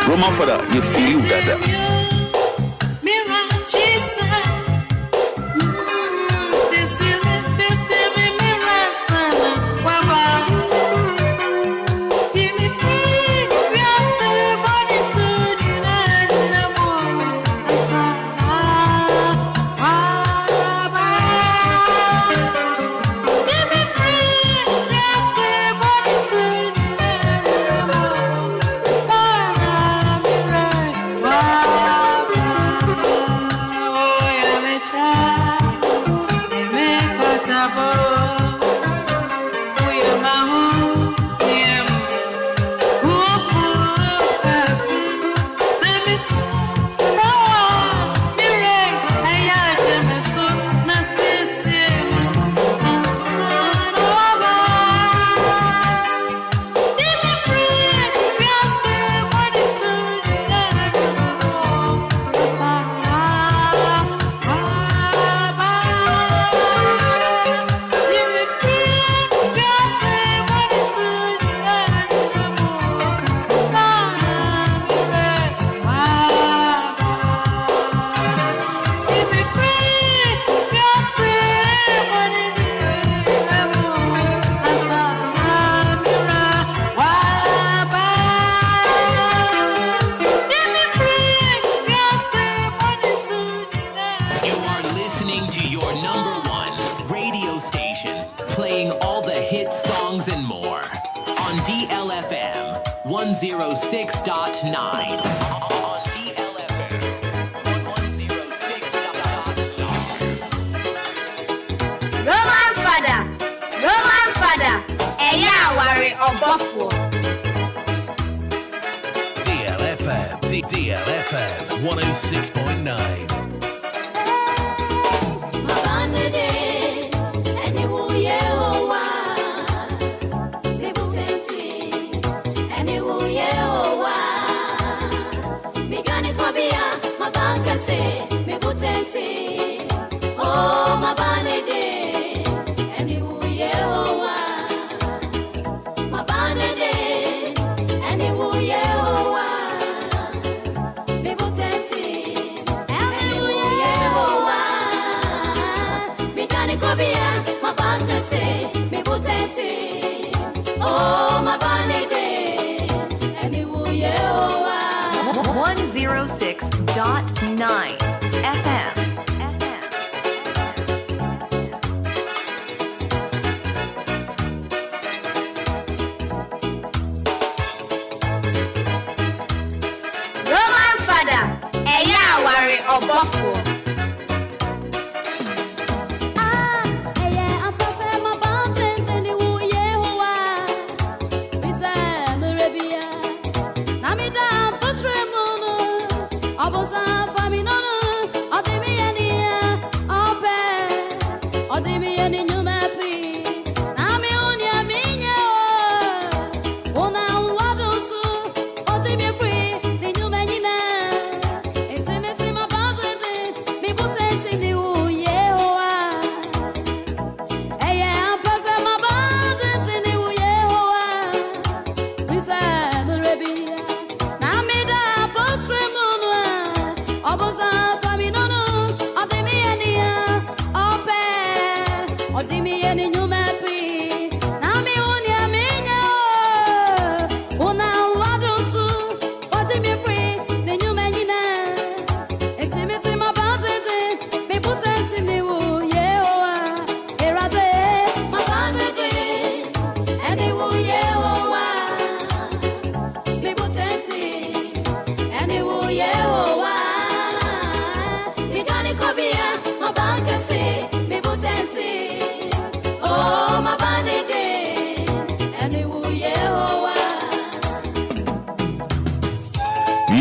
Roman Fada, you feel better. And more on DLFM 106.9. On DLFM 106.9. Roman Fada, Eya Wari Obofo. DLFM 106.9. Oh, my banede, and you will my banede, and you will me butenti, and you will me gani kobia, my banka say, me butenti, oh, my banede, and you will 106.9 FM. Roman Fada, Eya Wari Obofo.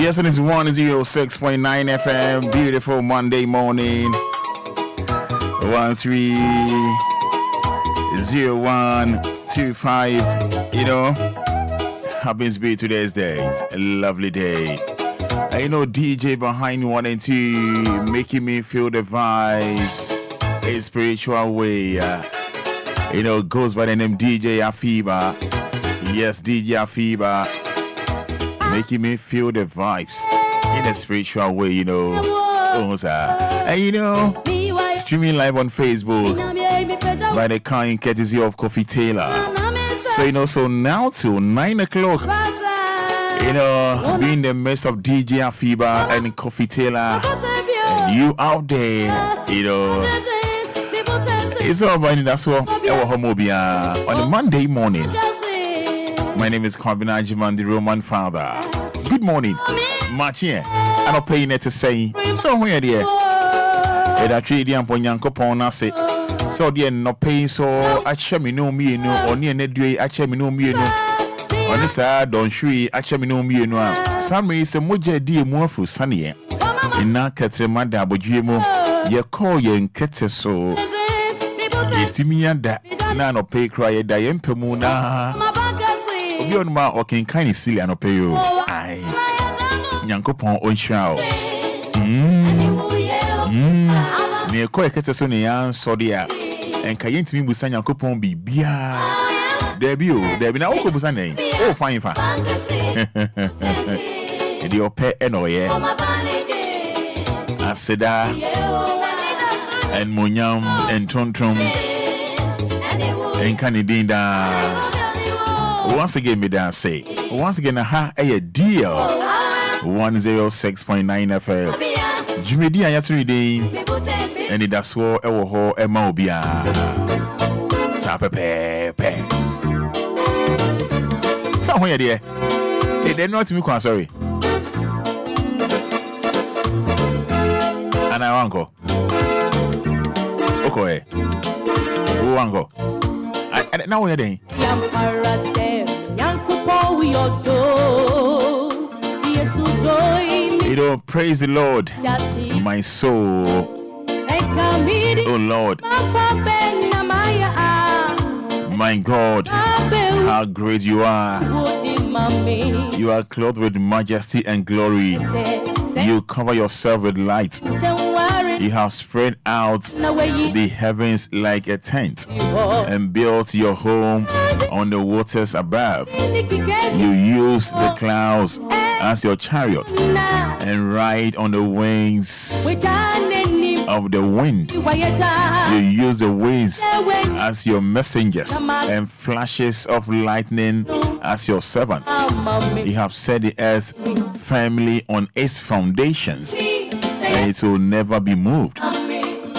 Yes, it is 106.9 FM. Beautiful Monday morning. 130125. You know, happens to be today's day. It's a lovely day. You know, DJ behind 1 and 2, making me feel the vibes a spiritual way. You know, goes by the name DJ Afiba. Yes, DJ Afiba. Making me feel the vibes in a spiritual way, you know. And you know, streaming live on Facebook by the kind courtesy of Coffee Taylor. So, you know, so now till 9 o'clock, you know, being in the midst of DJ Afiba and Coffee Taylor, and you out there, you know, it's all about Anidaso Wɔhɔ on a Monday morning. My name is Kwabena the Roman Father. Good morning. Much here. I'm not paying it to say. So where dear? And I trade you upon Yankopon. I say. So dear, no paying so I check me no me no or near Nedway. I check me no me no. On this side, don't shree. I check me no me no. Some is a moja dear more for sunny. In that Catremada, but you call you and Catcher so. It's me and that. None of pay cry. Diane Pemuna. You're not walking kind of silly and pay you. Aye, Yankopon on show. Near Coycatesonian, Sodia, and Cayenne to me with San Yankopon be beer. Debut, there be no Okobusane. Oh, fine, fine. And your pet and oye. Aseda and Munyam and Tontrum and Canidinda. Once again, me dance say. Once again, a deal. 106.9 FM. Jimmy D and Yaturi Day. And Anidaso Wɔhɔ Obia. Sapepe. Somewhere there. They're not me, sorry. And I want go. Okay. Who want go? And now we're there. You know, praise the Lord, my soul. Oh Lord, my God, how great you are. You are clothed with majesty and glory. You cover yourself with light. You have spread out the heavens like a tent and built your home on the waters above. You use the clouds as your chariot and ride on the wings of the wind. You use the winds as your messengers and flashes of lightning as your servant. You have set the earth firmly on its foundations, and it will never be moved.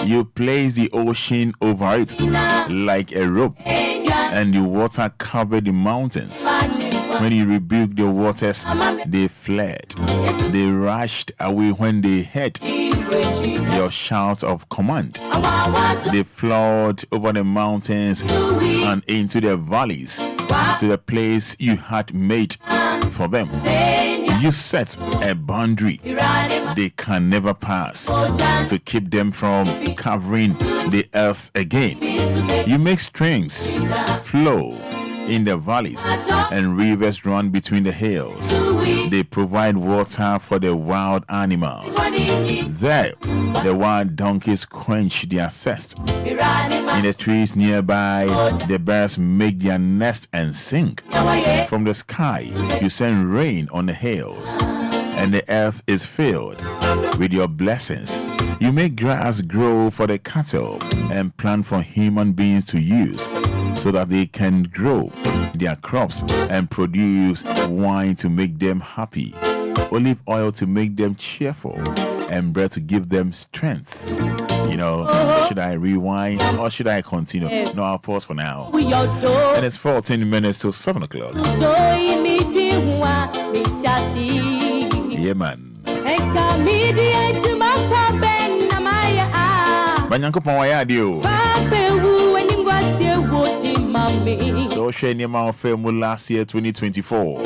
You place the ocean over it like a rope, and the water covered the mountains. When you rebuked the waters, they fled. They rushed away when they heard your shout of command. They flowed over the mountains and into the valleys, to the place you had made for them. You set a boundary they can never pass to keep them from covering the earth again. You make streams flow in the valleys and rivers run between the hills. They provide water for the wild animals. There, the wild donkeys quench their thirst. In the trees nearby, the birds make their nest and sing. From the sky, you send rain on the hills, and the earth is filled with your blessings. You make grass grow for the cattle and plant for human beings to use, so that they can grow their crops and produce wine to make them happy, olive oil to make them cheerful, and bread to give them strength. You know, should I rewind or should I continue? No, I'll pause for now. And it's 14 minutes till 7 o'clock. Yeah, man. Banyankopon wa ya dio. So share your mouth last year 2024.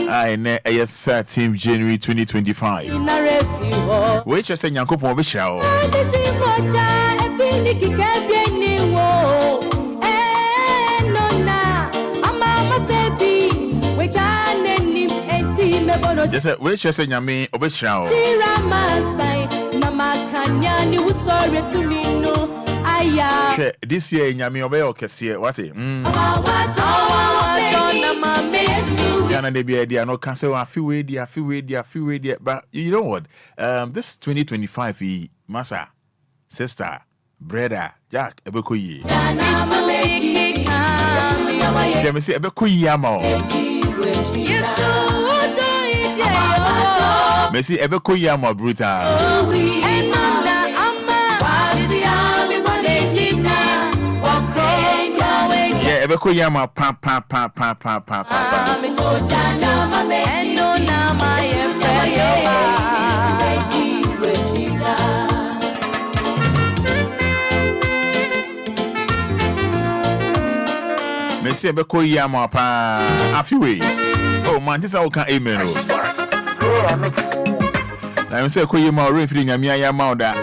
I ne yes 13 January 2025. Which is a Yankopon Bishao. Yes, which is a Yami Obishao. This year Yami Obeo Kessie, what it? Canada be idea no can say I feel ready, but you know what? This 2025 Massa, sister, brother, Jack, Ebekoye. Let me say Ebekoye Amo. Messi Ebekoye Amo brutal. Yeah, Ebekoye Amo pa. Messi Ebekoye Amo pa afiwe. Oh man, this how can amen. I say Koye ma rain feeling Nyame ya ma oda.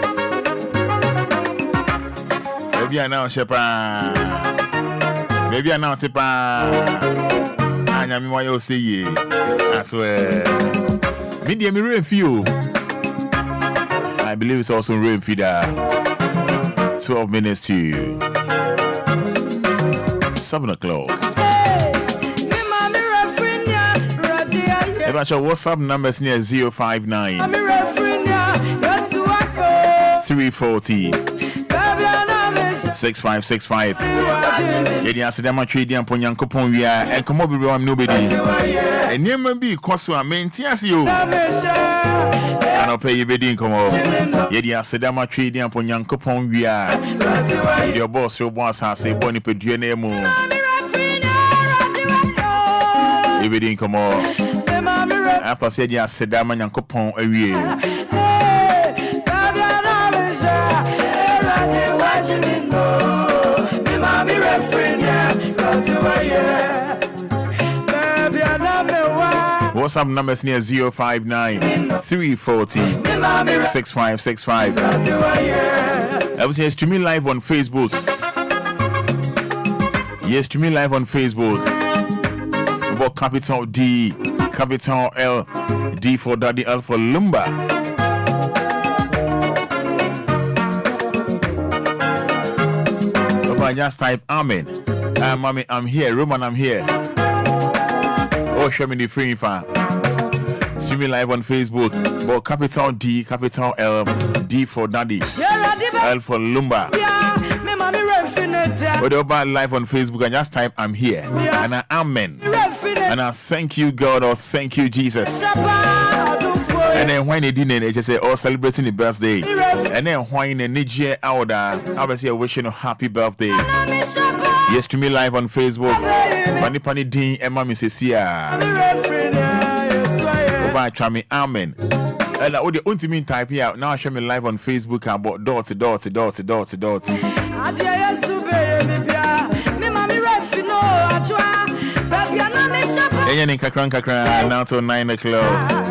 Maybe I now shepa. Maybe I now tepa. Nyame wa yo say ye. I swear. Me dey me rain feel. I believe it's also rain feeder. 12 minutes to 7 o'clock. Your WhatsApp numbers near 059 340 6565. Yedi asedama twedi ampo Nyankopon wia enkomo bi am nobody. Enema bi kwaso a menti ase yo. Ano pay yebedi nkomo. Yedi asedama twedi ampo Nyankopon wia. Your boss your boss ase boni pedue na emu. Yebedi nkomo. After said ya sedama Nyankopon awie. WhatsApp numbers near 059 340 6565. I was here streaming live on Facebook. Yes, streaming live on Facebook. About capital D, capital L, D for Daddy, L for Lumba. Just type Amen. Mommy, I'm here. Roman, I'm here. Oh, show me the free fan. Streaming live on Facebook. But capital D, capital L, D for Daddy, L for Lumba. But about live on Facebook and just type I'm here. And I Amen. And I thank you, God, or thank you, Jesus. And then when they didn't, they just say, oh, celebrating the birthday. And then when they need you out, obviously, wishing a happy birthday. Yes, to me live on Facebook. Pani Dean, and Mammy says, yeah. Bye, Chami, Amen. And I the only type here now. Show me live on Facebook about dots. And then kakran now till 9 o'clock.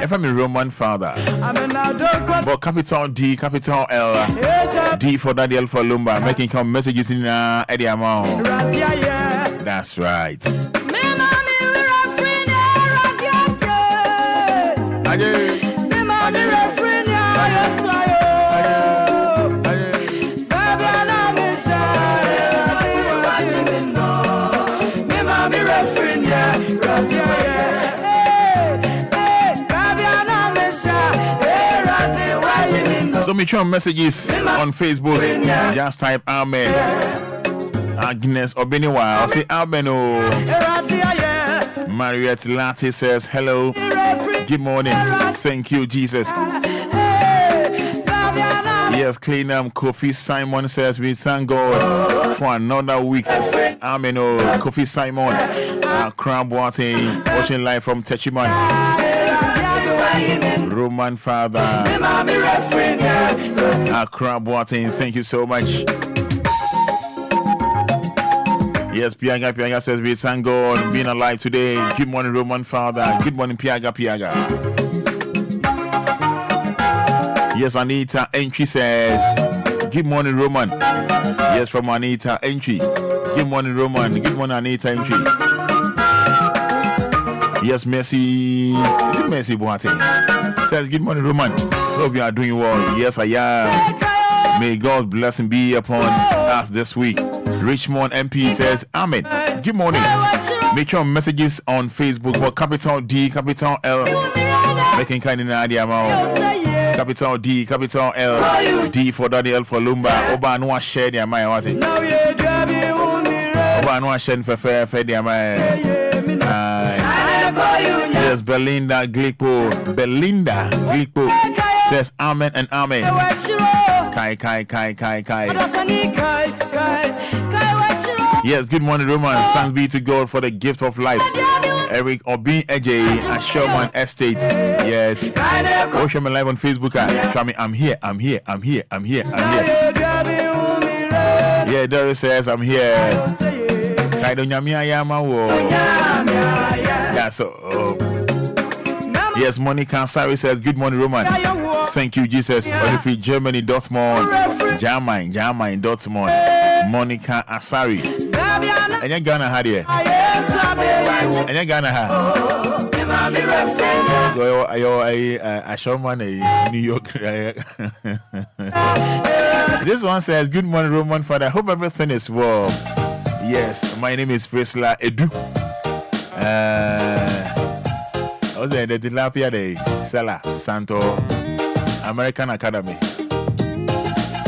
If I'm a Roman father, but capital D, capital L, D for Daddy, L for Lumba, making come messages in Eddie amount. That's right. So me try messages on Facebook. Just type Amen. Agnes Obeniwa. I'll say Amen. Mariette Latte says hello. Good morning. Thank you, Jesus. Yes, clean Kofi Simon says we thank God for another week. Amen. Kofi Simon. Crown Boateng watching live from Techiman. Roman father. Crown Boateng, thank you so much. Yes, Piaga says we thank God being alive today. Good morning, Roman Father. Good morning, Piaga. Yes, Anita Entry says, good morning, Roman. Yes, from Anita Entry. Good morning, Roman. Good morning, Anita Entry. Yes, Mercy Boateng says, good morning, Roman. Hope you are doing well. Yes, I am. May God's blessing be upon us this week. Richmond MP says, Amen. Good morning. Make your messages on Facebook for capital D, capital L. Making kind of idea about capital D, capital L. D for Daddy, L for Lumba. Oba no share their mind. What it? Oba no share for fair their mind. Yes, Belinda Glickpo says, Amen and Amen. Kai. Yes, good morning, Roman. Thanks be to God for the gift of life. Eric Obin AJ at Sherman Estate. Yes. Watch me live on Facebook. I'm here. Yeah, Doris says I'm here. Yeah, so yes, Monica Sari says, good morning, Roman. Thank you, Jesus. Only Germany, Dortmund. Germany, Dortmund. Monica Asari. And you're gonna have here. And you're gonna have. I show money New York. This one says, good morning, Roman Father. I hope everything is well. Yes, my name is Priscilla Edu. I was in the Tilapia Day, Sela, Santo, American Academy.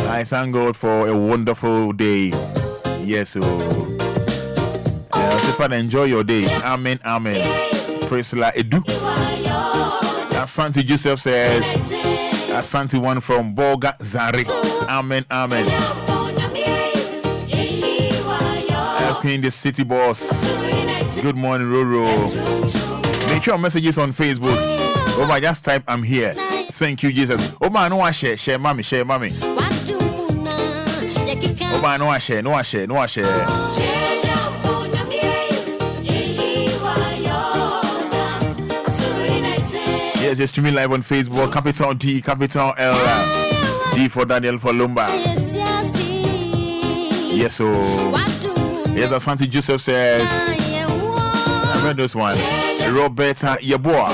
I thank God for a wonderful day. Yes, so enjoy your day. Amen. Priscilla Edu. Asante Joseph says, Asante one from Boga Zari. Amen. Queen the City Boss. Good morning, Roro. Make your messages on Facebook. Oh my, just type I'm here. Thank you, Jesus. Oh my, no I share mommy. Oh my, no I share. Yes, just streaming live on Facebook. Capital D, capital L. D for Daniel for Lumba. Yes, so yes, Asante Joseph says, I read this one. Roberta Yeboah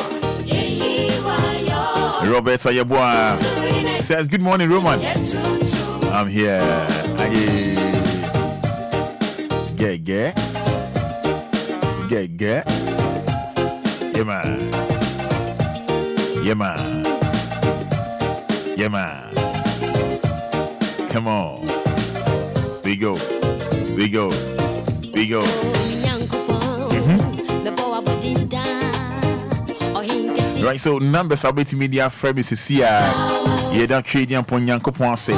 says, good morning, Roman. I'm here. Get. Yeah, man. Come on. We go. Right, so numbers are waiting media for me to see. Yeah, that trading upon Yankopon say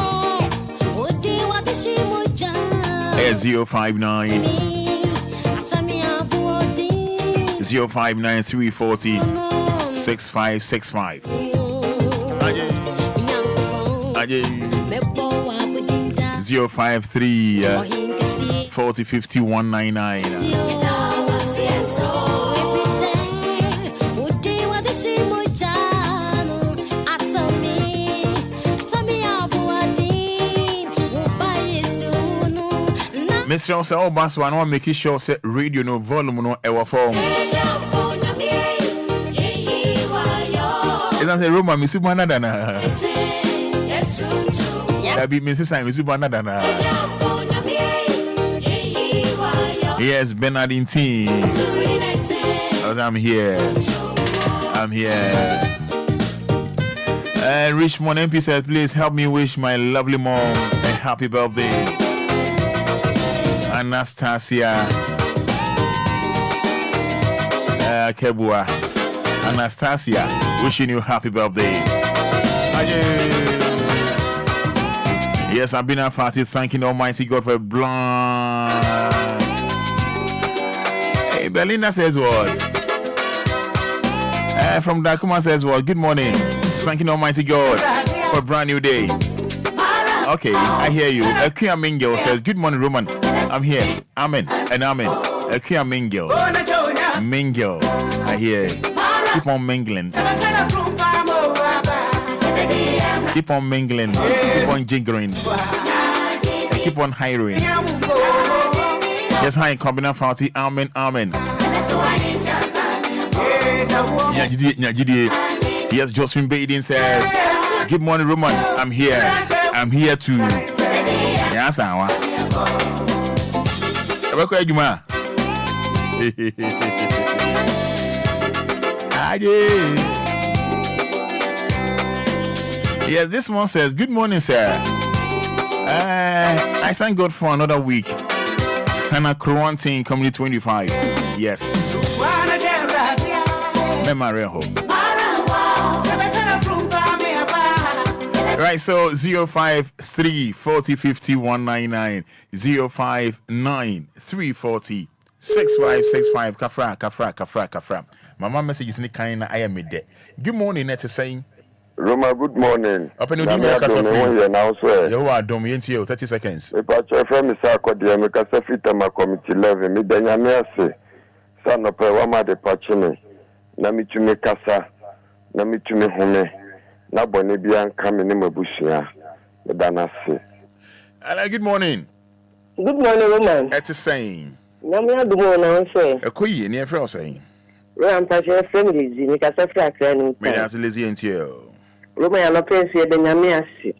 059 340 6565. 053 40 50 199. Mr. Ose, oh, boss, one want make sure say radio no volume no ever form. Is that a Roma, Miss Banana? That be Mrs. Miss Banana. Yes, Bernardine T. I'm here. And Richmond MP said, please help me wish my lovely mom a happy birthday. Anastasia Kebua. Anastasia, wishing you happy birthday. Yes, I've been a party thanking Almighty God for blind. Hey, Belinda says what? From Dakuma says what? Good morning. Thanking Almighty God for a brand new day. Okay, I hear you. Kia Mingel says, good morning, Roman. I'm here. Amen and amen. Equia mingle. Mingle. I hear. Keep on mingling. Keep on mingling. Keep on jiggering. Keep on hiring. Yes, hi, Combina Party. Amen, amen. Yes, Josephine Baden says, good morning, Roman. I'm here. I'm here too. Yes, I want. Yes, this one says, good morning, sir. I thank God for another week. Hannah Curating Community 25. Yes. Right, so 053 40 50 199 059 340 6565 Kafra. My mom messages in the kind I am midday. Good morning, that's saying. Roma, good morning. Open your door, Casafi. You are dominating 30 seconds. If I try from Misako, the Casafi Tama Committee 11, Midanya Mercy, son of Pewama de Pachine, Namitume Casa, Namitume Home, Nabonibian coming in Mabushia, the Danasi. Hello, good morning. Good morning, Roman. That's saying. Namia good morning, sir. A queen near Fell saying. Ram Pasha family, Nicasa Clan. May I lazy and you. Roman, I'm not paying the Namiasi.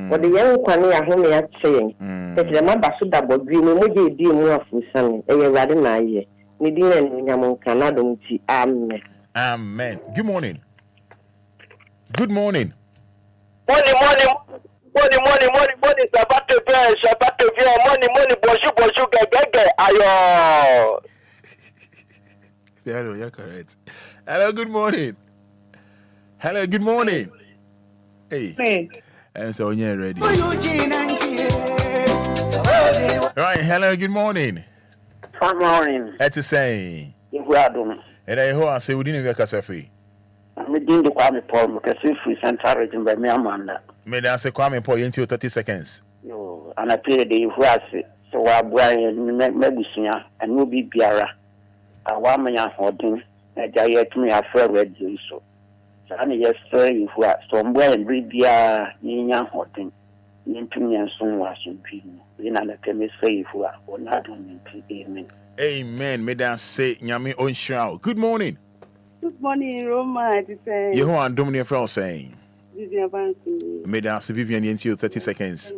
What the young Quania Home are saying. That the Mabasuda Bodri, Moji, dear Muafu Sun, a Radinaye, Medina and Yamon Canadum. Amen. Amen. Good morning. Good morning. Morning, Shabbat morning, Boshu, Ayo. Yeah, you're correct. Hello, good morning. Hello, good morning. Hey. And so you're ready. Right, hello, good morning. Good morning. That's a saying. And I hope I say we didn't get a free. I'm doing the Kwame Paul, because if we sent her by me, Amanda. May I say Kwame Paul into 30 seconds? No, and I pay the Huasi, so I'm wearing Mebusia and will be Biara. I want me a holding, and I yet me a fair red so. So I'm yesterday, so I'm wearing Bibia, Yin holding, into me and soon was in dream. In an attempt say if we are not doing amen. Amen. May I say, Yami on shout. Good morning. Good morning, Roma. You are Dominic Frau saying. Vivian, may I say Vivian into 30 seconds?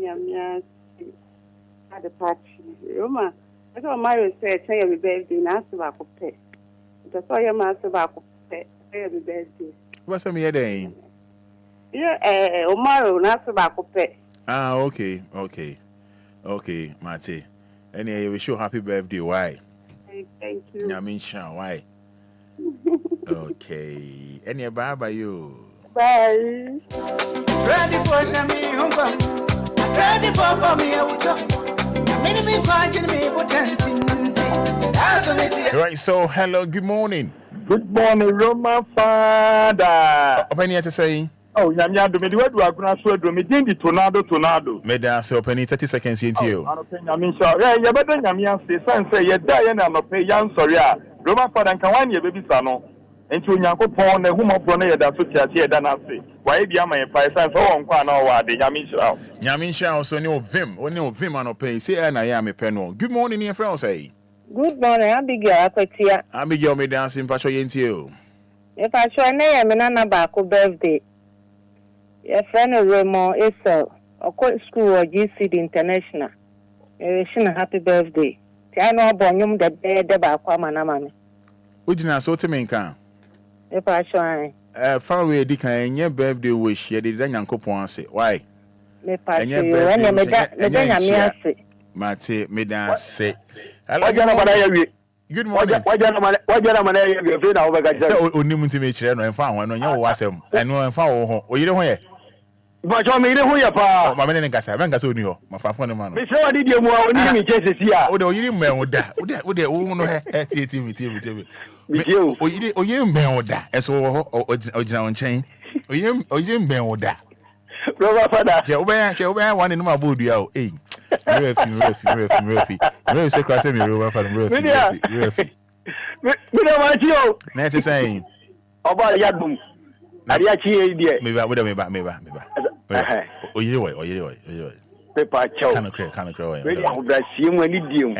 At the party. Roma, I got my research, say every birthday, and ask about a pet. The soil master about a pet, every birthday. What's a mere day? Yeah, Omaro, and ask about a pet. Ah, okay, Mate. Anyway, we show happy birthday. Why? Thank you. I mean, why? Okay. Any bye you. Bye. Ready for some ready for me. Right, so hello, good morning. Good morning, Roma Fada. Open here to say. Oh, Yamia, do me do I gonna swear to me? Did tornado. May I say open 30 seconds into you? I mean, yeah, you better Yamia say, you're dying and not pay young sorry. Roma Fada and Kawani, baby son. And to Yanko Pond, the whom of Bonnet that's what you had done. I say, why be my price and so on? The Yamin shall so no Vim, or no Vim on pay. Say, and I am a penal. Good morning, your friend. Say, Good morning, Abigail. Abigail may dance in Pacho into you. If I show a name, Bako birthday. Your friend Raymond Isel, or quit school or GC International. You happy birthday. I know about you the bed about Kwamanamani. Would you not so to me? If I show far away, Dick, and your birthday wish you did Uncle Ponce. Why? And your birthday, Mate, may dance say. Good morning. What gentleman are you afraid of? So, only to make and found one on your wasm, and no one found or you don't hear. But you made who you are, my man and Cassa, my father, man. Before did you more in cases here? Oh, you didn't man with that. Would they all know activity with you? Or you didn't man with that. As original chain. Or you didn't man with that. Brother Fada, you'll wear one in my booty. Eh, Refi. Say cross me room for refi. Me no want you. Next saying. Oba yadum. Adia chi e die. Me ba. Oyire. Pepa chow. Can cry. We dey abra sie mu ani diem.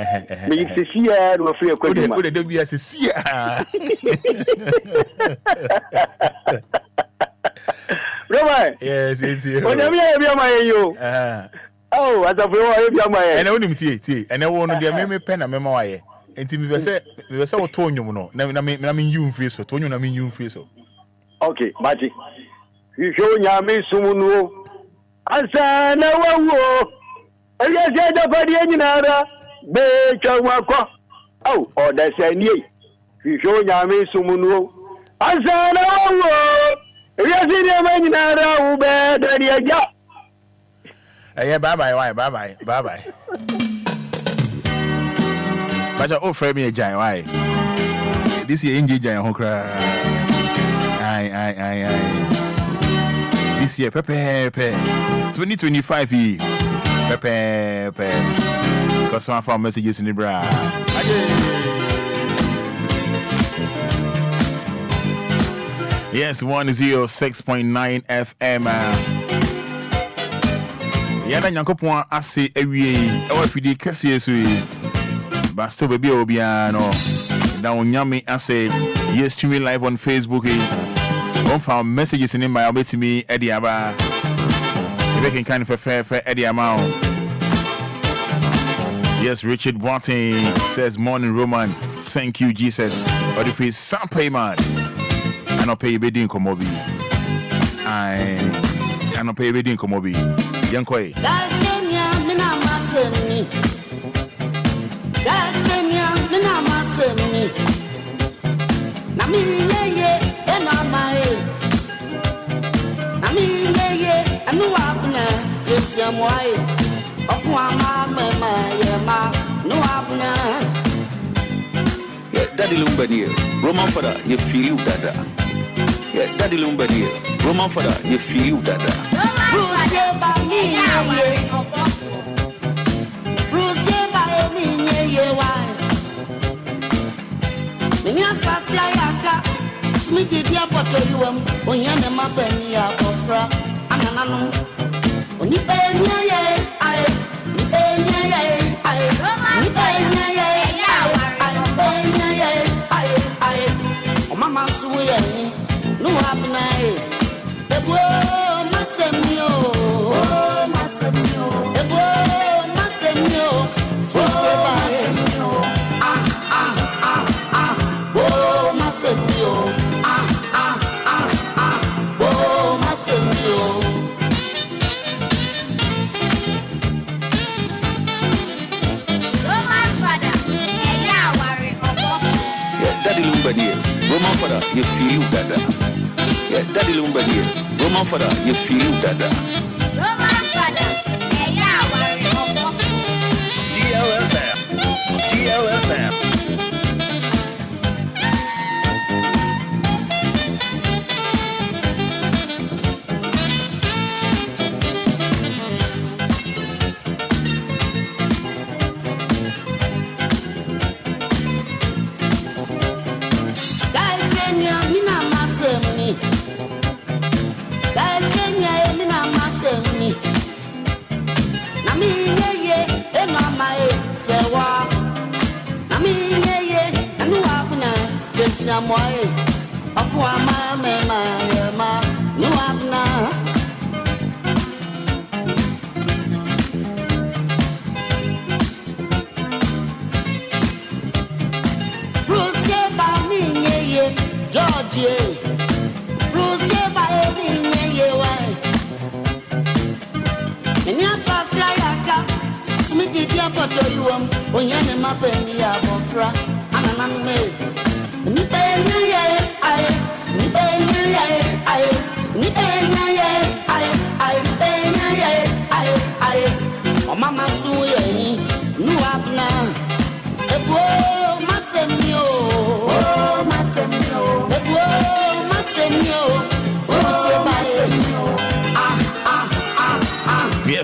Me sisi ya no free akwaduma. O de bia sisi ya. Roman. Yes, it's you. Onyame ya bia maye yo. Oh, azafu wa bia maye. Ene wonim tie. Ene wo no de me pen na me ma waye. Enti me be se wo to nwum no. Na me yum free so. To nwum na me yum free so. Okay, Baji. You show nyame sumunu. Asa na wawo. Eya se da padi nyinara. Be twa kwa. Oh, o da se nie. You show nyame sumunu. Asa na wawo. Eya se de ma nyinara u be da di aja. Bye bye. But oh, frame me a giant. Why? This year, engage giant hokra. Aye. This year, pepe. 2025 pepe. Because some of our messages in the bra. Yes, 106.9 FM. Yada Nyankopon ase awie ewa fidi kese so yi but still baby Obia no da onyame ase yes streaming live on Facebook on found messages in my obetimi edi aba we can kind of fair edi amount. Yes, Richard Boateng says morning Roman, thank you Jesus for the free sample man. I no pay bedin komobi I no pay bedin komobi Enquires. Daddy Lumba dear, Roman Fada, you feel you dada. Yeah, Daddy Lumba dear, Roman Fada, you feel you dada. Roman Fada, you feel you dada. Yeah, Daddy Lumba dear, Roman Fada, you feel you dada. Roman Fada, DLFM.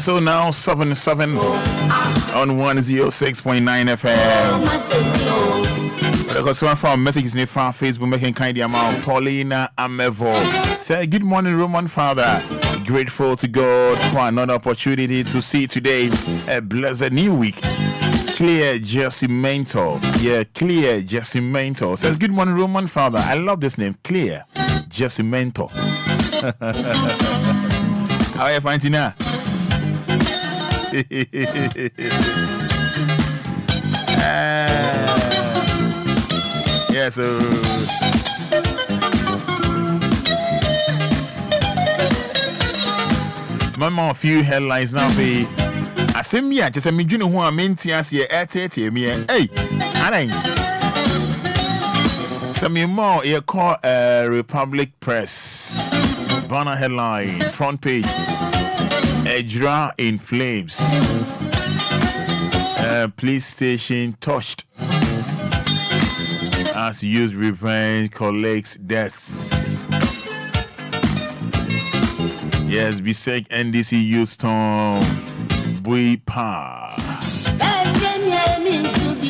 So now 7 on 106.9 FM. Because one from messages in from Facebook making kind of amount. Paulina Amevo say good morning, Roman Father. Grateful to God for another opportunity to see today a blessed new week. Clear Jessimento. Yeah, Clear Jessimento says good morning, Roman Father. I love this name, Clear Jessimento. How are you finding now? Yeah, so Mama, a few headlines now. Be I say me, I just me junior who I mean TS here at me. Hey, I some more here call Republic Press banner headline front page. Ejra in flames. Police station touched as youth revenge collects deaths. Yes, Bisek NDC youth storm Buipa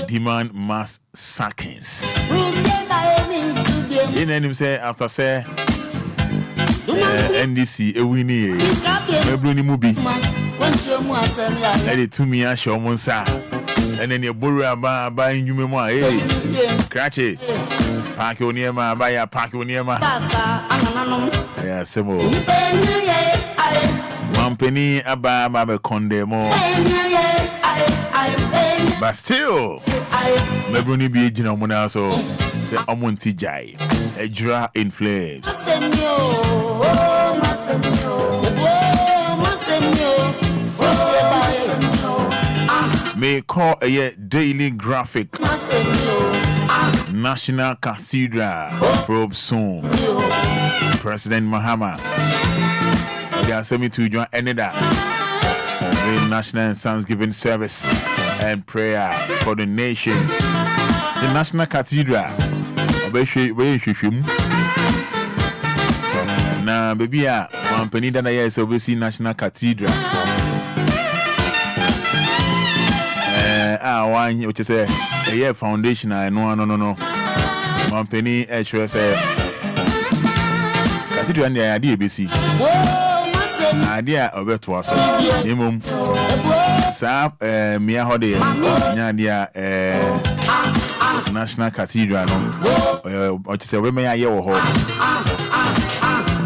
demand mass sackings. In any say after say NDC ewini ebroni mubi ede tumi ahye omonsa ene ne boru aba injume mu krache park oniema aba ya park oniema ya semo wampeni aba be condemn but still mebroni bi ejina omuna so say omonti jai ejra in flames. May call a daily graphic. National Cathedral probe soon. President Mahama. They are sending me to join Enida. National Thanksgiving service and prayer for the nation. The National Cathedral. Na baby a company that is oversee National Cathedral. One which is a year foundation. I no. Company actually say Cathedral and the idea BC. Idea of it was minimum. Sa Mia Hode Nyadia National Cathedral. What is a women a year or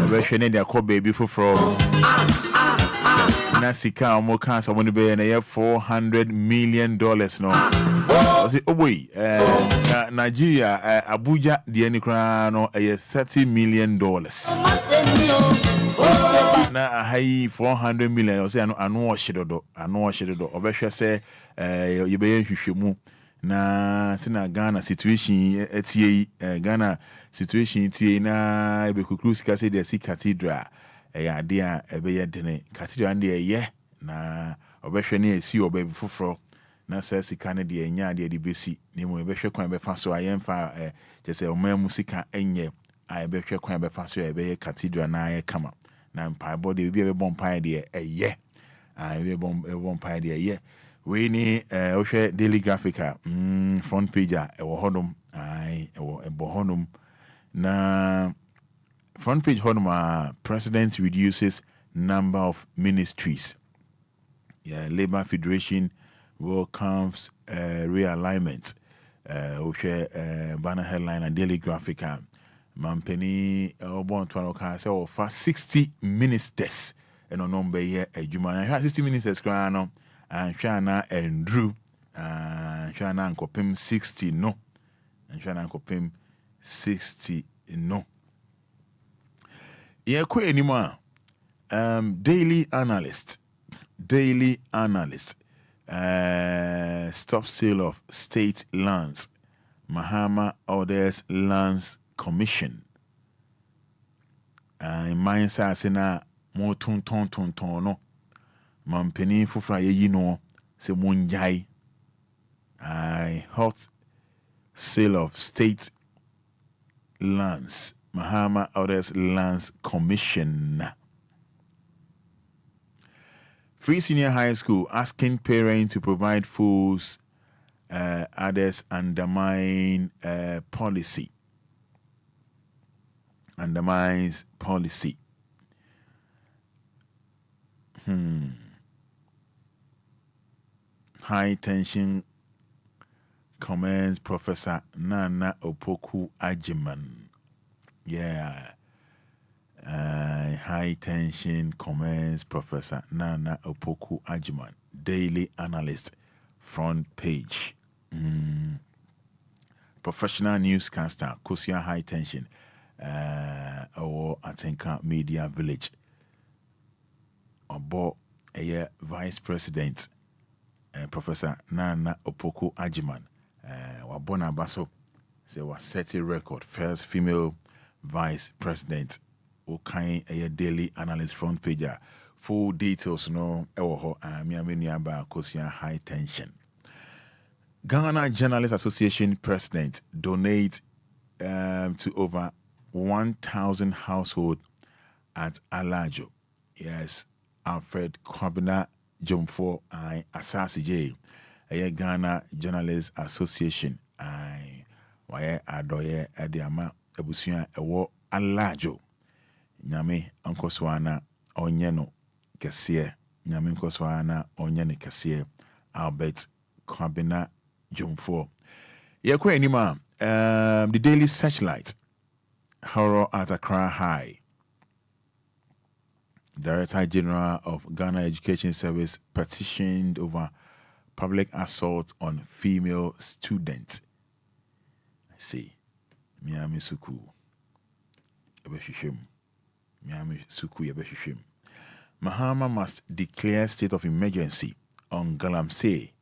Russian their call baby for Nasika or more cancer when be in a year $400 million no. Was it boy Nigeria Abuja the Enicrano a $30 million. Na a high 400 million or say I know shido Obesha say you be shishimu na sina Ghana situation Ghana situation tie na ebe kukuru sika say the cathedral ya dia ebe ye dene cathedral and ye na obehwe na esi oba bi foforo na say sika ne de nya de besi ne mo ebehwe kwan be fa so ayemfa je say omamu sika enye a ebehwe kwan be fa so ebe ye cathedral na ye kama na mpa body bi ebe bompa de eye ebe bompa de eye we ni ohwe daily graphica front page e wo hodom ebo honum na front page honum president reduces number of ministries. Yeah, Labour Federation welcomes realignment. Banner headline and daily graphica. Mampeni obon twano ka say for 60 ministers and on number here ejuma 60 ministers krano and Shana and Drew Shana and Kopim 60 no and Shana and Kopim 60 no. Yeah, quite anymore. Daily analyst. Stop sale of state lands. Mahama orders lands commission. In my sasina more ton no. Mampeni fufra ye no se munjai. Hot sale of state lands. Mahama orders lands commission. Free Senior High School asking parents to provide foods. Others undermine policy. Undermines policy. High tension comments Professor Nana Opoku Ajiman. Yeah. High tension comments Professor Nana Opoku Ajiman. Daily Analyst. Front page. Professional newscaster Kosia High Tension or Atenka Media Village. Obo Vice President Professor Nana Opoku Ajiman Wabona Baso say was set a record first female Vice President Okain Daily Analyst front page. Full details no ewo Miami Niaba Kosia High Tension. Ghana Journalists Association President donate to over 1,000 households at Alajo. Yes, Alfred Kwabena Jomfo I Asasi J. Ghana Journalists Association I Waye Adoye Adiama Ebusuya Ewo Alajo. Nyame Ankoswana Onyeno Kesiye. Nyame Ankoswana Onyene Kesiye. Albert Kwabena Jomfo. Yekwe anima the Daily Searchlight. Horror at Accra High. Director General of Ghana Education Service petitioned over public assault on female students. I see. Miami Suku. Miami Suku Yabeshishim. Mahama must declare state of emergency on Galamsey.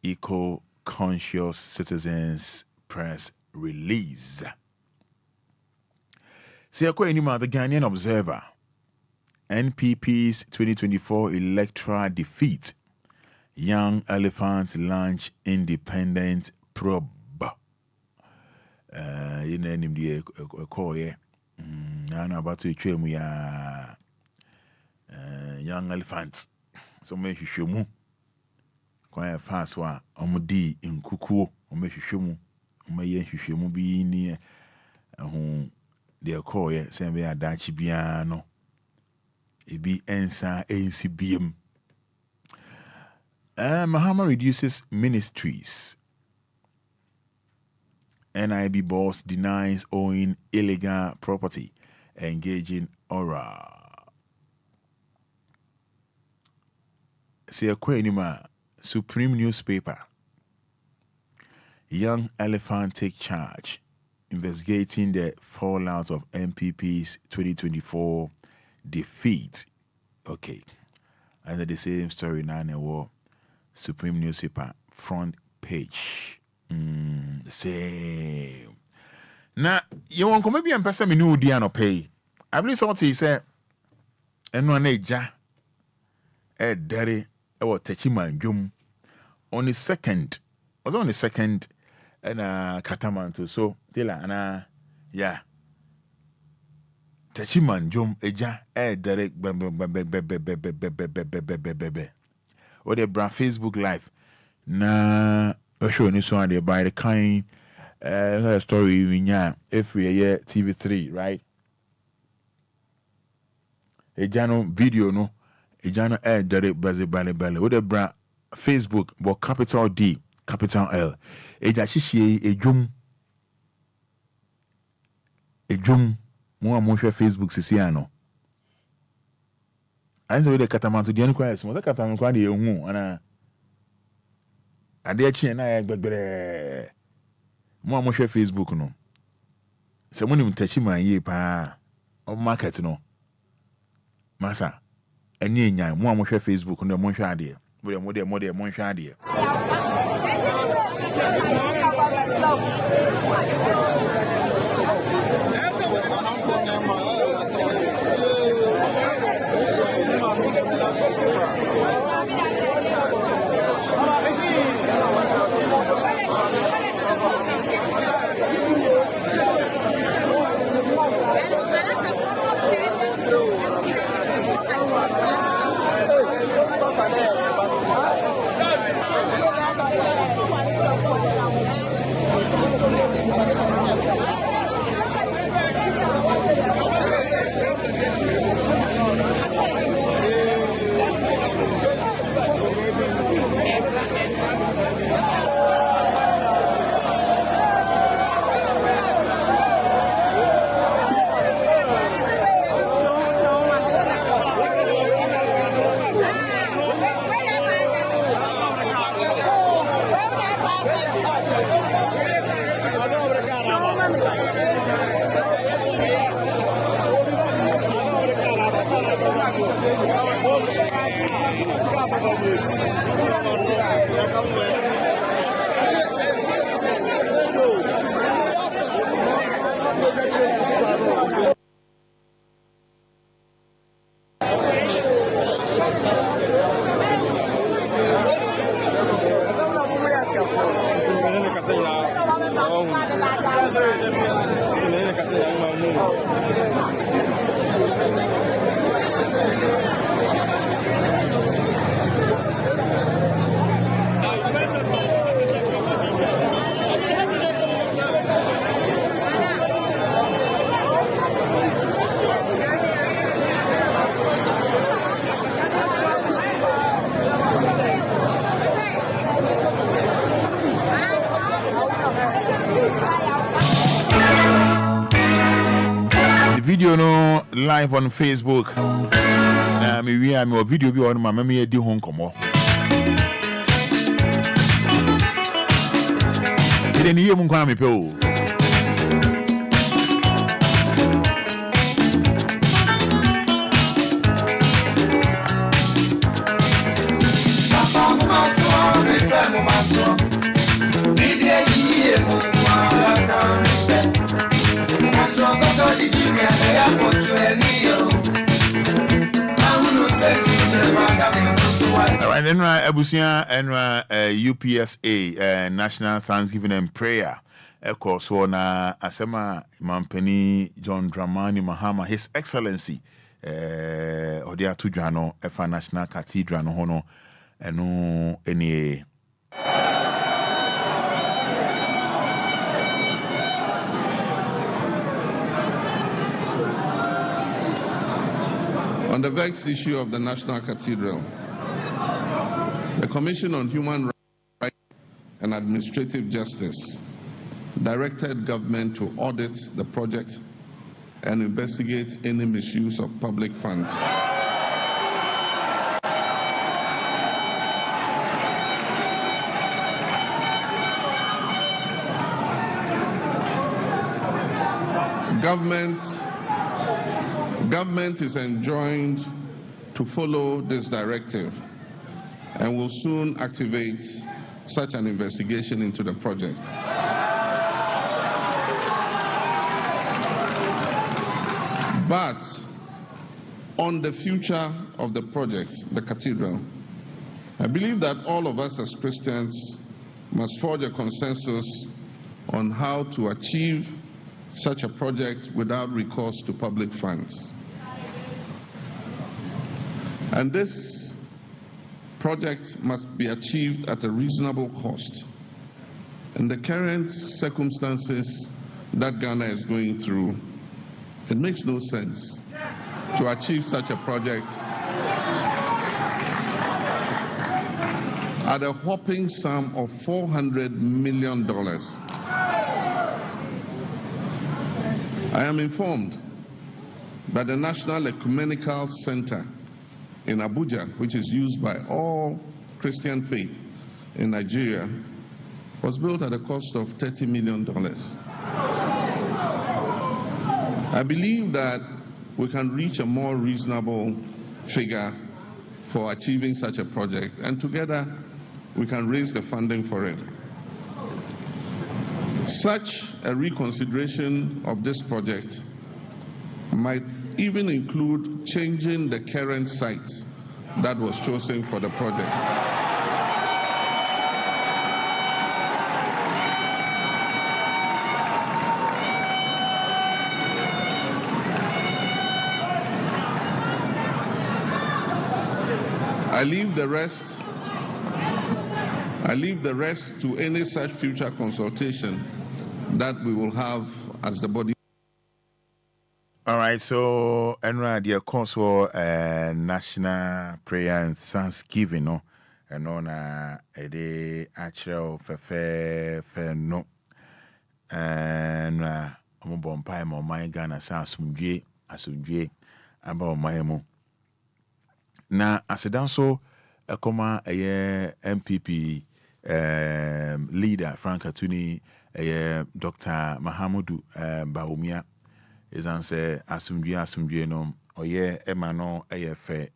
Eco-conscious citizens press release. Siyako Enima, the Ghanaian Observer. NPP's 2024 electoral defeat. Young Elephants launch independent probe. You know, the call here. I'm about to train we are young elephants. So make you show me. Quite fast wa. Omudi in kuku. Make you show me. You show me be near. They call here. Say we are Dachi Biano. It be Ensa NCBM. Mahama reduces ministries. NIB boss denies owning illegal property, engaging aura. Siakwenima, Supreme Newspaper. Young Elephant take charge, investigating the fallout of MPP's 2024 defeat. Okay. Under the same story now, Supreme Newspaper, front page. Same. Now, you won't come maybe and person me no dia no pay. I believe something he said, and one eja, daddy, or techiman jum on the second, was on the second, and Katamanto. So, Dila, and yeah. Techiman jum eja, daddy, or the brand Facebook Live. Na show this one there by the kind story we nya every year TV3, right? A jano video no, a jano direct bale. What the brand Facebook, but capital D, capital L. A jashishi a jum more Facebook sisiano. I say the Kataman to the Enquires, was a Kataman quadi and ade achi na ya gbegbere mo amohwe Facebook no se mo nim tachi man yi pa o market no masa eni enyan mo amohwe Facebook no mo hwe ade mo de mo hwe ade Video no live on Facebook. We are more video be on my memory di home komo. Ide ni yemu kwa me pe o. Papa maso, me pe maso. Video ni yemu kwa ka me pe. Maso go di bi ya po chuelio. Alright, Enra Ebusia, Enra UPSA, National Thanksgiving and Prayer. Eko so na asema Mampeni John Dramani Mahama, His Excellency, Odia Tujano, Efa National Cathedral no hono, eno enie. On the vexed issue of the National Cathedral, the Commission on Human Rights and Administrative Justice directed government to audit the project and investigate any misuse of public funds. Government is enjoined to follow this directive and will soon activate such an investigation into the project. But on the future of the project, the cathedral, I believe that all of us as Christians must forge a consensus on how to achieve such a project without recourse to public funds. And this project must be achieved at a reasonable cost. In the current circumstances that Ghana is going through, it makes no sense to achieve such a project at a whopping sum of $400 million. I am informed that the National Ecumenical Center in Abuja, which is used by all Christian faith in Nigeria, was built at a cost of $30 million. I believe that we can reach a more reasonable figure for achieving such a project, and together we can raise the funding for it. Such a reconsideration of this project might even include changing the current site that was chosen for the project. I leave the rest to any such future consultation that we will have as the body. All right, so Enra, the course for National Prayer and Thanksgiving, no, and on a day actual fair no, and I'm born pie more my Ghana asumdwe about my mo. Na asidan so a comma a MPP leader Frank Atuni Dr. Mahamudu Baumia is answer asumdue no oye emano fe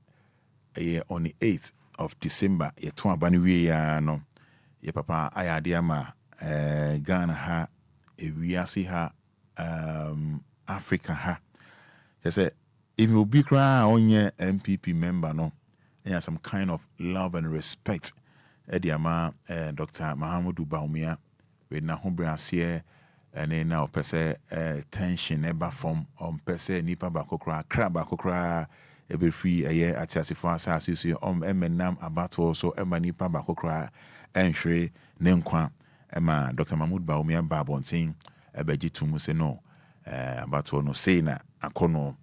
on the 8th of December ye to abani we ya no ye papa ayade ama Ghana ha ewiase ha Africa ha they say if you be cry on your MPP member no and some kind of love and respect Ediama Dr. Mahamudu Baumia with na ho brase and then now pese tension eba from pese nipa bakokra crab bakokra ebe free aye atiasifo asase so emmenam abato so ema nipa bakokra enhwe ne nkwa ema Dr. Mahamudu Baumia babontin ebeji tumu se no abato no say na akono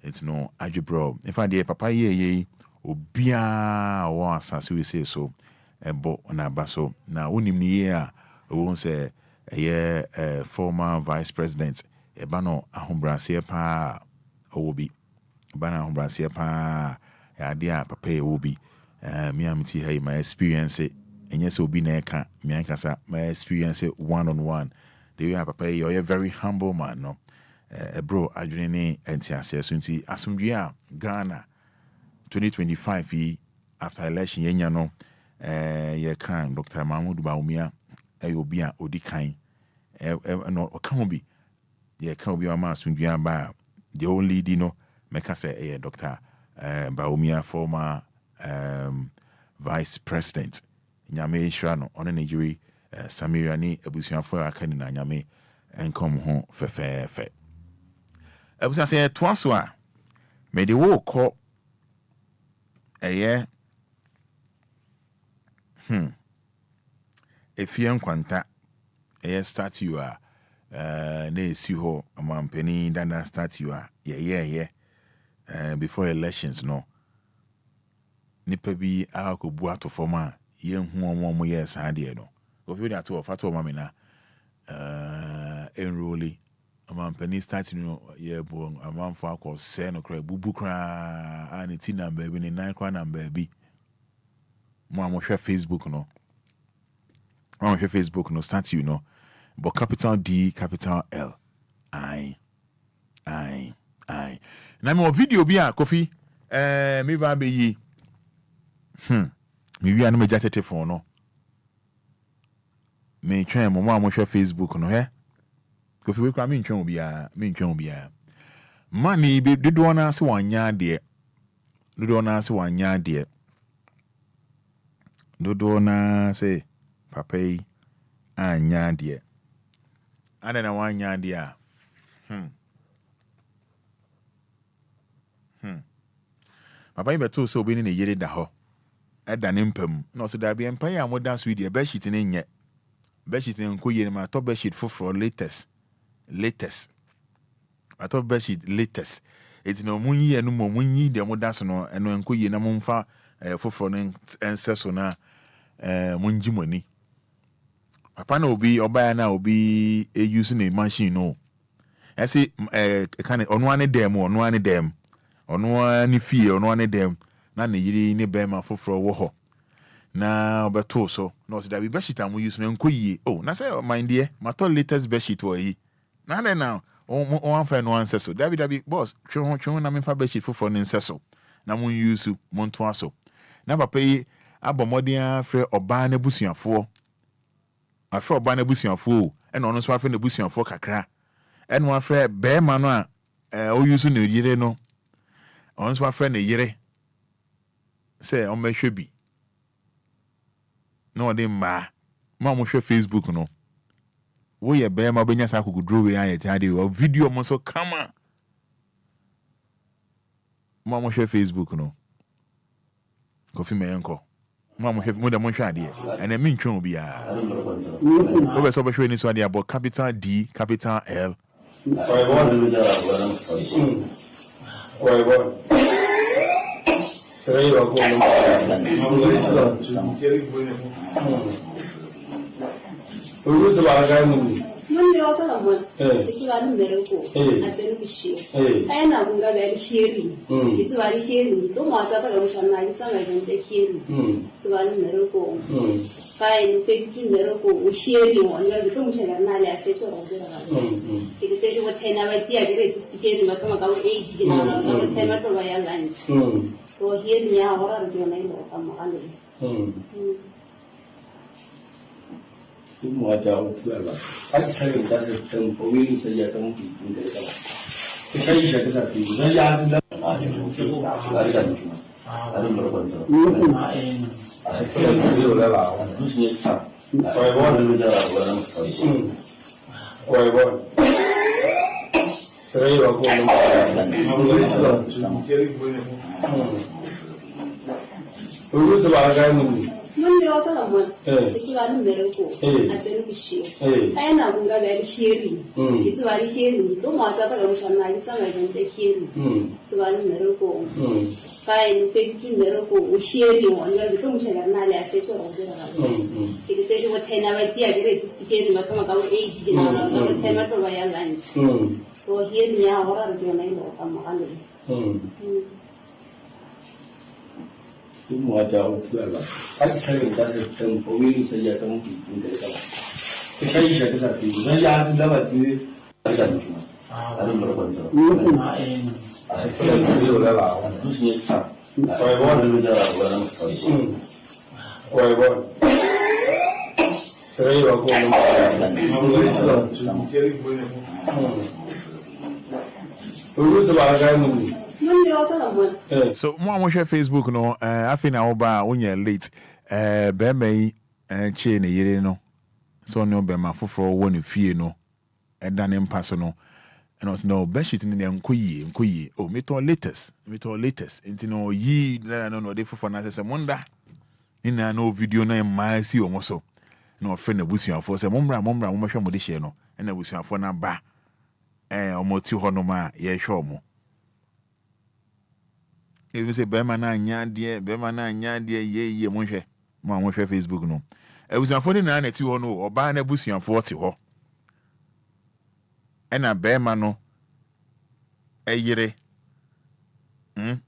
it's no ajibro in fact the papa ye Obia wa asase we say so ebo na baso na wonim ni ye a won say former vice president ebano ahombrase pa obi bana ahombrase pa ya dia papa obi me amti hey my experience enye se obi na eka me ankasa my experience one on one the way papa you're a very humble man no bro adwene ne entiase so nti asomdwe a Ghana 2025 after election yenya no ye kan Dr. Mahamudu Baumia Obia odikan no okan bi ye kan obi ama asundua ba the only no meka say Dr. Baumia former vice president nyame hira no on Nigeria Samaria ni abusuafo akani na nyame enkom ho fefefe abusa say twaso a me de wo ko Efien kwanta statue a na esi ho amampani danda statue a before elections no nipa bi akobu atofom a ye hu omo ye saade no ofi de ato fato mama na enrolli amampani statue no ye bo amamfo akose no kra bubu kra ani ti number bi ni 9 kra number bi mo hwe Facebook no on your Facebook no statue no but capital D capital L I na me video bi a Kofi me ba be yi me wi anu me jatete phone no me twen mo hwe Facebook no he Kofi we kwa me ntwen obi a mani be dodo na se wanya de dodo na se papa yi anya de ana na wanya de a papa yi beto so obi ni yere da ho eda ne mpam no so da bi empa ya moda so de be sheet ne nye be sheet ne nko yere ma to be sheet for latest ato be sheet latest it no munyi enu mo munyi de moda so no eno nko yere na momfa for no enseso na munji moni papa na obi obaya na obi use na machine no ese kan onu ane dem onu ane fie onu ane dem na ne yiri ne be ma foforo wo ho na obeto so no se da bi bedsheet am use no nkoyie oh na say mind there my latest bedsheet wo yi na na now on fa no answer so dabi boss twon na me fa bedsheet foforo ne nseso na mun use mun to aso na papa yi abomodin afre oba na busuafo afre oba na busuafo ena ono so afre na busuafo kakra ena afre be ma no a o use no yire no ono so afre na yire say o mehwe bi no de ma mo hwe Facebook no wo ye be ma benya sa akugudro we an yetade o video mo so kama mo hwe Facebook no Kofi menko mo hwe mo da mo hwe ade and me ntwen obi a o be so be hwe ni so ade about capital D capital L Mundi wakala mwana. Itu wali mereko. Atenu bishio. Aina bunga bali hearing. Itu wali hearing. Lo mwasa pa kamushana isa ngajende hearing. Itu wali mereko. Fine, peki mereko hearing wanga itu mushana nali afeto rodera. Itu tedi watena watia gere hearing matoma kawo 8 dina na watena to waya lunch. So hearing ya hora ndio na ilo kama ale. Semua jauh juga. Kan saya minta tempo ini saja kamu bikin dari kamu. Saya bisa kesati. Saya ada ada berkontrol. Saya beli oleh lawan. Terusnya tak. Kau dulu jalan orang. Kau saya aku Uru sebagai muni. Mundi wakala mwana. Itu wali mereko. Atenu bishio. Aina bunga bali hearing. Itu wali hearing. Lo mwasa pa kamushana isa ngajende hearing. Itu wali mereko. Fine, peki mereko hearing wanga itu mushana nali afeto rodera. Itu tedi watena watia gere hearing matoma kawo 8 dina na watena to waya lunch. So hearing ya hora ndio na ilo kama ale. Semua jauh juga. Kan saya minta tempo ini saja kamu bikin dari kamu. Saya bisa kesati. Saya ada lagi ada berkontrol. Saya beli oleh lawan. Terusnya tak. Kau dulu jalan orang. Kau saya aku Uru sebagai muni. So, more share Facebook no. I think I oba when you're late. Beme chain yere no. So no be ma foforo woni fie no. Dan empaso no. And also no beshit in the nkuyi. Oh, me to latest. Into no yi no de fofo na say monda. Ina no video na ma si o so. No friend abusuafo say mombra mo hwe mo de share no. Na abusuafo na ba. Omo ti ho no ma ye hwe omo. If you say Bema na nyadie ye monhwe mo anhwe Facebook no ebusuafo ni na ti ho no oba na ebusuafo ti ho ena Bema no eyire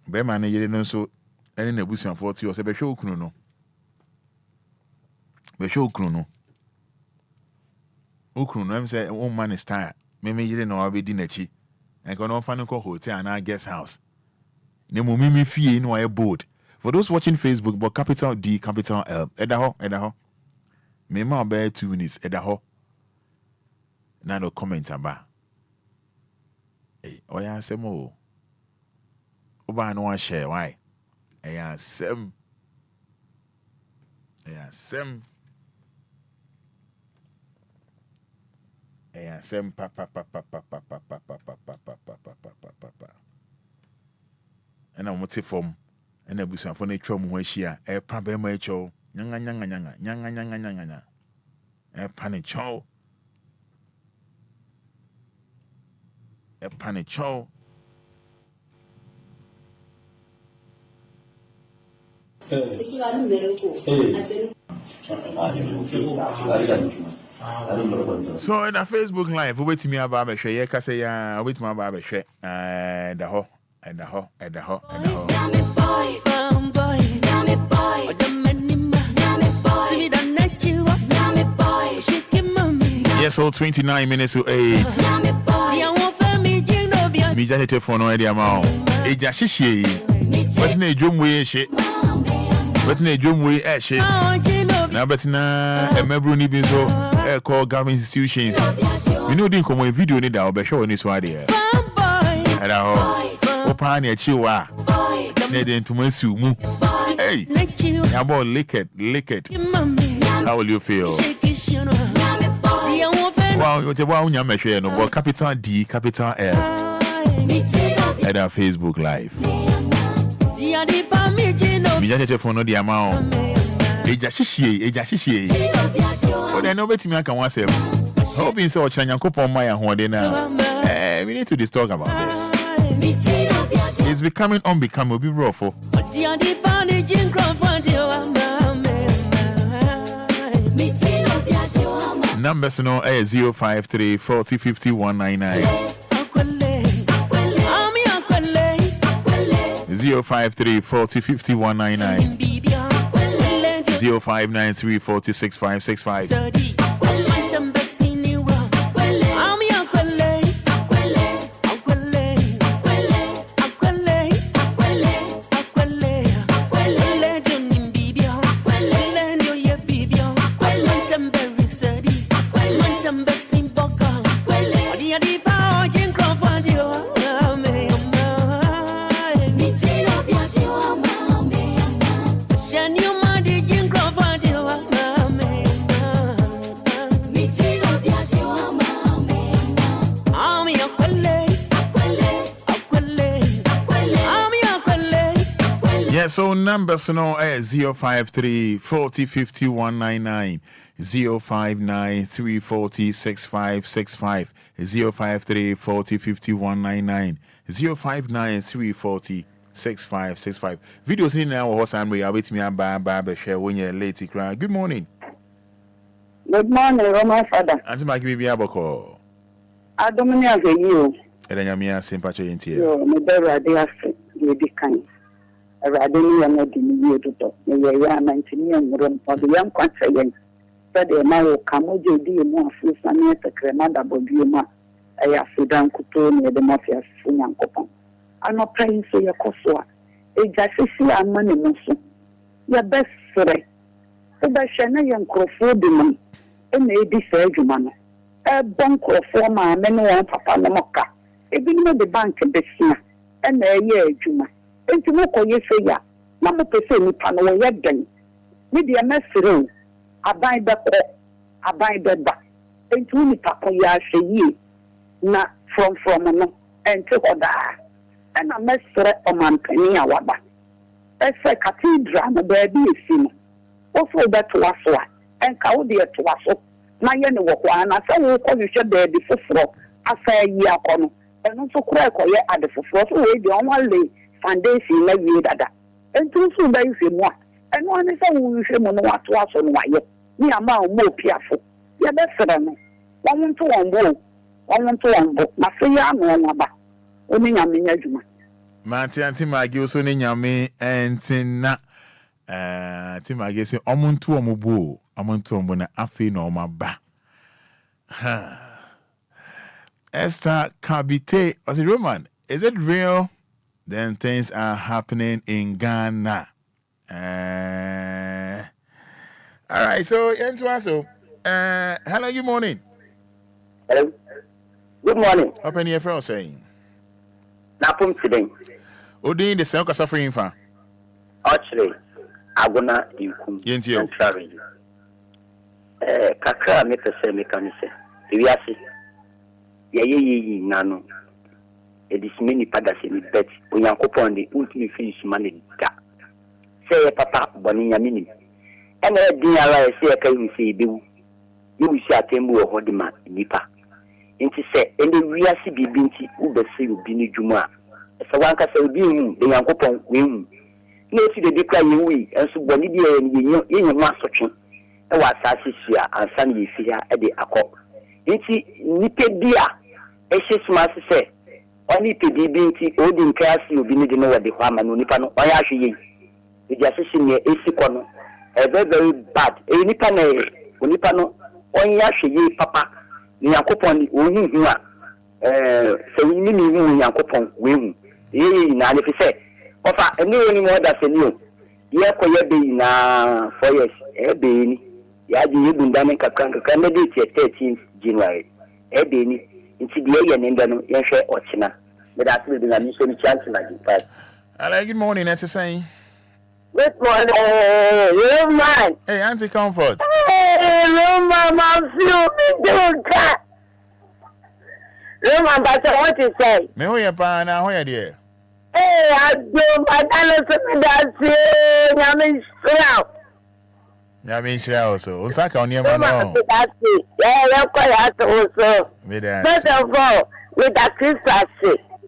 Bema na yire no so ene na ebusuafo ti ho se behwe okunu no em say o man style me yire na obedi na chi enko no fa no ko hotel na guest house. Nemo mimi fie no I bold. For those watching Facebook, but capital D, capital L. Edaho. Me ma be 2 minutes. Edaho. Now no comment about. Hey, oya semo. Oba no one share why? Eya sem. Pa. And I'm what's it from? And I was on a trom where she a pambe macho, nyanga, a panicho, So in a Facebook live, wait me about a share, Cassia, wait my barber share, and the ho. Yes, so 29 minutes to 8. Me just hit for no idea amount. Eja shishi. What's na drum way shit? Now but na emebru ni binso call government institutions. You know didn't come a video ni da be show ni so there. Opani achiwa. Nede ntumansu mu. Hey. Yabo lick it. How will you feel? Wow, you tell me I'm no, but capital D, capital L. At our Facebook Live. Me just for no the amount. Eja shishi. But then nobody me can once. Hoping so Chanyankopon my and now. We need to talk about this. It's becoming unbecoming. Will be rough. Numbers no 053 40 50 199. 053 40 50 199. 0593 40 6565. So numbers no 053 40 50 199, 059 340 6565, 053 40 50 199, 059 340 6565. Videos in now or some way await me and Baba share when you're late cry. Good morning. Good morning, Roman Fada. Auntie Maggie Baby Aboko. I don't know you. And then I'm sympathy in tears. Yo, my brother, they are the kind. Radini and Odini to me, I 19 room or the young consequence. Said the now come with the more Susan, the Cremada Bodiuma, I have Sudan Kutu, the Mafia Sunyan Copon. I'm not praying for your Kosua. A Jassisi and money musu. Your best friend. The Bashana young Crofodimum, a lady surgeon. A bunk of former men one papa no moka. Even though the bank a besina, and a year Juma. Enti mo koye se ya na mo pese ni pa no ye gan ni de mesere aban be ko aban be ba enti ni pa ko ya hwe na from no enti oda na mesere o man pani awaba ese cathedral no be bi esi no o so be to aso a enka wo de to aso na ye ne wo kwa na se wo ko hwe be de foforo asa yi akono eno so kura ko ye ade foforo so we de on wale foundation na wie dada entu so ba ife mu a eno ani se wo hwe mu no wato aso no waye ni ama o mo piafo ye be fere no won to won bo na se ya no na ba oni nyame nya djuma Manti anti magi oso ni nyame entina anti magi se omuntu omo na afi na omaba Esther Kabite was it Roman? Is it real? Then things are happening in Ghana. All right, so hello, good morning. Hello. Good morning. Open your phone saying. Napum today. Odin the same suffering for. Actually, agona inkum. Yentio. Kakra me pese me kanise. Ewiase. Ye nano. Edismeni pada se ni bet onyankopon de ultimi finish man da say papa boni nyamini ene din ala se e kai se bewu ni wusi atembu ho de ma nipa nti se ene wiase bibi nti u be se obi ni dwuma se wanka se obi hu de nyankopon we hu na esi de dekra yewi enso boni bi ye nyi mu asotwe e wa asase sia ansa na yefi ha e de akọ nti nipa dia e hye se Oni PDBNT odi nkasi obi ni de no wade kwa ma no nipa no oya hwe yi e dia sisi ne esiko no very bad e nipa no oya hwe yi papa ni yakopon ni ohuhu a se ni ni hu yakopon we hu yi na le fi se ofa eni oni mo da se ni o ye ko ye be na 4 years e be ni ya ji yebunda ne kakran na date 13th January e be ni nti de ye ne ndano ye hwe ochina me da se be na mi so ni chance na di pa. Hello, good morning, that's saying. Good morning, man. Hey, Auntie Comfort. Hey, Mama, feel me doing that. But what you say? Me who you pa na who you there? Hey, I do my dance that Nyame nhyira also. Osaka oniema no. Yeah, quite also. First of all, with the Christmas,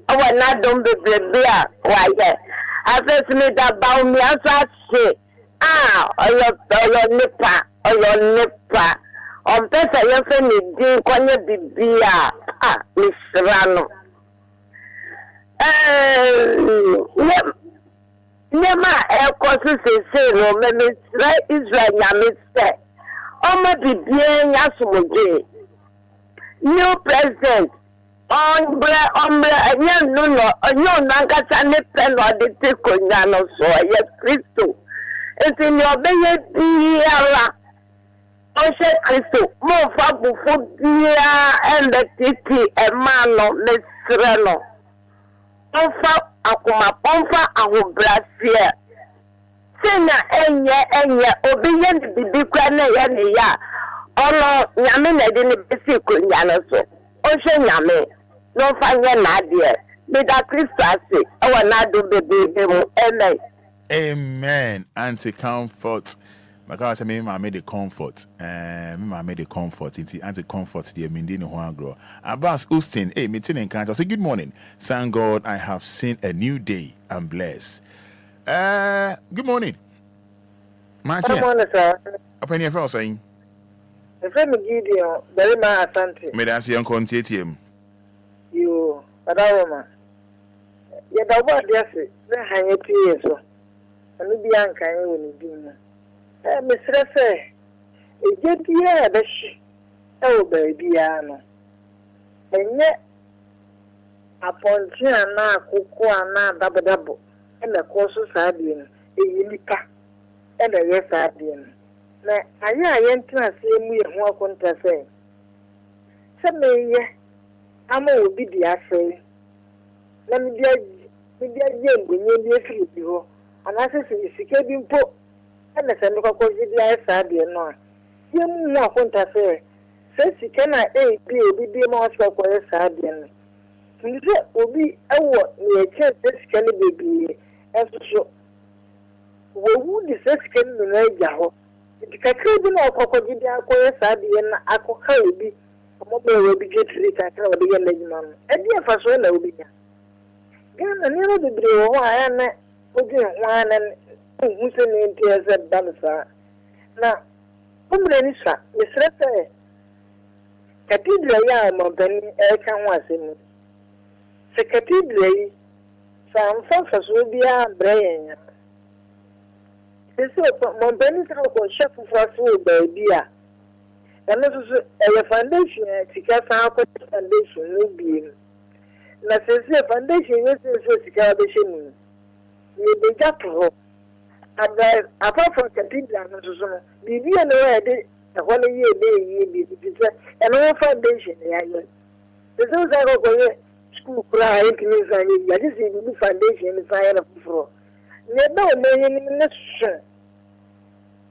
I was not done with the beer. Why, I first made that bound me as I say, or your nipper, pesa yefe ni din kwanye bibia misrano Nema ekosu sese no me Israel nyamiste Oma bibia nyasumoje New president ombre anya nuno onyo nankasa ne peno de te konya no so ye Kristo enti ni obeye biara Oshe Kristo mo fa bufu bia titi emano mesreno Onfa akuma onfa ahobrasia Sena enye obiye ni bibi kwa na ya ni ya ono nyame na de ni besi konya no so Oshe nyame no fa nye na de be da Kristo ase ewa na do bebe mu amen anti-comfort because I mean, I made the comfort. I made the comfort. It's anti-comfort. The Mindini Huangro. Abbas Austin. Hey, meeting in Canada. Say good morning. Thank God I have seen a new day. I'm blessed. Good morning. Good morning, sir. Open your phone, saying. The friend Gideon, very much asante. May I see you on TTM? You, Adama. Yeah, the word yes, the higher tears. And we be unkind when you do. Mr. Say, a good year, the baby, and yet upon Tiana, Kukuana, double, and the course of Sardian, a Yilika, and a yes Sardian. Now, I enter a same way and walk on to say. Some may, I'm will be the afraid. Let me be a young when you be a and I say, it's a cabin put. And the same because the Sardian no. You know, what I say. Says you cannot be more for a Sardian. You say, Obi, I want me a chance this can be as so. Would the sex can be made Yaho? It can be no crocodile acquire Sardian, I could be a mobile will be get rid of the young man. And dear for so will be. Ghana never the blue one and who's in tears at Dansa. Now, Umrenisa, Miss Rete Cathedral Montani, Elkan was in the cathedral. Some folks will be a brain. This is Montani's house, chef for us, baby. And this is a foundation, to cast our foundation will be. Now, since the foundation is a calculation, you be got to apart from cathedral, Bibi and I did a 1 year and all foundation. There's also school cry, I just see the foundation is higher up before. Never million mission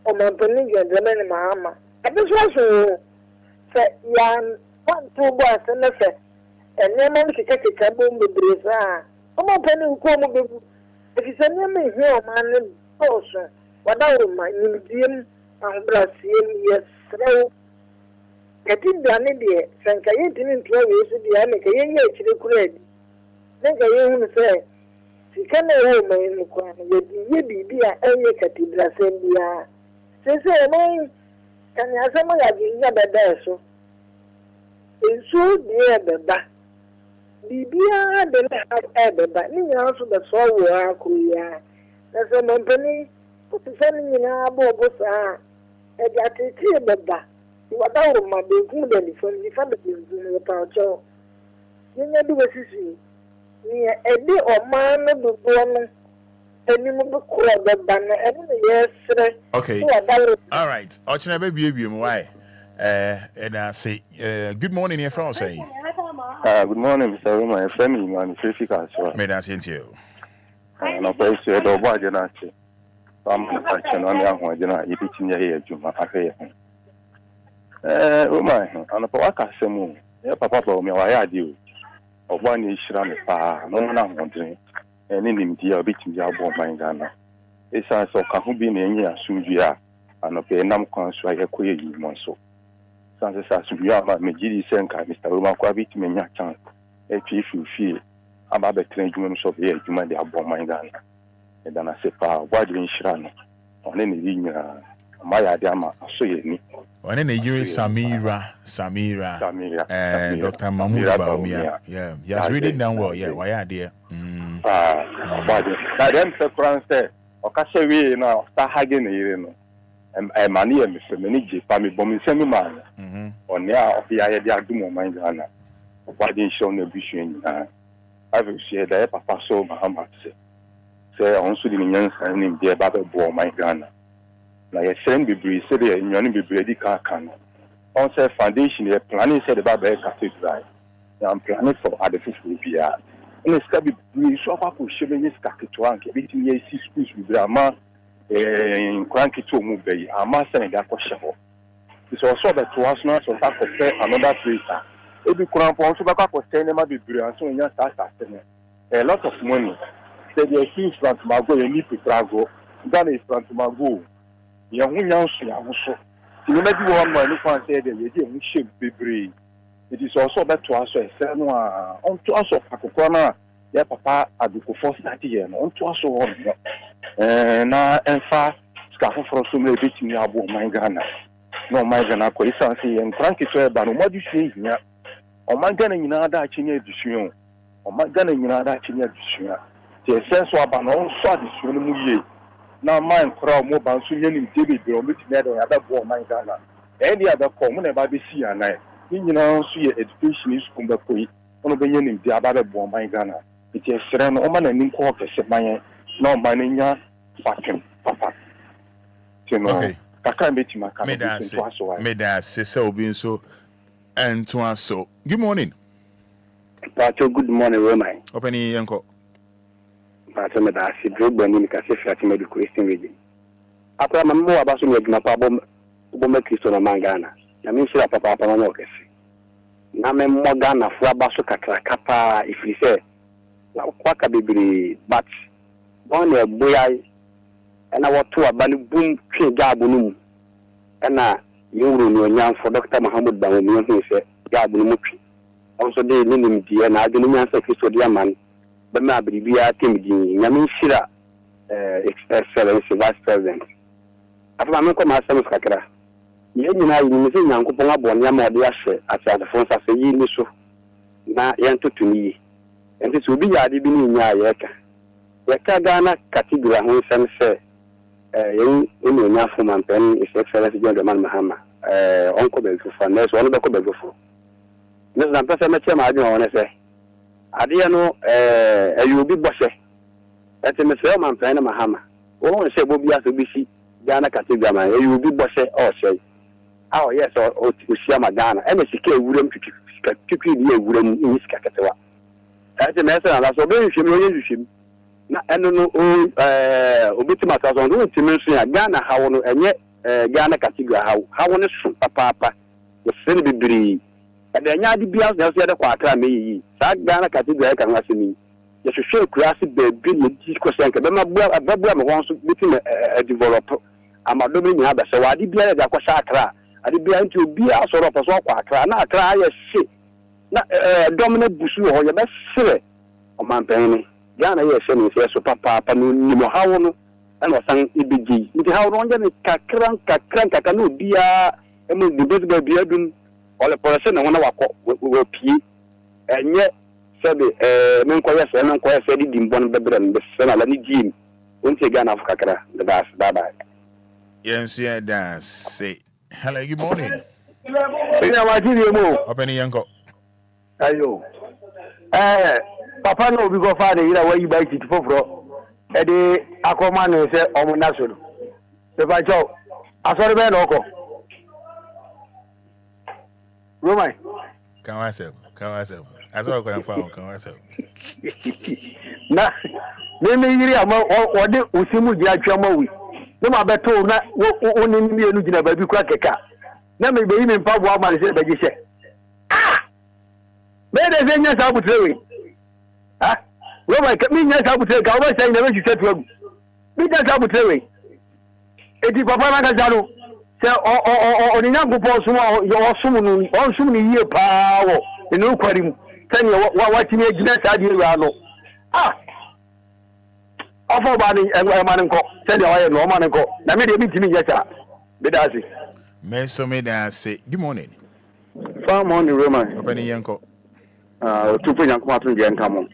on my Peninsula, the man in Mahama. I just was said, Yan, 1, 2 bars and a set, and then man to take a cabin with the I'm a penny who come with if it's a name here, man. Also, what I my museum and Brazil, yes, so getting done in the Sankayan didn't try to the Anaka, actually create. Then I say, she can't hold my in the corner, yet be a cathedral, send the say, man, can you have someone like you never there? So, it's so dear the back. Bibia, then I have ever, but me also the soul were That's a company, put the sending in our bobos are a tea beba. You are down my big good from the family in the power. You never do a sissy. Near a day or man of the one, and you move the banner, and yes, sir. Okay. All right. Ochina baby, why? And I say, good morning, here from saying. Good morning, Mr. Roma, and family, man, physical. May I send you? No place to do what you know. Some action on young one, you know, you teaching your hair to my affair. Roma, on a Pawaka Samu, Papa, me, I do. Of 1 inch around the far, no one wondering, and in him, dear, beating the album, my Ghana. It's a so can be in here, soon we are, and okay, Nam Consway, a queer you, Monso. Sansa Suya, my Giddy Senka, Mr. Roma, quabit me, your chance, if you feel. About the arrangements of the human album, my Ghana. And then I say, why do you shrine on any linear? My idea, so you One in a year Samira. Dr. Mahmoud Baumia. Yeah, he has read it down well. Yeah, why are there? But then the say, okay, now start hugging you. Mani and Mr. Meniji, family bombing semi man. On the idea they are doing my Ghana. Why didn't show no vision? I will share the Papa so Muhammad say also the Indians and in the Baba Bo my Ghana. Like a send be breeze, say the Union be ready car can. On say foundation, the planning said about the cathedral. I'm planning for other people here. And it's got to be so far for showing this cathedral, getting the schools with drama. In cranky to move by a master and that question. It's also that to us not so far to say another place. Every crown also back up for saying might be brilliant, so you start a lot of money. Say the huge front to my go, you need to travel. That is front to my go. Young young also. You may be one more look and say that you didn't shape be brave. It is also that to us a certain on to us of Pakukwana. Yeah, Papa, I do for 30 years. On to us one. Na enfa skafo for so me betimi abo my Ghana no my Ghana ko isansi en frank to ba no madu hwe hia o man Ghana nyina da achinya edusuon o man Ghana nyina da achinya edusuon ti senso aba no so adesuon no mu ye na man kra mo ban so nya nim tebe bi o betimi da ya da bo my Ghana e dia da ko mo na ba be si anai ni nyina so ye education is ko ba ko yi ono be nya nim dia ba da bo my Ghana ti sere no o man nim ko kese man no manenya fucking papa. Okay. Meda Sisa Obin so and to us so. Good morning. Pacho, good morning, Romai. Open your uncle. Pacho, Meda, she drove by Nika Sifat medical Christian reading. After my more about some of my problem, Obama Christian Mangana. I mean, she papa Panokas. Name Morgana, Flabasso Kapa, if we say, now, Quaka Bibri, but one boy. And I was to a bally boom tree gabunum. And you will know for Dr. Mohammed Baum, who said Gabunumuki. Also, they named the and I didn't answer to the man, but maybe we are Timothy, Yamin Shira, excellence vice president. After I come my son of Kakra, you know, I'm saying Uncle Pongabon Yamadiashe at the phone as a year. Now, Yanto to me. And this will be a divine in Yaka. Yaka Ghana Cathedral, who said, in enough for my pen is excellent gentleman Mahama. Uncle Belfort, there's one of the Belfort. There's not a person I don't want to say. I didn't know you will be bossy. That's a Mr. Man Plan Mahama. Oh, say Obia to be see Ghana Cathedral, you will be bossy or say, oh, yes, or Usiama Ghana, MSK wouldn't pick you wouldn't in his Kakatawa. That's a message, and that's a very na eno no obitima taso no ntimenso ya Ghana hawo no enye Ghana category hawo ne so papa ye sene bibiri e de nya ade bia so ya de kwa atra meyi sa Ghana category kan asemi ye hwehwe kurase bebi ye di kosenke be ma bua me won so bitima develop amado be nya ba se wa ade bia de akwa sha atra ade bia nti obi a so ro so kwa atra na atra ye se na domine busu ho ye be sere o man pen Ghana yes so papa no ni mo hawo no and wasan ibigi nti hawo no nje kakran no bia emu debate bia dun ole porose na wona wakọ we pie enye sebe Enquires di dimbon bebre mbe na la ni jim onti Ghana of kakra the bas bye yes yeah dance say hello good morning ina wajiri mo open yanko ayo Papa no be go Fada ira why you buy it for e de akoma no se omo naso no be ba jo asori be no ko Romai kan wasem aso ko yan fa kan wasem na me yiri ama o de osimu ji atwa mawi ne ma beto na oni ni enu gina ba bi kwa keka na me be yi me mpa bo ama se be gi se me de se nya sa butrewe Roma mi nya sa butre ka o ba sai na be jise tu agu mi nya sa butre eti papa na ka jalo se o ni nya gopo sumo yo sumu ni yie pa wo enu kwari mu tani wa tini agina sa di ra no ofo ba ni e ma nko se de wa ye no ma nko na me de bi tini nya sa be da si Mesomeda say good morning. Farm on the Roman. Open yanko. 2.5 years come.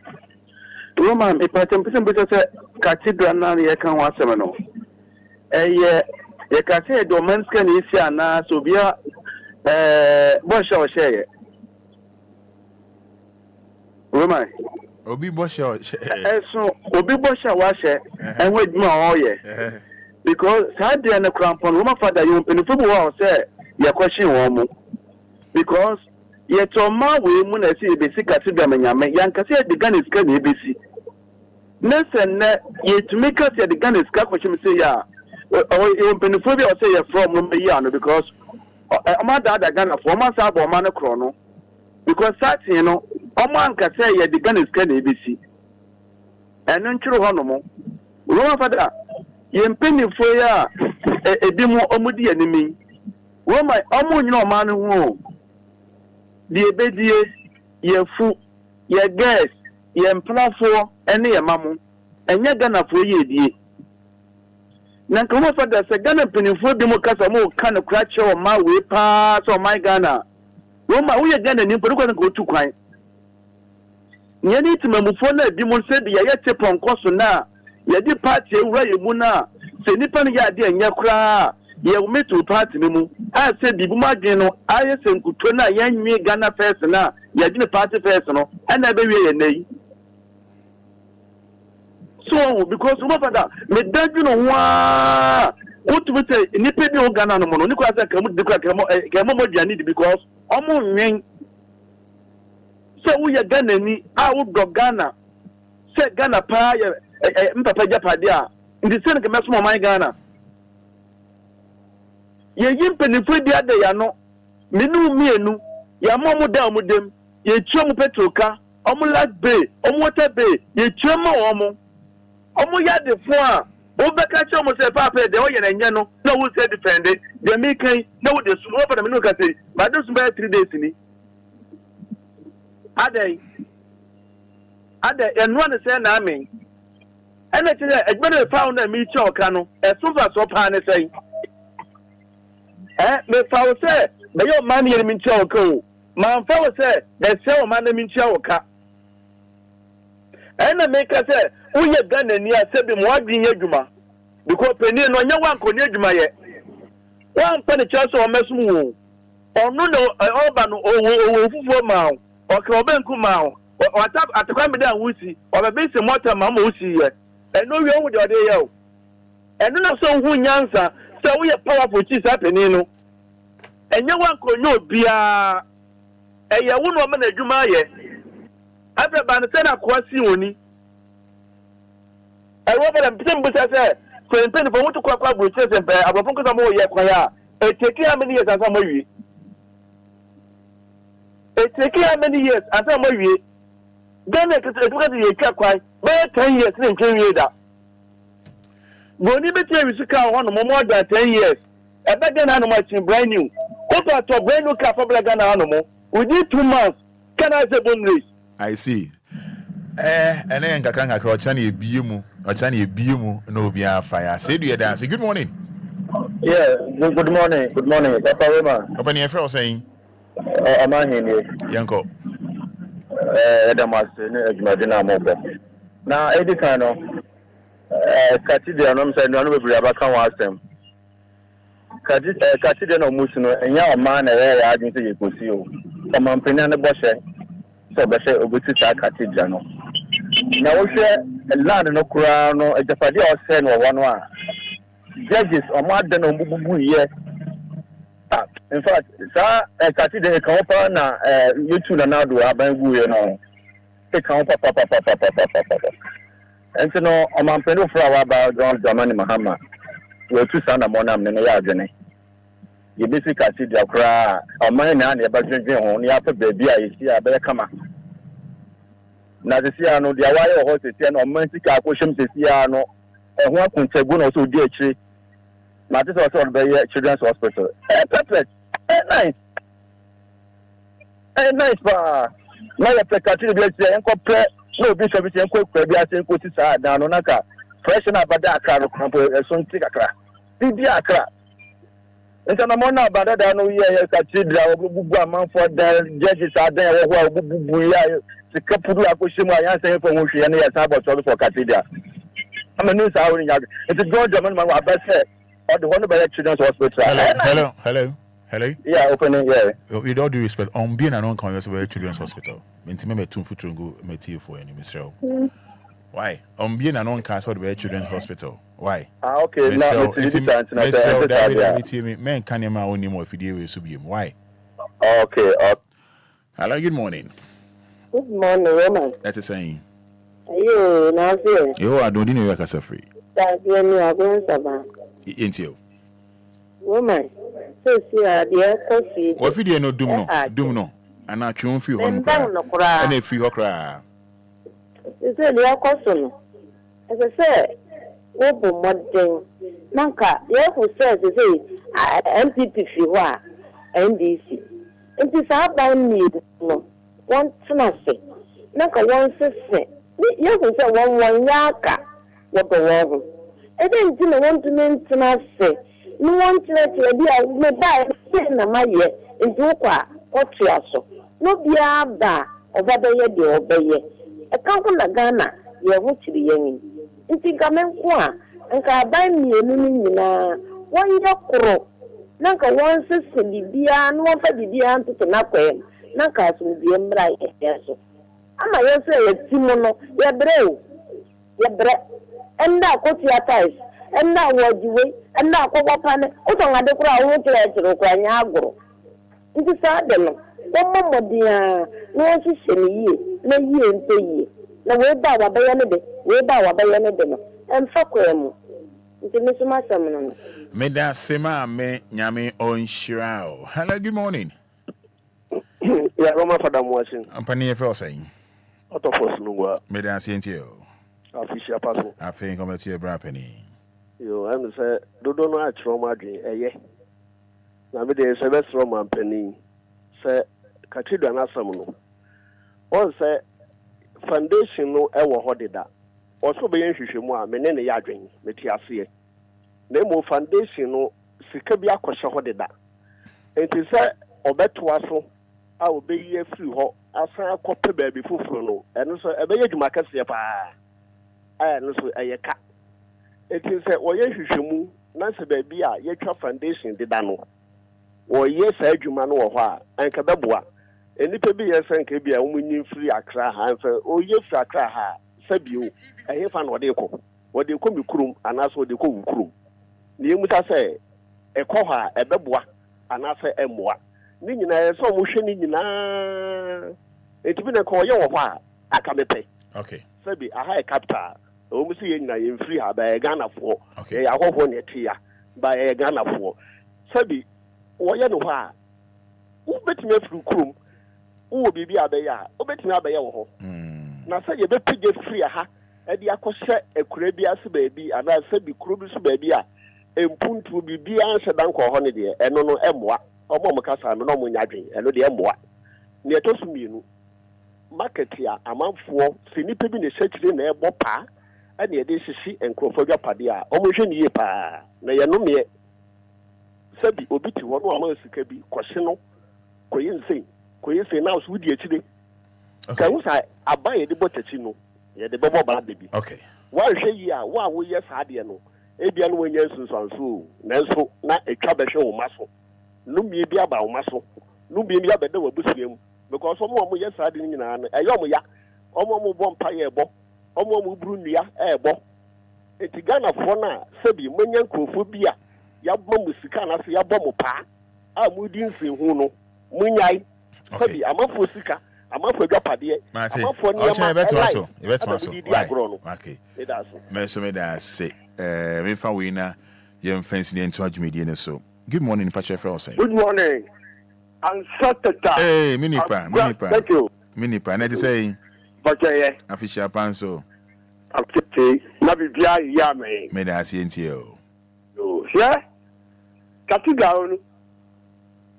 Roman, if I can say cathedral na ye kan wa semeno. Ye ka say do man scan is ya na so bia bosha o share. Roman. Obi bosha so obi bosha wa share and we ma o ye. Because sad dey na crampon Roman Fada you penifo wa say ye question wo mu. Because ye to ma we mu na see basic cathedral nyame yanka say the Ghana scan e besi. Nelson ye to make us the Ghana scan question say ya o penifo bi o say ye from no ya no because ma da Ghana for ma sa bo ma no kro no because that you know o man ka say ye the Ghana scan e besi eno ntwiro ho no mo Roman Fada ye penifo ya ebi mu omudi animi Roman omo nyina o ma no ho the ebedie ye fu ye gas ye mplafo ene ye mamu enye Ghana fo ye die na nka mo Fada se Ghana penifo bi mo kasa mo kan kra che o ma we pa so my Ghana Roma wo ye Ghana ni poro ko tu kwan nye ni timamufo na bi mo se de ye tepon koso na ye di party ewura ye mu na se nipa ne ya de enye kra ye metu party ne mu a se bibu madwen no aye se nkuto na ye nwe Ghana first na ye di party first no na be wie ye nei so because Roma Fada me dadu no wa otu bete nipa bi o Ghana no mo no ni kwa se kamu de kwa kemo mo diani because omo nwen so we ye Ghana ni a wo do Ghana se Ghana pa ye mpapa japade a ndi se nke meso my Ghana ye yimpenifo di ade ya no menu mienu ya momu da omudem ye twom petroka omu last bay omu water bay ye twom omu ya de fo a obeka che omu se papa de o ye na nya no na wo se defend de me kan na wo de su no fa na menu ka say ba de su ba 3 days ni ade enwa ne se na amen ene che egbere fa na mi che oka no so fa so pa ne sei me fa wo se be yo man ye mi che oka o man fa wo se be se o man mi che oka ene me ka se uye Ghana ni a se bi mo adwin adwuma because peni no nya wan ko ni adwuma ye wan pa ne che so o mesum wo onu no oba no o fufuo ma o ka obenku ma o atakwa me da wusi o be bi se motor ma mo wusi ye eno wi o de ode ye o eno na so hu nyansa se wo ye powerful chi sa peni no enye wan ko nyo bia eye wo no ma na adwuma ye afa ba ne se na kwasi oni ewo ba dem pem busa se so pen fo mutu kwa bro che se pe abofun ko mo ye kwa ya e take how many years asa mo wi e take how many years asa mo wi Ghana ke se eduka ye twa kwa be 10 years ne ntwe wi da boni be tie wi sika ho no more than 10 years e be Ghana no machine brand new o to brand new car for Ghana no mo within 2 months can I say bone race I see ene nkakra nkakra ocha na ebie mu na obi afaya say do you dance good morning yeah good morning Papa Roma open your friend saying am I here yanko Damas ne adwumade na mo na edi kan no cathedral no say no be abaka wa asem cathedral no musu no enya o man na ya adin say yekosi o sama mpenya ne boshe so be say obuti ta cathedral no na wo hwe land no kura no ejafade o say no wo no a judges o ma de no bububu ye in fact cathedral kan opa na YouTube na nado aban gu ye no e kan opa papa enti no o man pendo fra wa ba John Dramani Mahama we tu sana monam ne ya adwene ye basic cathedral kura o man na na ba dwendwen ho ne ya fa baabi a yesi a be kama na desi ano dia wa ye ho sesi na o man sika akohwem sesi ano ho akontegu na so di akire na this was all by children's hospital perfect nice pa na ya pekati bi ase enko pre no bi so bi enko kwa bi ase enko ti sa da no naka fresh na bada akra no krampo so nti kakra bi akra Nti na mo na bada da no ye cathedral bubu amanfo da judges adan wo bubu ya sika pudu akohye mu ayan say for wo hwe na ya sabot for cathedral. Amanu sa wo nya. Nti George man ma abese or the one by children's hospital. Hello. Yeah, opening, yeah. With all due respect, being an unconscious children's hospital. Mentime 2 foot go metie for any Mr. Why? Being an unconscious children's hospital. Why? Okay. Now men can you only more if you do it. Why? Okay. Hello, good morning. Good morning, Roman. That's a saying. You now here. You are doing your casa free. That's when you are going to Ain't you? Woman. So see the coffee. What if you no doom no? And I tune feel on and if you cry. It's a real question. As I said, open modern Nanka, you who says, MPP Fiwa, NDC. It is our by need, no. One tenacity. Nanka one sister. You who say one yaka, what the level. I didn't want to mention us say. No one to let you be a buy na my year into what you are so. No be a da over the year obey. A couple of Ghana, you are what to be young. In think I'm and can buy me a minute. 1 year crow. Nanka one sister be an one for the dear to Naque. Nanka will be a bright so. Am I say a Timono, your brave, your breath, and now what your ties. And now what you wait, and now what upon it, what on the crowd to Cranyagro. It is sudden. One more dear, no sister, no year and 2 years. No way bow a bayonet, way bow a bayonet, and fuck them. It's a Mr. Massaman. May that sema me nyame on shirao. Hello, good morning. Yeah, Roma Fada watching. I'm Pania for saying. Out of us, no. May that see you. Official passo. I think I'm at your brappenny. You am say do no at Roma dream, na me dey say best Roma penny say cathedral na samuno on say foundation no e wo hodeda also be nhwehwemu a me ne ya adwen me ti ase na mo foundation no sika bi akɔhye hodeda enti say obeto aso a obeyi afiri ho asan akɔpe baabi foforo no eno so ebeye dwuma kase pa eno so eyeka enti say oye hwehwemu na se baabi a yetwa foundation deda no oye sa adwuma no wo ho a enka beboa enipa bi yesanka bi a umunyi free akra ha enfa oye free akra ha sabio ehefa no de ko mikurum anaso de ko wukurum ni emuta se ekɔ ha ebeboa anase emoa ni nyina yeso mo hwe ni nyina etibi na ko ye wo ho a akamepe okay sabi aha e capital o mu si ye nyina ye free ha ba Ghana fo e akɔfo ne tia ba e Ghana fo sabi wo ye no ho a wo betime free kurum wo bibi abeya wo betime abeya wo ho na se ye bepige free ha e di akɔhye ekura bi ase ba bi ana sabi kuro bi so ba bi a empuntu bibi anhye dan kɔ ho ne de eno no emoa omo kasa no mo nyadwen eno de emoa ne etosu mienu market ya amanfo sinipa bi ne hyekire na ebo pa ene ye de hihyi enkrofo dwapade a omo hwe ne ye pa na ye no me sabi obi ti ho no ama sika bi kɔhye no koyense na so di akire ka wo sa abaye de botachi no ye de bebo ba de bi okay wa hwe yi a wa wo ye sa de no ebia no wanya nsunsanso nanso na etwa behwe wo maso no mie bi aba wo maso no mie bi abeda wo busuem because omo ye sa de nyina na eyo ya omo bo mpa ye ebo omo buru nnua ebo eti Ghana fo na sabi manya nkrofo bi a ya bɔ musika na se ya bɔ mo pa a mudi nsinhu no munyai sabi amafo sika amafo dwapade amafo ne ma ebeto aso okay me da say me fa we na ye mfansi ne nto adwumedie ne so good morning Patrick Frelsen good morning ansatata hey minipa thank you minipa na ti say Patrick official panso akete na bibia ya me da se ntio yeah cathedral no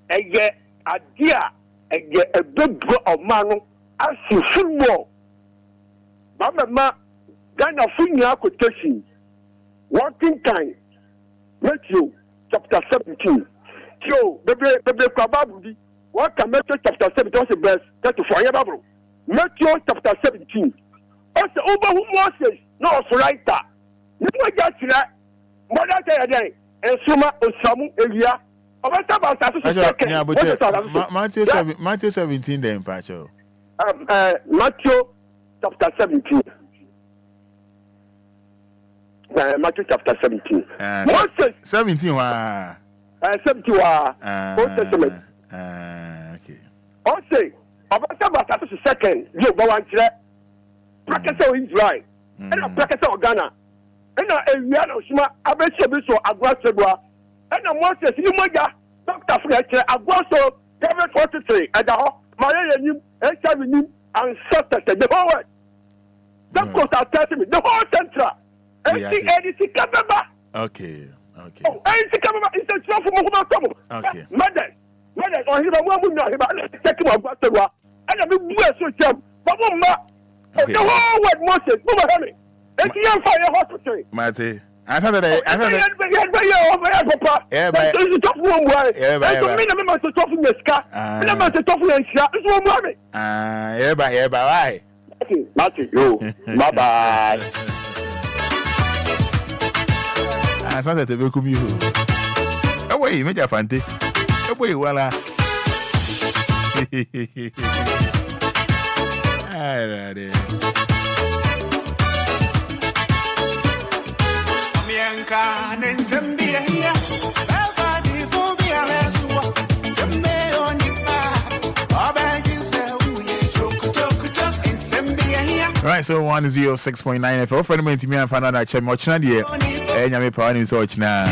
eye adia eye ebebro omanu asi football mama Ghana funya quotation working time Matthew chapter 17 Matthew, the Kababu, what can Matthew chapter 17 verse 34? Matthew chapter 17. Also, over who Moses, no writer. You know just that. Mother day, and Suma Osamu Elia. Matthew 17 then, Pacho. Matthew chapter 17. Matthew chapter 17. Moses 17 wa. 70 wa. Old Testament. Okay. Also, about the second, you go on to that. Practice Israel. And a practice of Ghana. And a Riano Shima, Abeso, Aguasegua. And a Moses, you might Dr. Fletcher, Aguaso, David 43, and the whole Maria, and Savin, and Saturday, the whole word. That goes out to me, the whole central. Okay. Oh, it's a trouble for Muhammad. Okay. Mother, or he don't know about taking my brother. And I've been blessed with them. But the whole word Moses, Muhammad. And the young fire hospital. Mate, I thought that Asante te beku mi ho. Away meja fante. Away wala. Alright. Amianka nensembia hia. Baba di fobia leswa. Sembe onipa. Obagin se uye chok ensembia hia. Right, so 106.9 FM. For me, me and Fada na check much na die. Nyame pa wani so chna.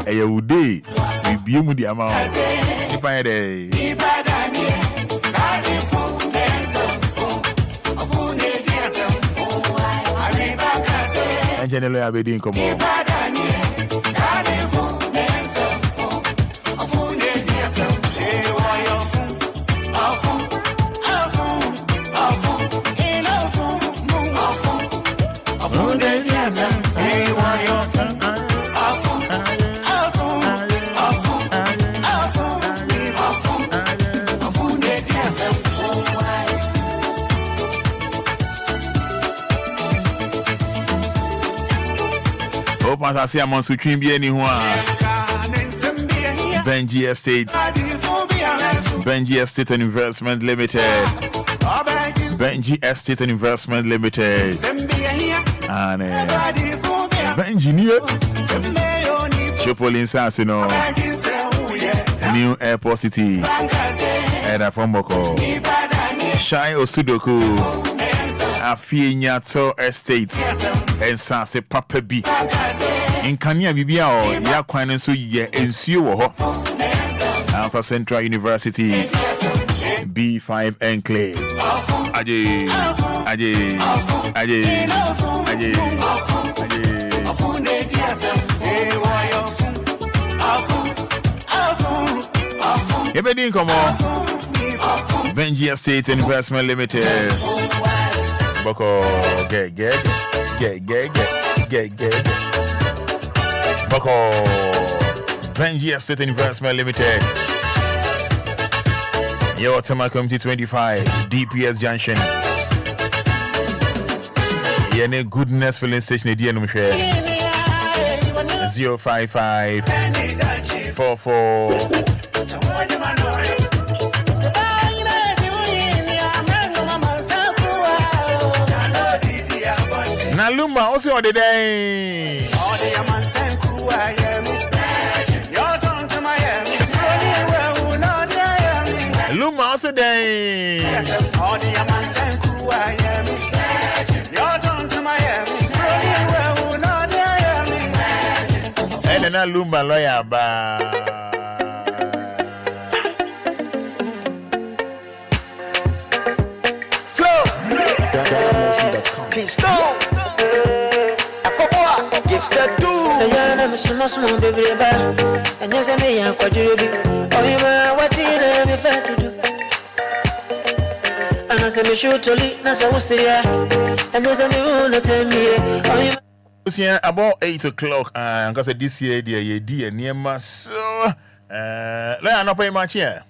Eye ude. We bi mu di ama. Ipa ede. Anjene lo ya be din komo. I see I'm on Supreme Be anyone. Benji Estate, Benji Estate and Investment Limited, Benji Estate and Investment Limited, and Benji near Chopolin Sassino, New Airport City, and a Fomboko, Shai Osudoku. Afienyato Estate and Sase Papa B. In Kenya Bibia or Yakwan and so ye ensuo ho. Alpha Central University B5 Enclave. Aje. Ebedin come on. Benji Estate Investment Limited. Boko get Boko Benji Estate Investment Limited. Your Tama Committee 25 DPS Junction. Yene Goodness Filling Station Edian share 055 44 na Lumba also on the day. Lumba also day. And then Lumba lawyer ba. Keystone. Sayana Mishima baby, and yes, I may have quadrubi. Oh, you are watching every fact to do. And as I shoot to lead, as I was here, and there's a new tell me. Oh, you about 8 o'clock, because this year, dear, near my so Lawyer no pay much here.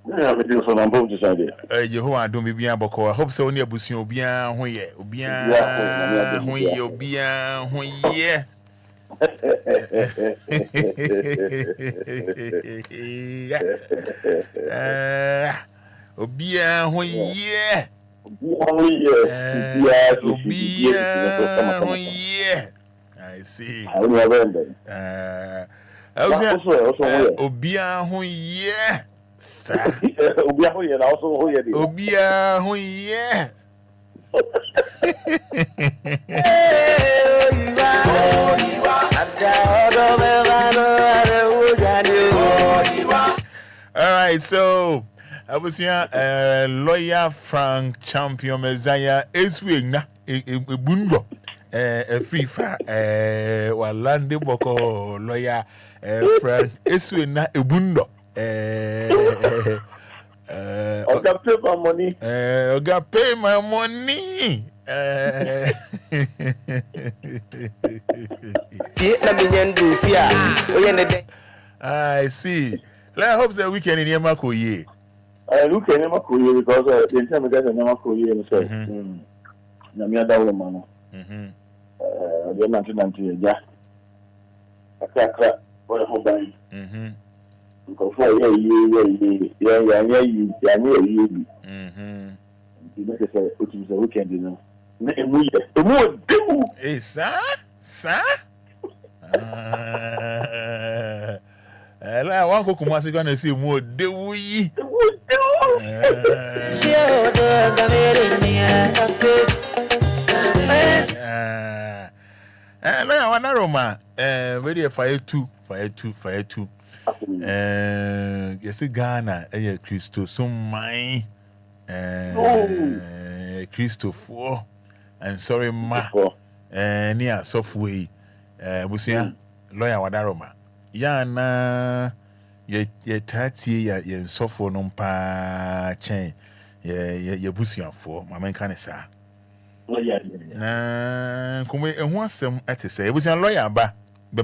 Yeah, we do so. I'm both decided. Jehovah don't be bien boko. I hope so. Near Busi Obia, Obia, I see. Obia, all right, so I was here, lawyer Frank Champion Messiah Eswing na Bundo, a free fa, Walande Boko lawyer Frank Eswing na Bundo. I got pay my money. I got pay my money. I see. I hope that weekend in Yamako ye. I look at Yamako ye because the time I got a Yamako ye and said, Namia woman. The 1990, yeah. A crack, what a whole bang. Because for yeah. You make it say, which is a weekend, you know. The more do. Hey, sir? I want to come and see more do we? I want to Roma. Very fire two. Yes, Ghana, Christo, so my Christopher, and sorry, ma, near software, Busia, lawyer Wadaroma. Yana, ye tati, ye software non pa chain, ye Busia for, my man can say. Come and want some at to say, it was a lawyer, but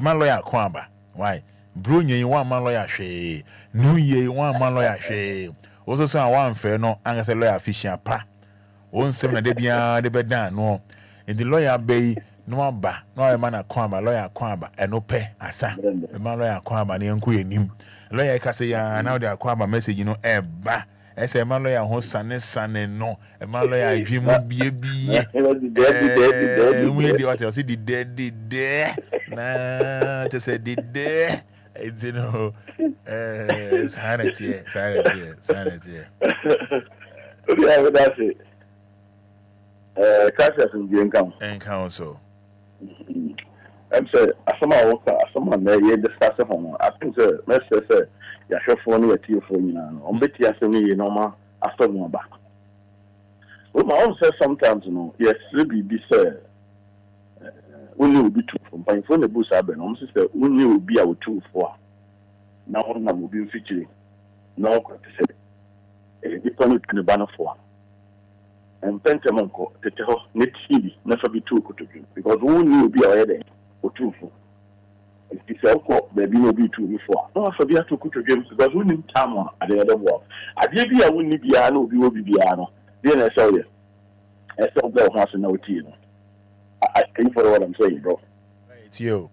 my lawyer, Kwamba. Why? Brunye you want man lawyer she. New Year you want man lawyer she. Also say one fair no anga say lawyer fishing pa. One sem na de bia de beda no. In the lawyer bay no ba. No a man akwamba lawyer akwamba e no pe asa. The man lawyer akwamba ne enku enim. Lawyer ka say ya now the akwamba message you know e ba. E say man lawyer ho sane no. E man lawyer adwemu bie. We dey what say the dead. Na to say the dead. It's you know, sanity. Yeah, that's it. Cassius in the council. I'm saying, someone may discuss it. I think, sir, Mr. Sir, you're sure for me a tear for you now. On Betty as me, normal after one back. Well, my own says sometimes, you know, yes, be sir. Only will be two from Pine for the Bush Aben. Sister, only will be our 2 4. Now, one will be featuring. No, to say, a different in the banner 4. And Pentamonco, the Teho, never be 2 to drink because only will be our headache or 2 4. If it's all court, there will be 2 before. No, so be a 2 to drink because we need time at the other wall. I did be a windy piano, we will be piano. Then I saw you. I saw the house in no tea. I think for what I'm saying, bro. It's you.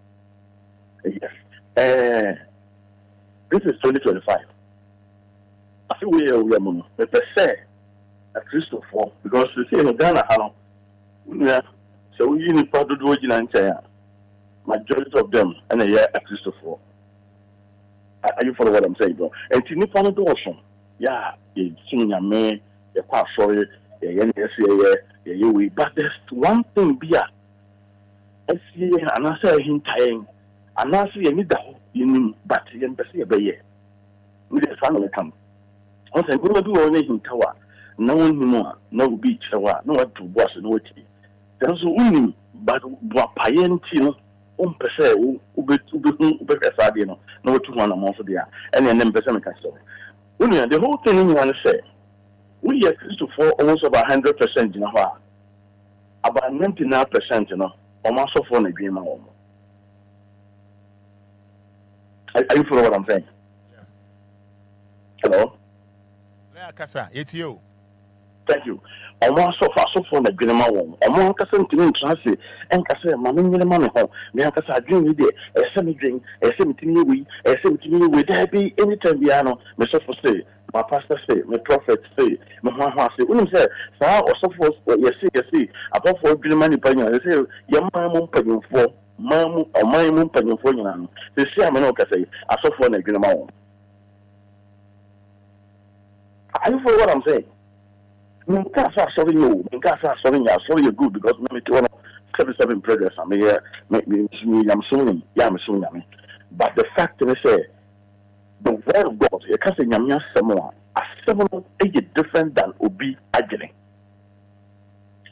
Yes. This is 2025. I feel we are mono. But per se, a Christopher, because we say in Ghana, how? Yeah. So we need to do it in majority of them, and a year a Christopher. Are you for what I'm saying, bro? And to me, do awesome. Yeah, you're seeing a man, you're quite sorry, you're but there's one thing, Bia. I see, and I say him tying, and I see any doubt in but you can see a bay. With a family come. I said, we will do only in tower. No one more, no beach, no one to wash no tea. There's only but what payen tino, per se, Ubedino, no 200 months there, and then person can say. The whole thing you want to say, we are Christopher almost about 100%, you know, about 99%, you know. Almost of one agreement. Are you following what I'm saying? Yeah. Hello? It's you. Thank you. Ọmọ asọfọ na adwene ma wọn. Ọmọ ankasa ntumi ntura se enkasa ma me nyene ma me ho. Me ankasa adwene ni de ese me dwen, ese me timi wi, ese me timi wi da bi anytime bia no me sọfọ say, my pastor say, my prophet say, me ho say. Unim say saa osọfọ yesi abofo adwene ma ni panya. Say ye ma mo mpanyimfo, ma mo oman mo mpanyimfo nyina no. Say see am na okasa yi asọfọ na adwene ma wọn. Are you following what I'm saying? Sorry, you're good because maybe 77 progress. I'm here, I'm assuming. But the fact is, the word of God, you can't say Yamia Samoa, a seminal is different than Obi Ajene.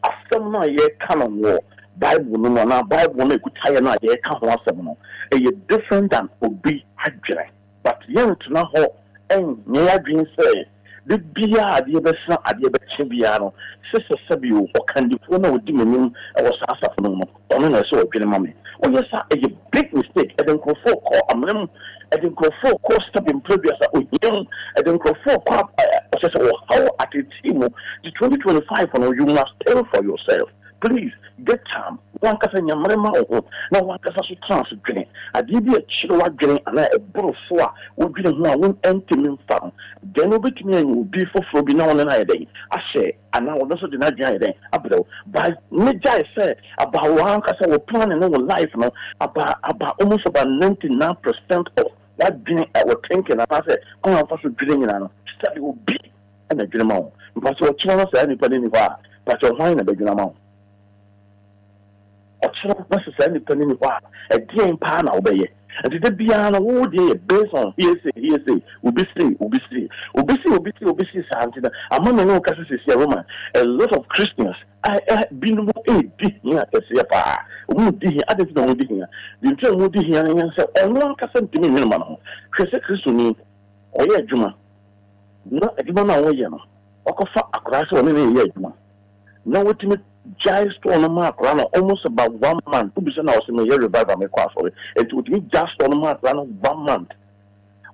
A seminal year canon war, Bible no na Bible no could tie na year canon seminal, a different than Obi Ajene. But young to know how and near being said. The beer, the best, the best piano, Sister Sabio, or Candy, one of the women, I was asked for no more. I saw a mammy. Oh, yes, sir, a big mistake. I don't go for call a mem, I don't go for course step in previous, I don't go for crap. How at a team, the 2025, you must tell for yourself. Please get time. One person, your mamma, no one can also transfer. I did be a chill drain and a bottle for would be the one empty mean farm. Then over to me and you be for be now on a day. I say, and now also did not die then. By Majai said about one casa were planning our life now about almost about 99% of that dream I was thinking. And I said, oh, I'm also dreaming and study will be and a dream out. But what you want to say, anybody, but you're fine a big amount. Necessarily penny what a dear pan obey. And the piano all day based on hearsay, obesity, something. Among no cases is a woman. A lot of Christians I have been here as a pa. Would be I didn't know here. The term would be here and say, oh, no one can send to me, minimum. Christian or yeah, Juma. Not a Juma or Yama. Or across one in a year, Juma. Now what to me. Just on a mark run almost about 1 month. 2% was in a year revival. It would be just on a mark run 1 month.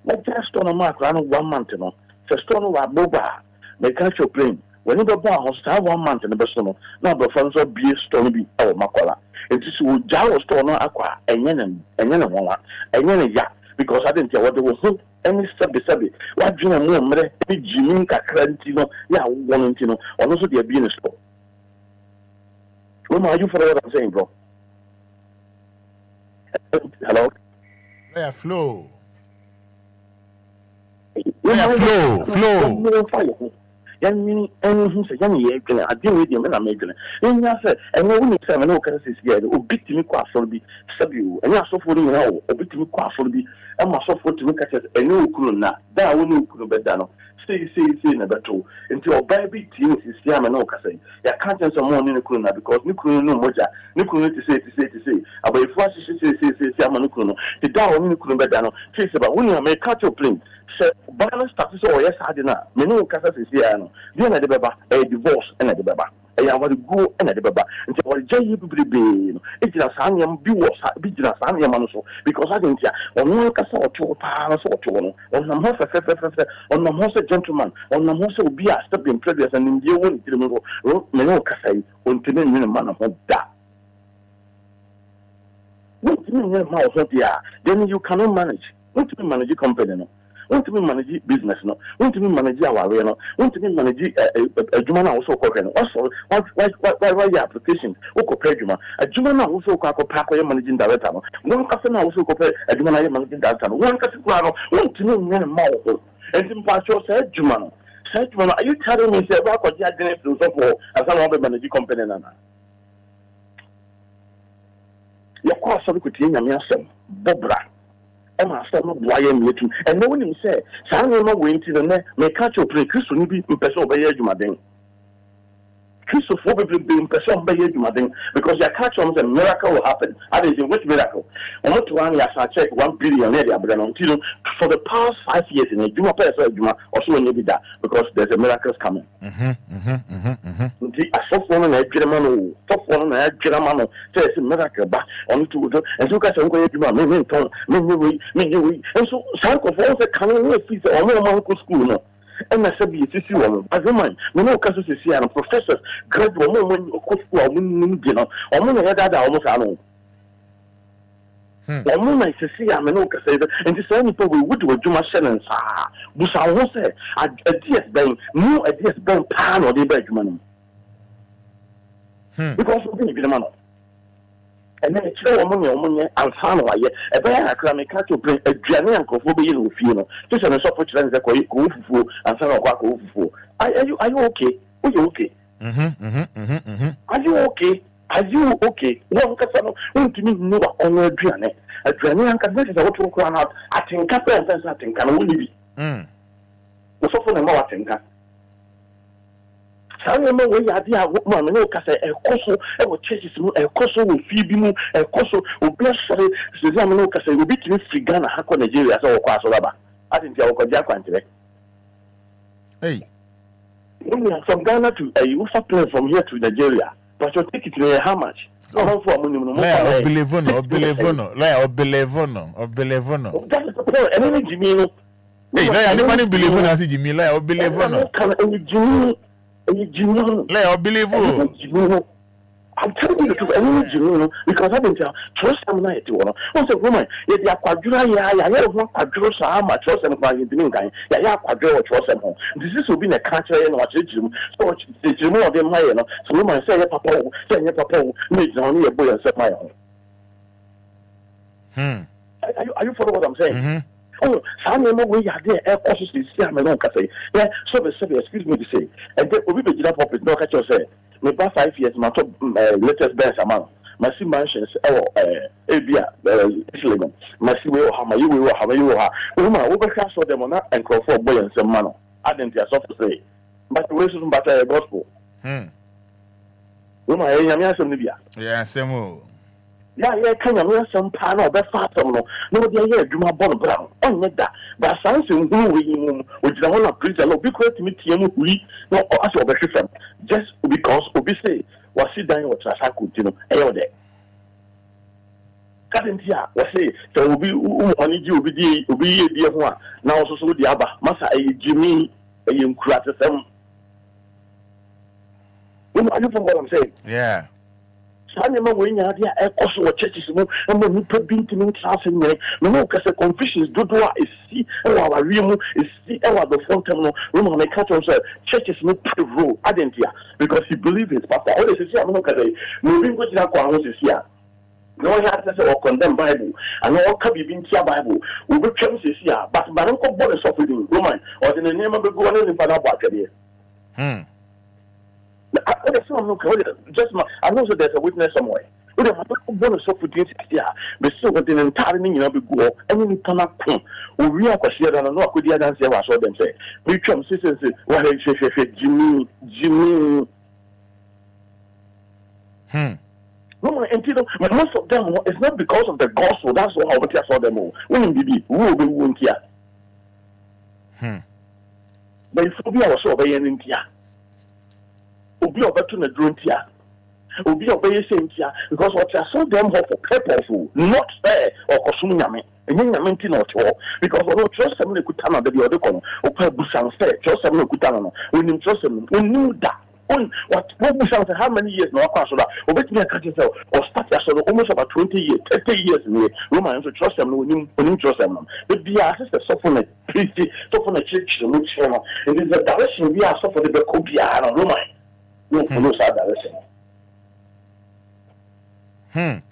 What just on a mark run 1 month, you know? First on a boba, they catch your plane. When you go down, start 1 month in the best now the funds will be a stormy be our Makola. It is with Jawa store no aqua, and then ya, because I didn't tell what they will hook any subby. What do you know? Jimmy Cacrantino, yeah, one, you know, or also the being a store. Are you for what I'm saying, bro? Hello? Yeah, flow. Flow. Young meaning anything say young year, I deal with him and I made it. And I said, and when you say, I know, because it's here, or beat me quite for be subdue, and you're so for you know, or beat me quite for be, and my software to look at it, and no cool not. That I wouldn't could have done. Say, never true. Until baby teams is Yam and Okasay. You can't tell someone in the Kuna because you couldn't know much. You couldn't say. About if what she say, Yamanukuno, the down in the Kuna Bedano, face about when you may cut your plane. Say, balance status or yes, I did not. Many Casas is here. Then at the Baba, a divorce and at the Baba. I want to go and at the Baba until what Jay be. It's a Sanyam Bijina Sanyamanuso because I didn't hear on one Casa or 2 pounds or 2 on the most on the most gentleman on the most will be a step in previous and in the one to Meno Casay on to me man of that. What do you mean, then you cannot manage. What do you manage your company? Want to be manage business, no? Want to be manage our way, no? Want to be manage a Jumana also cooking. Also, why your application? Oko Prejuma. A Jumana also pack managing director. One customer also compare a Jumana managing director. One customer want to know more. And in Pastor said Jumana. Said Jumana, are you telling me that I could get the for as I want to manage company? Your course of equity in a Bobra. And I said, no, why am I and no one said, San no went to the net, may catch your play, Chris will be in person by Jumadin. Christopher will be in person by Jumadin because your catch on the miracle will happen. I didn't which miracle. And what one year I check 1 billion area, but until for the past 5 years in a Juma person, Juma also in that because there's a miracle coming. I saw one and a German, one na adwena ma no say miracle ba on to do and so ka say nko adwuma me ton me we and so san ko for say kan no fi say o mo ko school no and I said be sisi wo as a man me no ka so sisi and professors graduate mo ko school o mo di no o mo na da o mo sa no Omo na sisi ya me no ka say and this any people we would do adwuma hye nsa busa wo say adies ben no adies ben pa no de ba adwuma no because we be the man and then it's omo nye ansa no aye e be ya akra me ka to bring aduane ankofo be ye no fie no just na support children say ko fufu ansa no kwa ko fufu are you okay are you okay are you okay no ka no untimi no wa ono aduane anka be say what to crown out atinka pe sense atinka no woni bi no so for na ma atinka Sanya mo we yadi a wo ma no ka say ekoso e wo churches mu ekoso wo fi bi mu ekoso Obia sore se za mo no ka say obi timi free Ghana ha ko Nigeria so wo kwa so baba atinti a wo ko dia kwantire hey when you are from Ghana to you plane from here to Nigeria but you take it to how much no for money no believe no that is the point and any Jimmy no hey na anybody believe no say Jimmy like believe no can any Jimmy Leo believe you. I'm telling you the truth, I need you because I've been telling trust them night to one. Once a woman, if you are quadra, I want quadra, so how much trust them by the meantime. Yeah, quadra or trust them home. This will be a country and watch it. So it's more than my, so woman say, Papa, needs only a boy and set my own. Are you follow what I'm saying? Oh, some of we are there. Air courses is here. Me no say. Yeah, so excuse me to say. And then we be up with no catch you say. Me past 5 years, my top latest best amount. My see mansions. Obia, Islam. My see we how you ha. Woman, we be so them on and call for boy and some man. I didn't hear so to say. But the way some better gospel. Woman, I am some Libya. Yeah, same. Yeah, can you some pan or that fat no? No, they are Juma Bon Brown. On that, but something who which I want to preach a lot because to meet him, we no as over from just because we say, was he dying or Trasaku, you know, a day. Couldn't ya, was say, so will be only you be dear one. Now also the Abba, Massa, a Jimmy, a young crater. Are you from what I'm saying? Yeah. Sanema when you have a also churches and when you put being to class in there, no, because the confusion is see our real is see our the front terminal room make cut churches no rule identity because he believes his pastor. Always see, I'm not going to moving with that one is here. No one has to say or condemn Bible and all can be being here Bible. We will change this here, but Baranko borders of reading Roman or in the name of the God in Fada. I know that there's a witness somewhere. We have a bonus of food here. But so within an entire thing, you go, and we turn up. We are considered and no could dance. I saw them say, we come sisters, what is Jimmy. No, until most of them, it's not because of the gospel. That's what I saw them all. When we will be won't here. But if we are so very in India. Obi obeto na drontia obi obeye sentia because what I saw them for purpose not fair or kosum nyame enye nyame nti na oto because we trust them ekuta na de ode kono okwa busan fair trust them ekuta no onim trust them onim da on what busan how many years na akwa so da obetimi aka say or start so almost about 20 years 30 years we Roman so trust them onim trust them the bia sister suffer pretty suffer na church no chema it is the direction we are suffer the Obia and Roman. No, sad direction.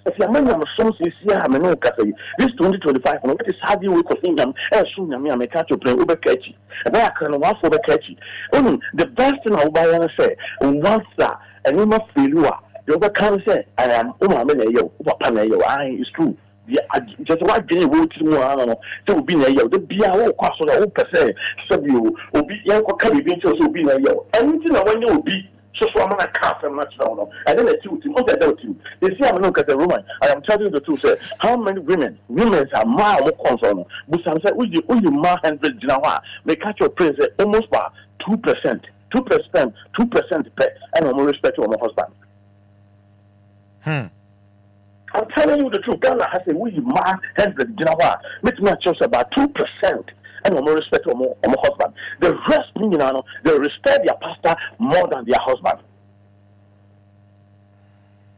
If you remember some says, yeah, I'm no cafe. This 2025, what is hard you will think them, as soon as I catch you play over catchy. And I can walk for the catchy. The best thing I'll buy and say, once that, and you must feel you are. You can't say, I am Umamayo, Panayo, it's true. Just what day will to so be a yo, the BIO cost of the open say, so you will be young or can be so be a yo. Anything I want you will be. So I'm not casting much down. And then I told him, okay, they see, I'm look at the woman. I am telling you the truth, sir. How many women are more concerned? But some say, you ma 100 Jinawa, may catch your praise almost by 2%, 2% per, and I'm respect to my husband. I'm telling you the truth. Ghana has a we man 100 Ginawa. Make me choose about 2%. And no more respect for my husband. The rest, they respect their pastor more than their husband.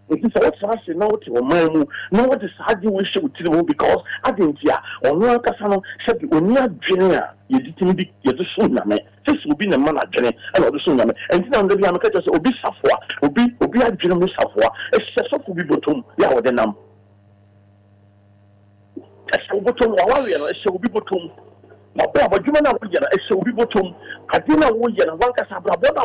It is what I say now to Omamu. Now what is hard you wish to tell you because I didn't hear or no Casano said when you are junior, you didn't be your son. This will be the man at Jenny and other son. And then the Americans will be Safwa, will be a German Safwa, a Sessa will be bottom, yeah, with the num. A so bottom, a so be bottom. But you know, a so be bottom. I didn't know you and one Casabra, what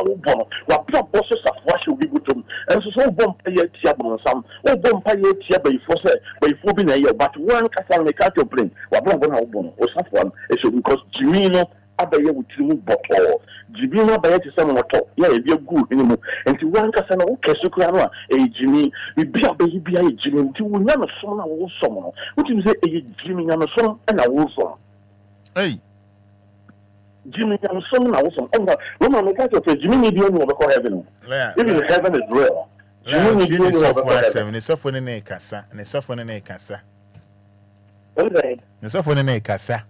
what bosses of what will be bottom. And so bomb pay a tiabon some, or bomb pay a tiabe for say, by 4 being a year, but one Casal make out your brain, or one or someone, because Jimino Abaya would remove bottle. Jimino Abaya to someone at all, yeah, be a good anymore. And to one Casano, Casukana, a Jimmy, we be a baby, a Jimmy, to none of someone or someone. What do you say, a Jimmy and a song and a wolf? Hey. Jimmy, I'm so now. Woman, I can't say Jimmy need you over heaven. Even heaven is real. Jimmy need you over heaven. And it's often in a casa, and it's often in a casa. Okay. It's often in a casa.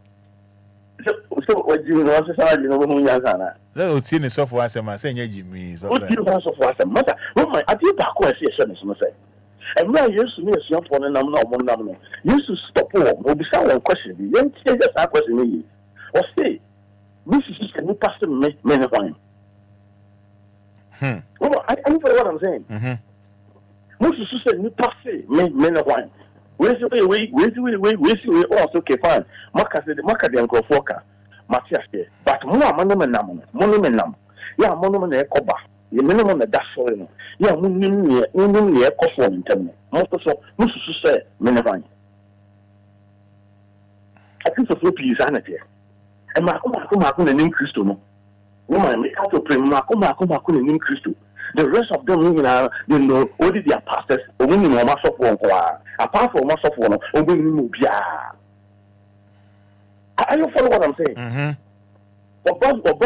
So, what do you know? You know, when you're Ghana. That would see the software as I'm saying, Jimmy. What do you know? Software as a matter. Woman, I did back where I see a sentence. And now you used to me as your phone and I'm not one number. You used to stop war. Or be someone question me. Then just a question me. Or say, this is a new pastor, men of wine. Well, I know what I'm saying. Most of the new pastor, men of wine. Where's the way, also, okay, fine. Marcus said, Macadam Crofoka, Matthias, but more monument. Yeah, monument, Coba. The minimum of that soil. Yeah, near Cosmo in Terminal. Most of say, men of wine. I think the floppy is sanity. And Marco name Christo. Woman, make out to pray Marco name Christo. The rest of them, they know only their pastors, or women or mass of one, apart from mass of one, or women Obia. Are you follow what I'm saying? Or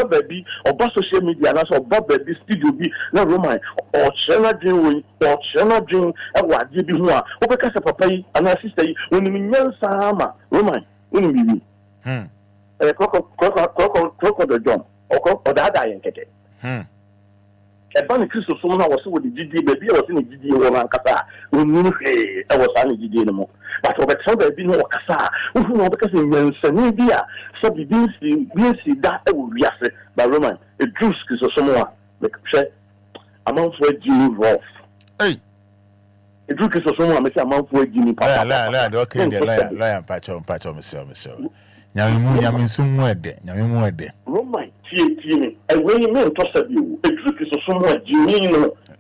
baby, or social media, and also baby, studio be, no Roman, or China dream, and what you be more, or because of papa and my sister, when you know Sama, Roman, when you be. Crocodile John, or that I ain't get it. A bunny Christopher was with the GD baby, I was in the GD one Cassa, who knew I was on the GD anymore. But over some baby no Cassa, who know because in Sanibia, so the BC that I will be asked by Roman, a juice is or someone, like say, amount for Jimmy Roth. Hey, a juice is or someone, make amount for Jimmy Papa. Okay, the lion patch on, monsieur. Yamin some word, Roman, T. And when you mean to serve you, a truth is somewhere, Jimmy.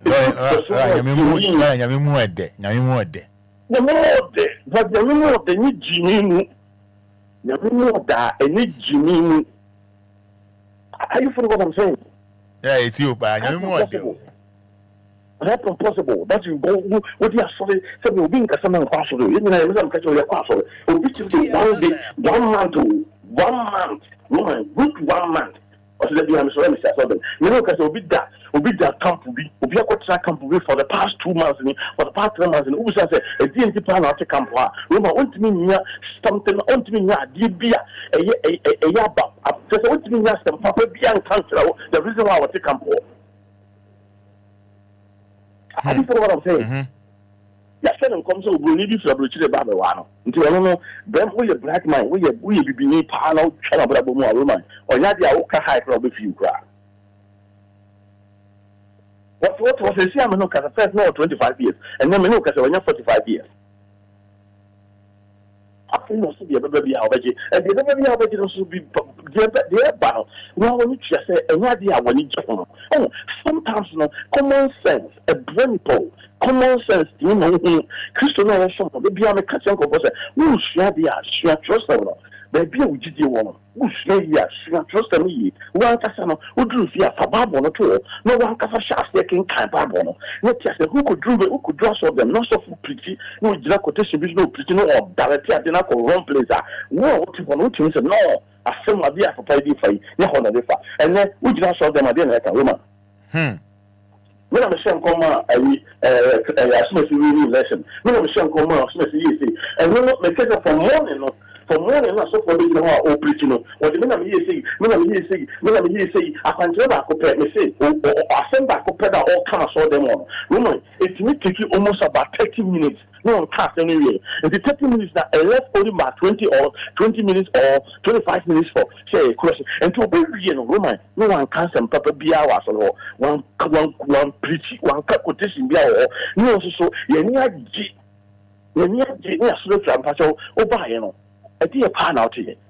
Yamin word. The more but the more they need Jimmy. Yamin more that and need Jimmy. Are you for what I'm saying? Yeah, it's you, but Yamin word. That's impossible. That you go with your sorry, so you'll be in Cassandra Castle. You know, I'm catching your castle. Which is 1 day, 1 month, 1 month, woman, good 1 month. Or so that you have something. You know, because will be that camp will be a quarter camp will be for the past 2 months, for the past 3 months, and who says a DNT plan out to camp. Roma, want me near something, want me near Dibia, a yaba. Just want me near some Papa Bian country, the reason why I want to camp. I don't know what I'm saying. Yes, and comes over, we need to celebrate the Babylon. Until I don't know, then we a black man, we be near Pano, Chanabrabo, woman, or Yadia Oka High Club if you cry. What was a Siamano Casa first no 25 years, and then Minoka when you're 45 years. I think must be a baby already, and the baby already also be their battle. Now, when you say an idea when you just oh, sometimes common sense, a brain pole, common sense, you know, Christian or something, maybe I'm a catching composer, who share the share trust them. Baby, we did you want who share the share trust me. One Cassano, who drew via Fababon at all. No one can share taking kind Babono. Not just who could draw some of them, not so pretty, no quotation, no pretty, no directly at the Naco wrong place. No, what you said, no, a film of the Apple for you, and then we just saw them again like a woman. When I'm saying come election, when I'm saying come and when make it from morning, so for the or preaching, or the minimum you say, I can tell that compare me say, or send back compare all kind of saw them on. Woman, it may take you almost about 30 minutes. No, cast anyway. And the 30 minutes that I left only about 20 minutes or 25 minutes for say a question. And to be woman, no one can some papa be hours or one preaching, one quotation be our no so you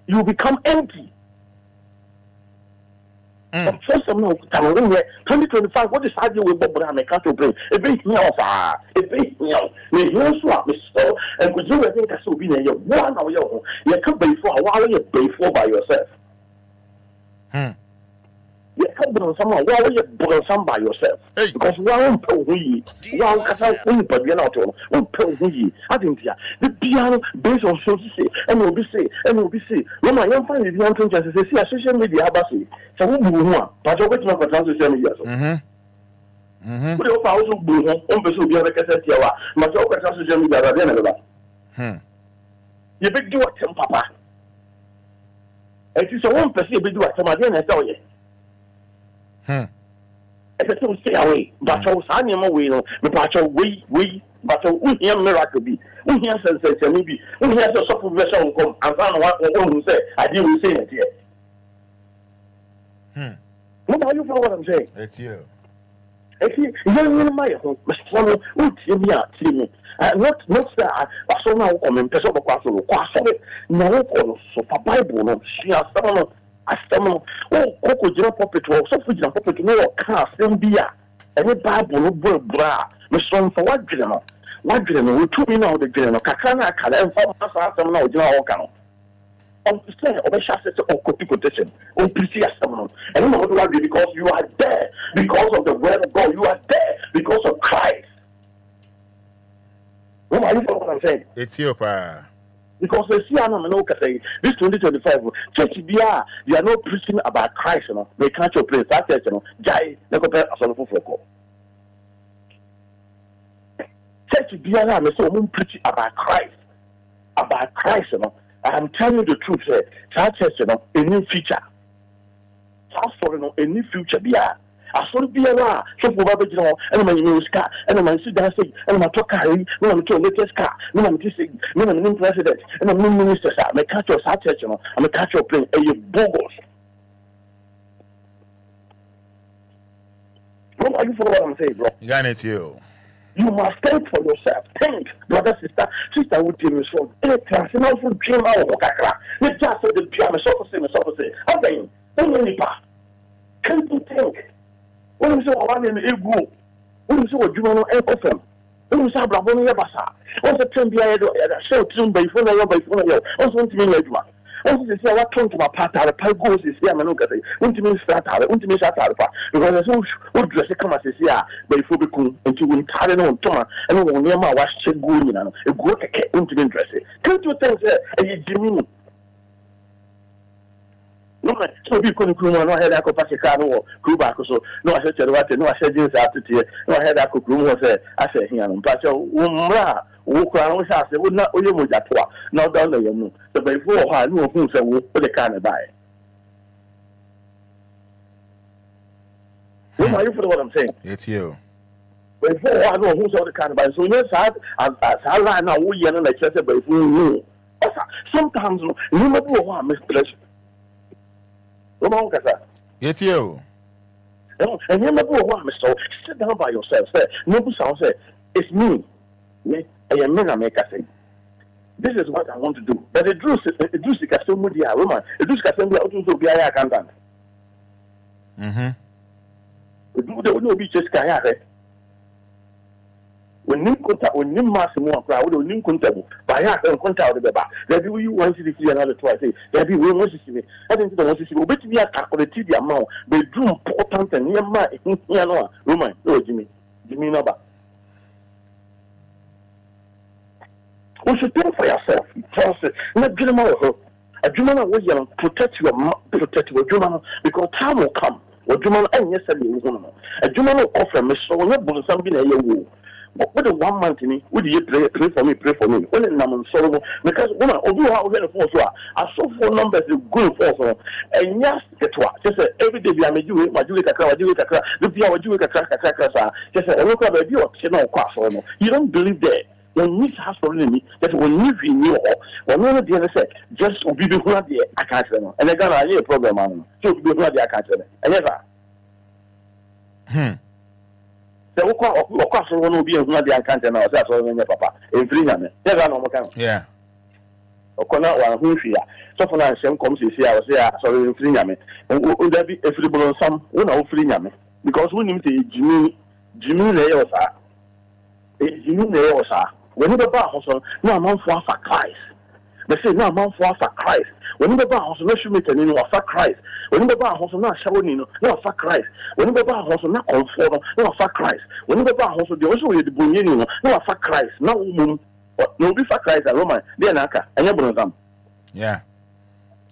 you become empty. First of all, 2025, what is idea with Bob and I can't bring a big a big and could you think I should be there 1 hour? You can't pay for a while you pay for by yourself. You can't bring someone while you bring some by yourself. Because one but you're not I think the piano based on social say and will be say. When I am finding the young things as I see social media abasi. So who but you're waiting for social media. But you also do on person be a cassette yawa. My social media. You big do what papa. It is a one person be do what some again I tell you. If it's to stay away, but I was animal wheel, but we hear miracle be. We hear sensation maybe. We hear the soft vessel come and find what who say, I didn't say it here. What are you for what I'm saying? It's you. It's you, my home, Mr. Wood, not that I saw now come in person of Quasso, no, so for Bible, no, she has someone. Coco Jina puppet or something puppet no car, same beer. Any Bible no bra. Miss Son for what general? What general? We took me now the general. Kakana, Kala, and some now, General Ocano. On the same of a chassis or copy quotation, or PCS someone. And you know what because you are there, because of the word of God, you are there, because of Christ. What are you for what I'm saying? It's your power. Because they see, I know, say this 2025 church they are not preaching about Christ, they can't play that church, Jai, they compare a sort of focal. Church be around, so won't preach about Christ, I'm telling you the truth, that church, a new future. A new future be I saw be a so for Baby, and my new car, and my sit dancing, and my talk carry, no one to latest car, no one kissing, no one new president, and a new minister, I may catch your satchel, I may catch your plane, and you bogus. What are you for what I'm saying, bro? Got it, you. You must think for yourself. Think, brother, sister, would you so? Anything, and also dream out of Okakra. Let's just say the piano, so for say, how then, only part. Can't you think? When you say one in the ego, when you say what you want to FM, when you say Brabon Yabasa, also 10 beer, show tune by phone, also want to mean like one. Also, they say, what come to my part, the pie goes is here, Manuka, want to mean start, want to mean start, because there's no what dress come as is here, by Fubiku, and you will carry on Toma, and when near my wash check going, a good want to mean dress it. Can't you think, and you Jimmy? No, so be couldn't crew no head I could pass a car or crew back so no I said what no I said this after tea no I had I could crew was I said here but umra walk around house they would not only with that now down the moon so before I knew who said what the kind of buy. Who are you for what I'm saying? It's you. Before I know who saw the kind of buy so yes I line now we and like said before you sometimes you know what misplaced. It's you. And you never want me so sit down by yourself. Say, no sound say, it's me. I am men make a thing. This is what I want to do. But the Druze can still move the woman. The Druze can still be a accountant. The would be just kayak. When you contact when you massimo crowd or new contact by and contact the back. There you want to see another twice. There be one to see me. I think the one to see will be a calculated amount. They do important and near my Roman. No, Jimmy number. We should think for yourself. Not get them out of her. A German will protect your German because time will come. Wadwuma no enye sabe wo no adwuma no offer me so wo bonsam bi na ye wo what the 1 month ni would you pray for me when I'm so because when I do how we for so I saw 4 numbers going for so and yes get what just every day we am do kakra do be our do kakra just a local baby or no class or no you don't believe that when this has for me that when you know when no the say just be who are the I can't know and I got a problem on so be who are the I can't know and never so of course one will be a good account now that's all in your papa in 3 years never no more yeah okona wa hu hwia so for na shem come see I was say sorry in 3 years and there be every bolo some we na 3 years because we need to jimi na yo sa jimi na yo sa when you ba hoso na man for Christ they say na man for Christ when you ba hoso na shumete ni for Christ when you ba hoso na shawoni no na for Christ when you ba hoso na comfort no for Christ when you ba hoso de also we de bonyeni no na for Christ na umum no be for Christ and Roman dey na aka anya bonzam yeah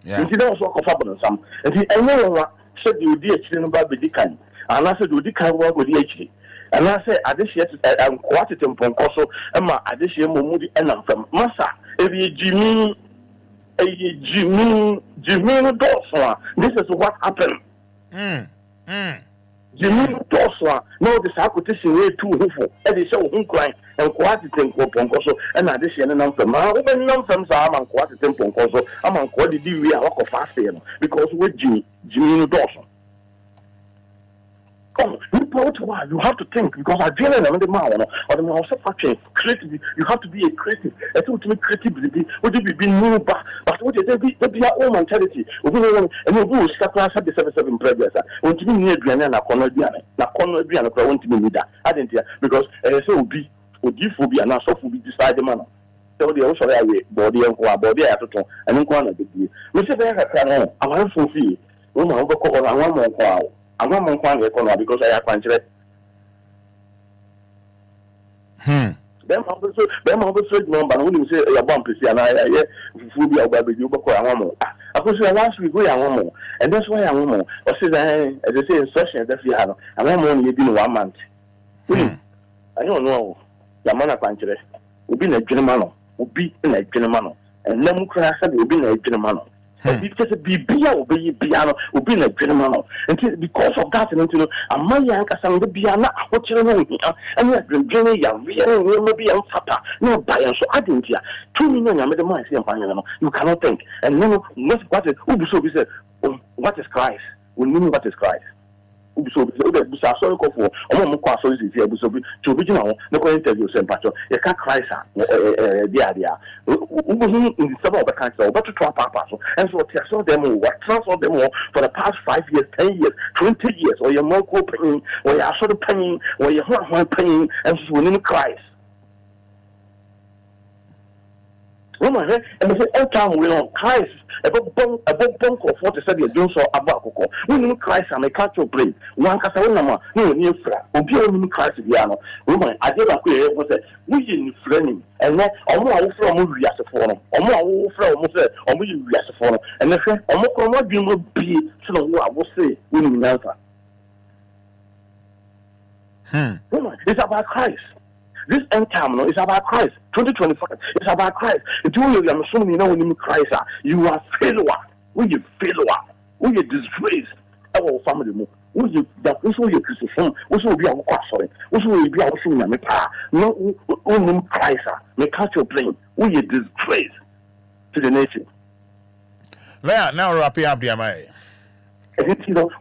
nti na so ko fa bonzam nti anya wa se de odi akiri no ba be dikan ana se de odi kan wa go di akiri ana se adehye kwate temponko so ma adehye momudi enam fam masa ebi jimi Jimmy Dawson. This is what happened. Jimmy Dawson. Now the sacrifice way too hopeful. And they show him crying and quite tempo poncoso and addition and from my open nonsense. I'm on quite tempo poncoso. I'm on quite the we are walk of fast because with Jimmy Dawson. Oh, you have to think because I feel in the man or the also factory creative. You have to be a creative. I think to make creativity would you be new but what they be our own mentality. And you will start class at the 77 progress. Want to be near Ghanaian and Conodian, I want to be leader. I didn't hear because I say be phobia and also be decide the man. So they also have a body and body at all and then go on a big deal. Mr. I want to see woman overcall and one more wow. I'm not going to because I have contract. Them obviously number wouldn't say a bump is and I food be about you before I want more. I could say last week we are one more, and that's why I want more. Or say as I say instruction that you have, and I'm only been 1 month. I don't know. Yamana contract will be a German, will be in a German, and Lemon Crash will be a German. Because be piano will be a German. And because of that, a man yanka sang the piano, what you know, and you have been journey, maybe I'm fatter, no buy so I didn't hear 2 million. I made a mind, you cannot think. And then what is Ubiso said, what is Christ? We mean what is Christ. So sorry for so is here to original no interview same patcho you can't cry sir dia in the summer of the country but to papa so and so transfer them for the past 5 years 10 years 20 years or your more pain or your sort of pain or your pain and so we need Christ. Woman, and say all time we know Christ about bunk of what said you don't so about coco. We need Christ and a cultural brain. One Casanama, no new friend. Obia Christ Viano. Woman, I did not clear was that we in framing and that almost from movie as a form, almost from or we as a form, and the friend almost from what you will be so I will say, we need answer. Woman, it's about Christ. This end time is about Christ. 2025 is about Christ. If you are assuming you know when Christ, you are failure. We are failure. We are disgrace. Our family. We are that also your Christian. Also be our sorry. Also be our son. No, only Christ. Make out your plane. We are disgrace to the nation. Now wrap up the amai.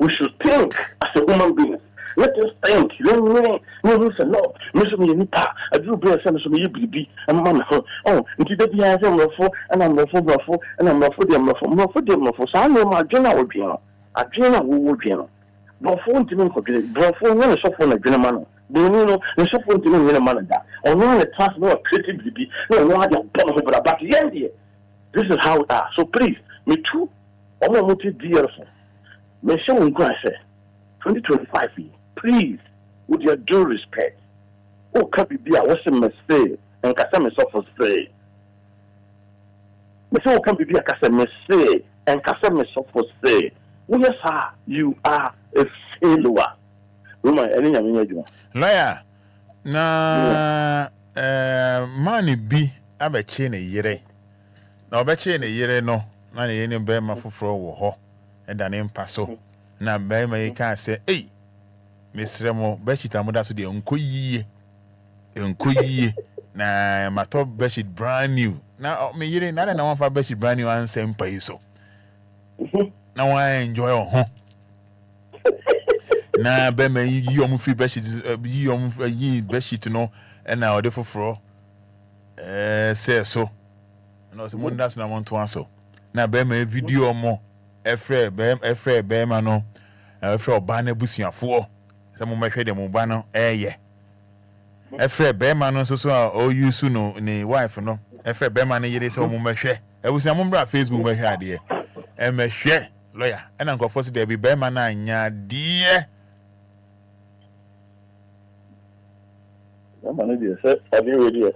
We should think as a human being. Let us think. No, Miss Nipa, I do bear some of you be and mamma. Oh, into the beer, and I'm not for and I'm not for them, not for them, for some of my general will be on. A general will be on. But for intimate for one is off on a general. Do you know, the software to me in a manner that, or no one trust no creativity, no one about the end. This is how it is. So please, me too, I'm not dear. Me show in Christ 2025. Please, with your due respect, oh, can be a what's a mistake and Cassam suffers say. Miss O can be a Cassam mistake and Cassam suffers say. Yes, sir, you are a failure. Roman, any yamina. Lawyer, na money be a chain a year. Now, bet chain a year no, na any bear my for and an impasso. Na bear may can't say, hey, Miss Remo, Beshit Amoda to the Enquires. Na my top bedsheet brand new. Now, me you not know if I bedsheet brand new and same pay so. Now I enjoy na be me you am free bedsheet you am bedsheet no and now the for say so. No so one that's na want to answer. Na be me video mo efre be ma no efre oba na busuafo. Some me hwe dem oba no yeah. Efre bema no so o use no ni wife no efre bema no yede se o mo mehwe ebusia mo bra Facebook mehwe ade e mehwe lawyer e na nkofo se de bi bema na anya de na mane de se abi we de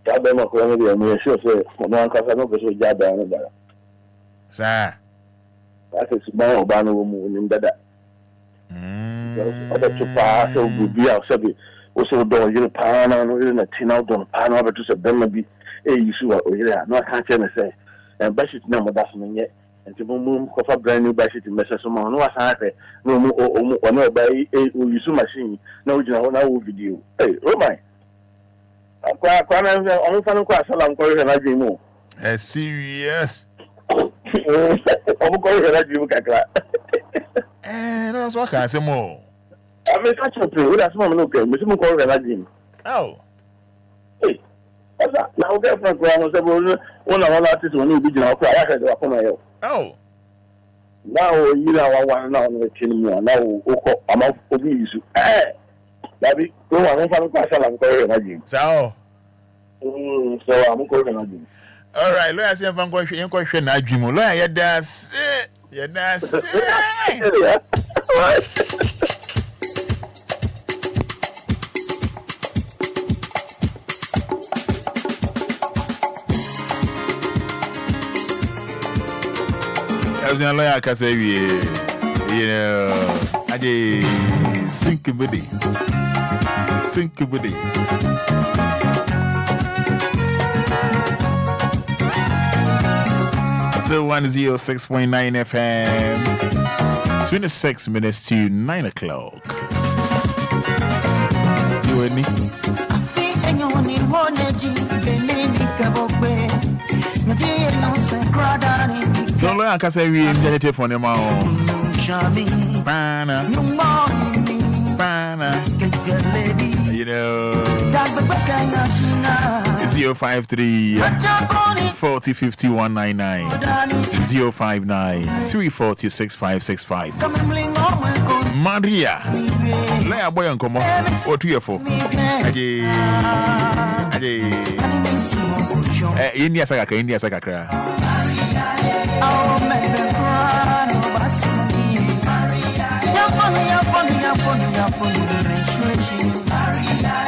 ta bema ko no de me sure se no anka no be so jada no dara sa ase suba o ba no mu ni dada oda chupa so Obia so bi also do you pana no in a tina don pana but to say bema bi you see what here no can't say and bashit na modas no nye enti mum ko fa brand new bashit message so no asan no mu o no buy you see machine na ujina na wo video hey Roman kwa na on fa no kwa salam ko he na jimu serious o ko he na jimu kakra that's what can say more I mean, catch up to that's one okay. We should call it oh, hey, what's that? Now, get from one artist when you be doing oh, now you know one now on the team now. I'm out for you. Baby, go on, I'm calling it so I'm calling it. all right, let's see if I'm going to question that dream. Lawyer, that's I was in a lawyer, I say, you know, I did sink body. So 106.9 FM, 26 minutes to 9 o'clock. You with me? So I can say we invented for them all. Pana. You know, 053 40 50 199 059 340 6565 Maria Lea boy and come or 2 or 4 India Sakakra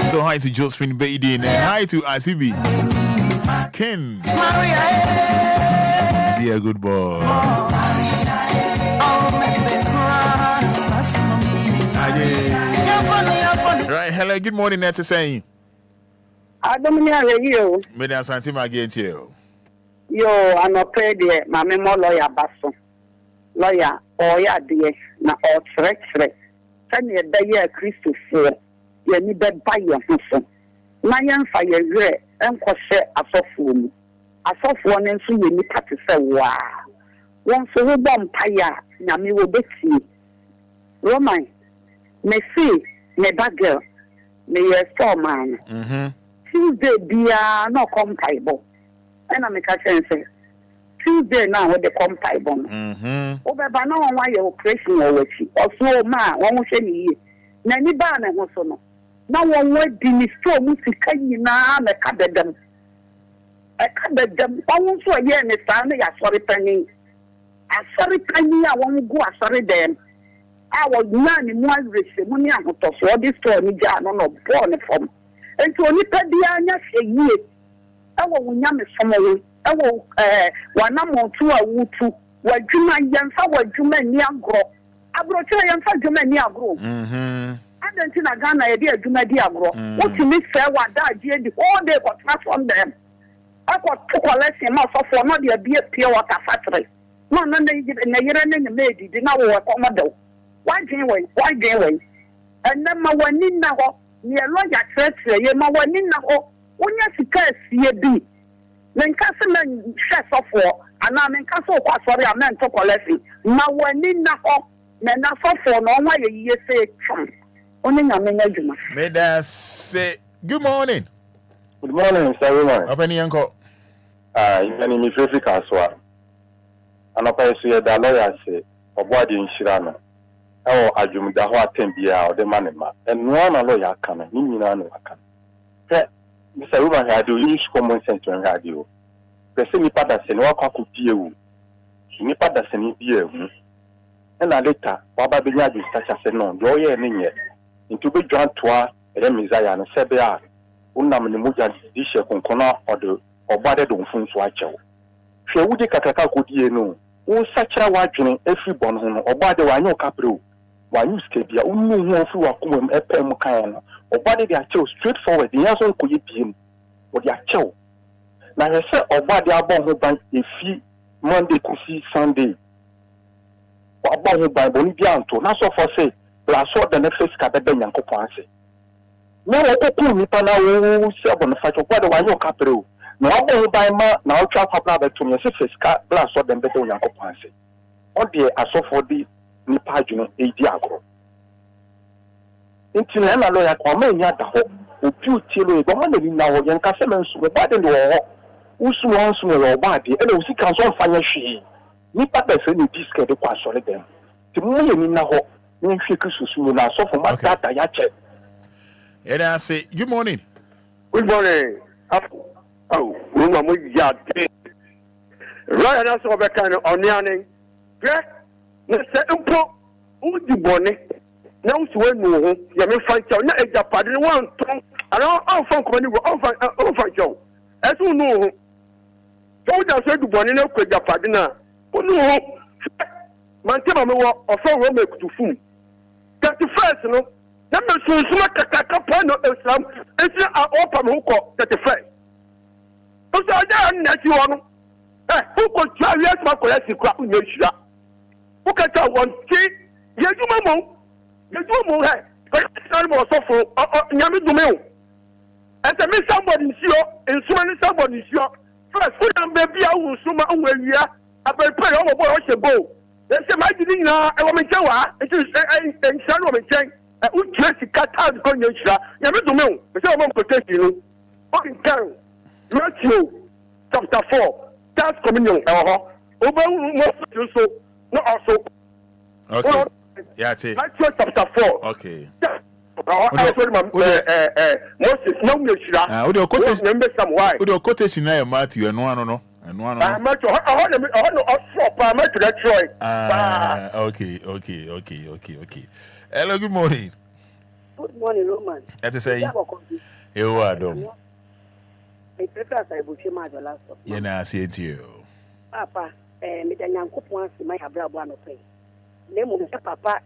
So hi to Josephine Baden, hi to ICB Ken. Be a good boy. Right, hello, good morning, that's saying. I don't know you. Madam Santima again to you. Yo, I'm a paid my memo lawyer Basso. Lawyer, or ya dear, na or threat. Send me a day, Christopher. You need that by your husband. Mayan fire, and quase a soft woman. A soft one and so you need to say, wow. Once a bomb tire, Nami will bet you. Roman, may see, me bagger, may a store man. Tuesday be no compatible. And I make a sense. Tuesday now with the compatible. Over by no one your operation or which, or so man, one was any. Nanny Barna was no. Now one word in the store, music, na me cabin them. I cabin them. Almost a year and a family, I saw it penny. I saw it penny, I won't go, I saw it then. I was none in one rich, money out of all this store, me jar, no, born from. And to only pay the anya say ye. I will yam somewhere. I will 1 or 2 a wood to wadwuma yɛmfa wadwuma ni agro agrokyerɛ yɛmfa dwuma ni agro adanti na Ghana yɛde adwuma di agro wotumi fɛ wadaagye di all day kɔtena from them akɔ collection ma sɔfo no de abie pure water factory no na yere ne medi di na wo kɔmɔdɔ wadwen wei ɛnɛ ma wani na hɔ ne lɔya kyerɛkyerɛ yɛ ma wani na hɔ wonya sika asie bi menka se men hwɛ sɔfo ana menka se okɔ asɔre a men to collection ma wani na hɔ na na sɔfo no ɔnwa yɛ yie se twam oni nyame nya dwuma may that say good morning Mr. Roman. Open yanko. Even me free kaswa. Anopa yesu ye da lawyer say oboade nhira no. E o adwumda ho atembia o de manema. Eno na lawyer aka na ni nyina no aka. Mr. Roman had to use common sense to radio. Person ni pada se no akwa die wu. Ni pada se ni bie wu. E na later wa ba be nya ju stacha se no. Do ye ni nye. Nti be dwan toa e Messiah no sebe a unam ni moja dishe konkona odo obade do mfunso achewo hwe wudi kakaka kodie no wo sachira wadwene efi bon ho no obade wanyo kapre wanyu skebia unnu hu ofi wakomam epem kan no obade de achewo straight forward the yaso nkoye biem odi achewo na hwese obade abon ho ban efi Monday kusi Sunday abon ho ban boni bia anto na so for say la so the next ka bebe nyankopon ase na wako nipa na wo si abon fa chokwa de wanyo kapre o na wabo ban ma na otwa papa betum ye se fiska bla so dem bete onyankopon ase o de asofo di nipa adwene edi agro nti na lawyer ko ma nya da ho opi otielo e bo ma ni na wo yen ka se mensu be ba de wo ho usu won su wo ba de e na usika so fa nya hwe nipa be se ni disk de kwa so le dem ti mu ye ni na ho ni hwe kususu na asofo ma data ya che. And I say, good morning. Good morning. Oh, we want to get right. That's what we're kind of on the end. Yeah, let's say, Udi Bonnie. Now, so when you may find out, not a Japan, one tongue, and all from coming over Joe. As you know, so that's why the Bonnie no could Japan. No, Mantema or from Rome to Foom. That's the first, no. Number so kakaka pano Islam is a open hook that the first. So I don't know who could try yes, my collective crap in your shop. Who can tell one key? Yes, you mamma. Yes, you mamma. But it's not so for Yami Dumeo. As I miss somebody is your and so many somebody is your first food and baby. I will soon where we are. I will pay all about your bow. They say, my dinner, I want me to it is and son of a chain. Utresi kata konyo shira ya me do me o se o mo protect you on can Matthew chapter 4 that's communion oba mo so no also okay yeah say Matthew chapter 4 okay Moses no me shira o quotation remember some why o quotation na Matthew eno ano no Matthew Matthew that Troy okay hello, good morning. Good morning, Roman. That is saying, you are dumb. I prefer I will my last. Yeah, I see it to you. Papa, me the young couple wants to my brother one pay. Name of Papa,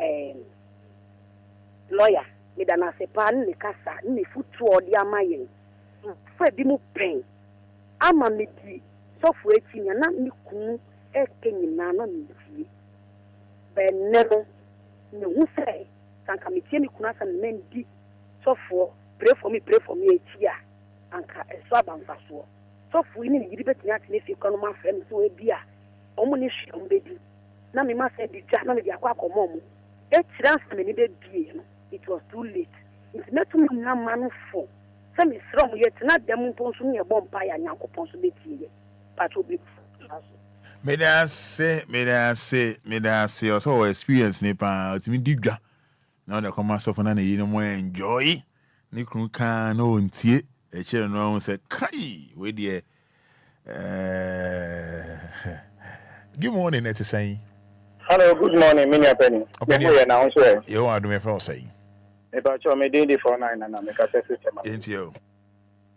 lawyer, me the Nasepan, the Casa, ni foot toward the Amayan. Freddy Mu pain. I'm a midi, software, and not me cool, a king in Nana. But never, no, who say. Anka me kuna san men di so for pray for me etia anka eso abanfa so for ni yiri betia tene fi kono ma frem so e bia omo ni hwe omo bedi na me ma say di ja na me di akwa komo omo e transfer me ni be die no it was too late it na tum na manu fo se me sro mo yet na dem ponso ne bompa ya nyankopon so betie but obi me da say also experience ne pa otimi digwa now the come myself and you know enjoy ni kru kan no ntie e chere no say kai we dey good morning at say hello good morning minya penny you na on so you want do me for say e ba cho me dey dey for 9 na me ka say system intio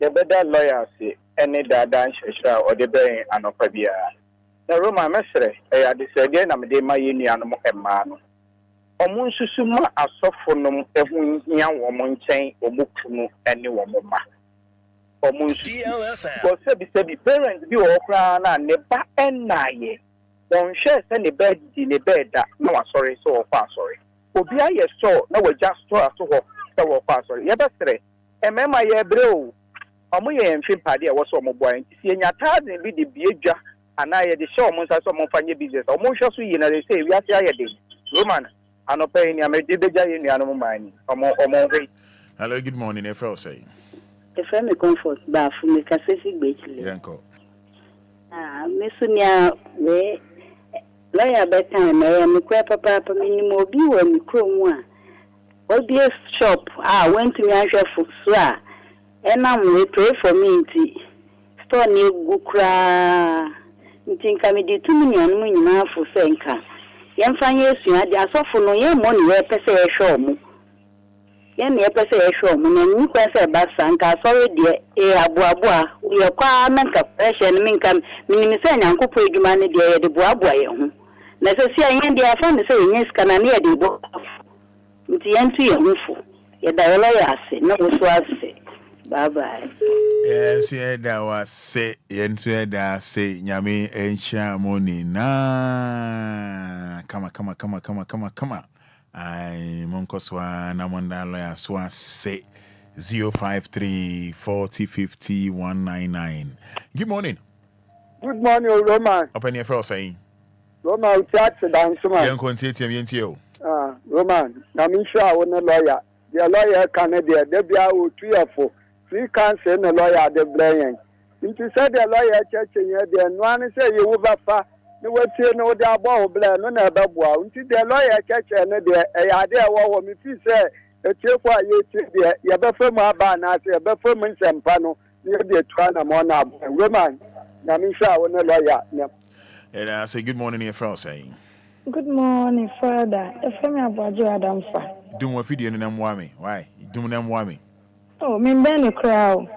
the better lawyer say any dada shira or the be anopa bia na Roma mesre ya de sede na me de ma ye nuanom ema no omo nsusu ma asofo nom ehu hia wo mo nchen obukunu ene wo mo ma omo nsusu ko se bi parents bi wo kra na ne ba enaye won hwe se ne bed di ne beda na wa sorry so wo fa sorry Obia ye so na we just store aso ho se wo fa sorry ye besre emema ye breo omo ye mfi pade e wo so omo boy nti sie nya thousand bi de biedwa ana ye de show mo nsa so mo fanye business omo hwe so yi na they say we ati aye de Roman anope ni amede beja ye nuanu mo mani omo we. Hello, good morning, Efra say. Efra me comfort ba fu me kasesi gbechile. Yanko. Me sunia we lawyer betan me kwa papa me ni obi wa mi kromu a obi shop went to me ahwe so a enam we pray for me nti store ni gukra nti nka me di tumi nuanu nyina fo senka yemfanye esua de asofo no ye mo ni we pese ye hwe omo ye ne pese ye hwe omo na ni kwa se ba sanka sorry de aboaboa ye kwa menka pressure ni minka minimi se nyankopo edwuma ne de ye de boaboa ye ho na se sia ye de afa ne se ye ska na ne ye de bo nti yentu ye hufo ye da yola ya ase na wo so ase bye bye. Yes, yeah, that was say, yentu that say, nyame encha money na. Come on. I Monkoswa Namanda lawyer so say 053 40 50 199. Good morning. Good morning, Roman. Open your first saying. Roman, we chat to dance, man. Young continue, Roman, I'm sure I want a lawyer. The lawyer Canada, they be out 3 or 4. We can't send a lawyer the blame. If you said the lawyer church in here, then one say you over far. No what you know the above blame, no never wow. Until the lawyer church and the idea what me say, a check for you, you better my banner, you better and panel, you be a trying mona. Roman, I'm sure I want a lawyer. And I say good morning, your friend saying. Good morning, Fada. If I'm about you, Adam Fa. Do what video and them whammy. Why? Do them whammy. Oh, me ben a crowd.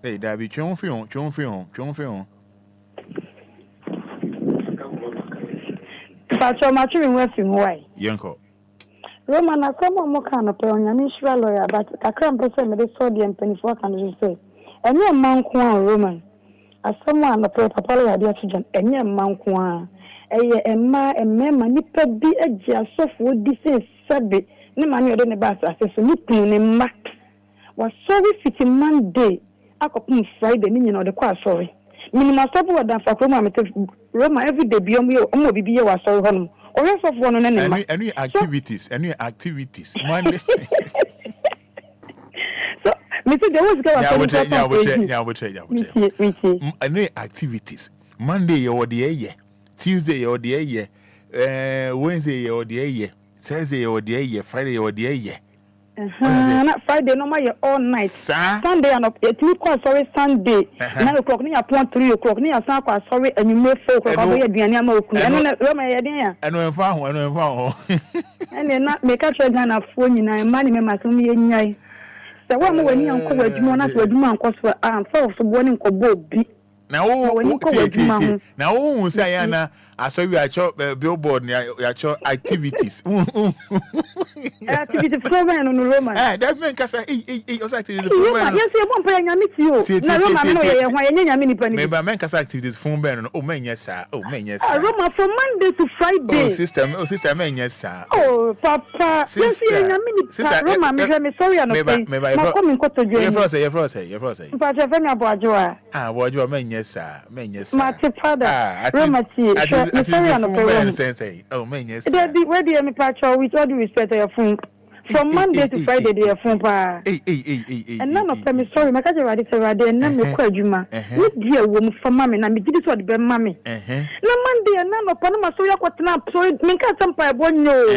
Hey, David, chon film. Pacho maturing working way. Yanko. Roman, I come on Mokano, Yamishra lawyer, but I can't percent the sodium penny for can say. And your man Kwan Roman. As someone the papa idea to John, and your man Kwan. A member, nipper be a jar soft would this sabby. No man, you're in the bath as a nipping in Mac. Was sorry fitting Monday. I could put Friday, meaning of the car, sorry. Minimum support than for Roma every day beyond you, or be your sorry home. Or else of one on any activities, Monday. So, Mr. There was any activities. Monday or the year, Tuesday or the year, Wednesday or the year, Thursday or the year, Friday or the year. Not Friday, no more all night. Sunday and up 2 o'clock, sorry, Sunday. 9 o'clock, near 3 o'clock, near Sanka, sorry, and you may 4 o'clock, and when found, and then not make a trade on a phone in a money, my son. So, one when you uncle, you want to do my cost for for warning Kobo B. Now, say, Anna, I saw you at your billboard, your activities. Activity program on Roman. That meant I was activities. Yes, you won't pay any maybe men activities from Ben. Oh, man, yes, sir. Oh, man, yes, sir. Roma from Monday to Friday. Oh, sister, man, yes, sir. Oh, Papa. Yes, sister, Roma, I'm sorry, I'm coming to you. Your first, But I've been about you. What you mean, yes, sir. Man, yes, sir. My father, Roma, oh, man, yes. Where do you patrol with all due respect to your phone? From Monday to Friday, they are phone. And none of them is sorry, my cousin Radis and none of Quadjuma. What dear woman for mammy, and I did what be mammy. No Monday and none of Panama, so you got up, so it make us some pie one no.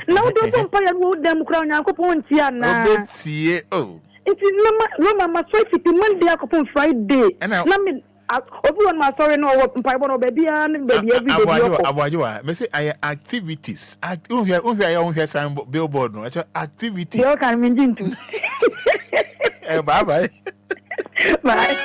Now don't pay and wood them crown Uncle Pontiana. See, oh, it is Roma, my choice to Monday upon Friday. And I mean, everyone must sorry no what Bible baby and baby every day. Me say I activities. Don't sign billboard no. Activities. You can mean into. Bye bye. Bye.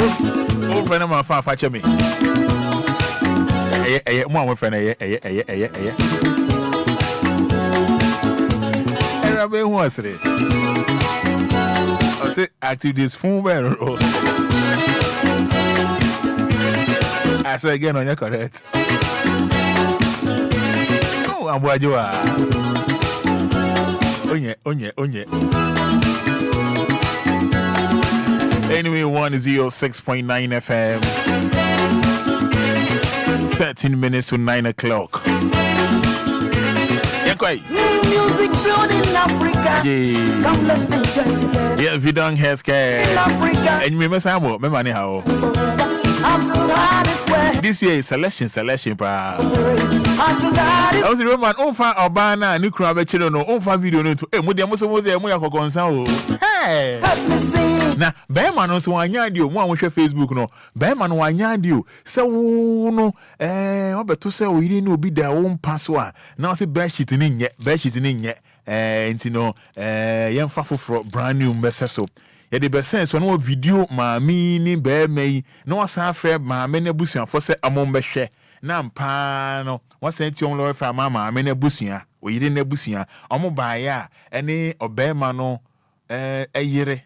Oh, friend of my father, fetch me. My friend, Arabe was it? I say active this phone better. I say again on your correct. Oh, I'm where you are. Onye. Anyway, 106.9 FM. 13 minutes to 9 o'clock. Enquiries. Music brewed in Africa. Yeah. Come let's enjoy together. Yeah, we done healthcare. In Africa. And you remember Samuel, remember how? This year is selection, pa. I was the Roman, Ofa Obana, new crowd, no, Ofa video, no, hey, now, Bearman also one yard you, one with your Facebook, no, Bearman one yard you, so no, but to say we didn't be their own password. Now, say best in yet, and you know, young faffle for brand new message. Ya de be sense one video maami ni be mai na wasa frɛ maami na busua for se amon be hwɛ na mpa no wasa etiom lo fra maami na busua oyire na busua omo baaya ene obema no eyire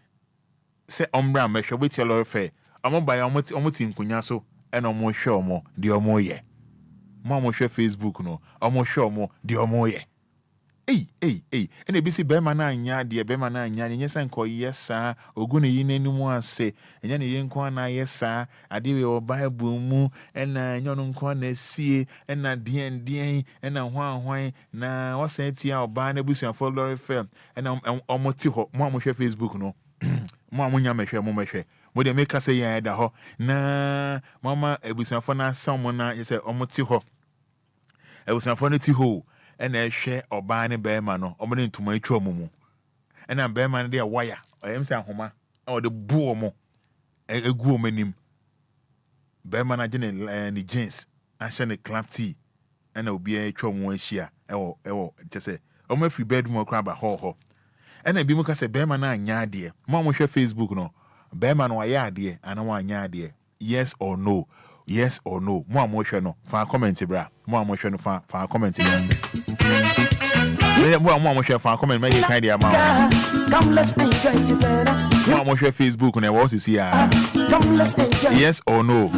se ombra me hwɛ beti lo frɛ omo baaya omo ti nkunya so ena omo hwɛ omo de omo ye mo hwɛ Facebook no omo hwɛ omo de omo ye. Hey, and a busy Bema na yes, and call yes, sir, or gonna yin anyone say, and then you inquire, yes, sir, I did your Bible moo, and yon corner see, and na D and na why, na what's it here, Barnabas and for Lord Fair, and almost Mom share Facebook, no, Mom, when you make sure, Mom, share. Would they make us say, yeah, the ho, na, Mamma, it was not for someone, you said, almost to ho. It was not funny to ho. And I share or buy a bear man or money to my tromumu. And I'm bear man there wire. I am saying Homa or the boomo a woman him. Bear man I didn't the jeans. I send a clap tea and I'll be a tromu share. Just say, oh, my free bedroom or crab a ho. And I be muka say bear man I nya dear. Mom will share Facebook no. Bear man or ya dear and I want nya dear. Yes or no. Yes or no? More emotional. For comment, bra. More emotional for comment. More emotional for comment. Make it kind of amount. Come let's enjoy together. More emotional Facebook and I was see. Come let's enjoy. Yes or no?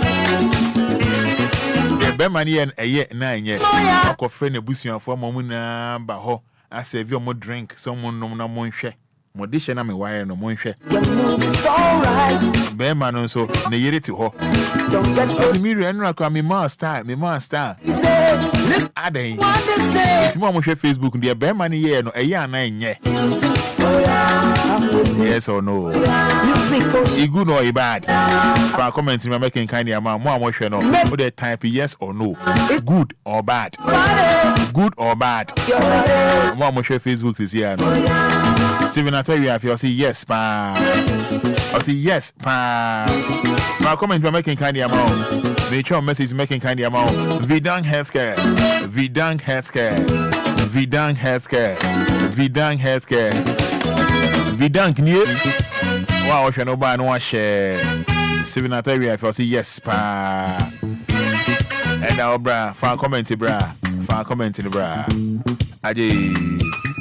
The Bemani and a year 9 years. I could friend a bush for Momuna Baho. I say, if you more drink, someone no more share. Modisha na me wire no monhwe. It's all right. Be man no so na yere ti ho. Don't get so me renra kwa me master. Aden. It's mo hwe Facebook dey be man ye no eye ana enye. Yes or no? Is good or bad? For comment me making kind of man mo hwe no. Wo dey type yes or no. Good or bad? Good or bad? Mo hwe Facebook is here no. Steven, I tell you, if you say yes, pa. I say yes, pa. My comment by making kind of amount. Make sure message making kind of amount. Vidang Healthcare. Vidang new. Wow, I shall no buy no share. Steven, I tell you, if you say yes, pa. And our bra, fan comment, bra. Aje.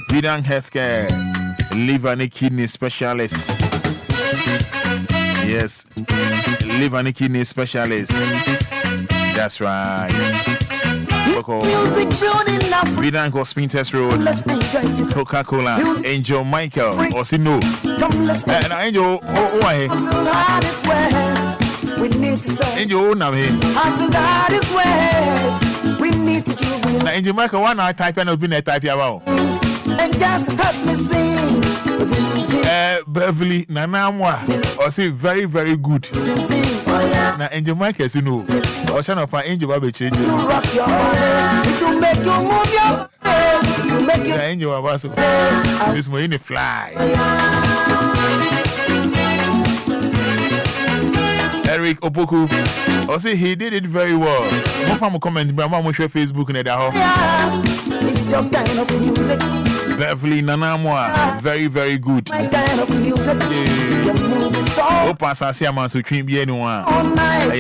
Vidang Healthcare. Liver and kidney specialist. Yes, liver and kidney specialist. That's right. Music brewed in Africa. Vidanko Spin Test Road. Coca-Cola. Angel Michael. Osino. And Angel. We need to say. Angel Name. Unto God is where we need to do. Angel Michael. One I type and open a type about. And just help me sing. Beverly Nanamwa. Or say very, very good. Now, Angel Michael, you know. Or shall not find Angel Baby change. You rock your body. To make you move your head. To make you. Angel Abaso. This morning a fly. Eric Opoku. Or say he did it very well. More from a comment, but I'm on Facebook and it's your kind of music. Beverly Nanamwa, very, very good. Opa Sasia Mansu Trim Yenua,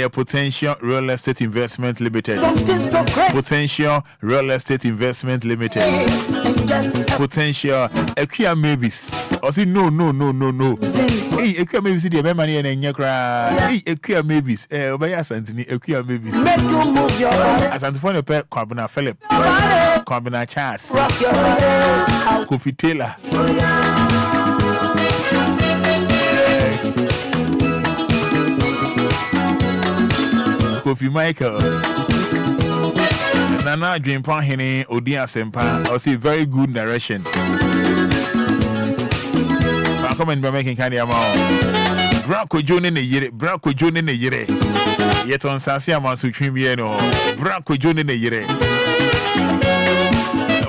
a potential real estate investment limited. Potential real estate investment limited. Potential Equia Mavis. I say no. Hey, Equia Mavis, the money and Yakra. Hey, Equia Mavis. Obia Santini, Equia Mavis. Make you move your body. As Antoine Pet, Carbona Philip, Carbona Chas, Kofi Taylor. Kofi Michael. Nana Dream Panhene, Odia Sempa, or see very good narration. I comment by making kind of amount. Braco June in the year, Braco June in the year. Yet on Sasia Masu Trimiano, Braco June in the year.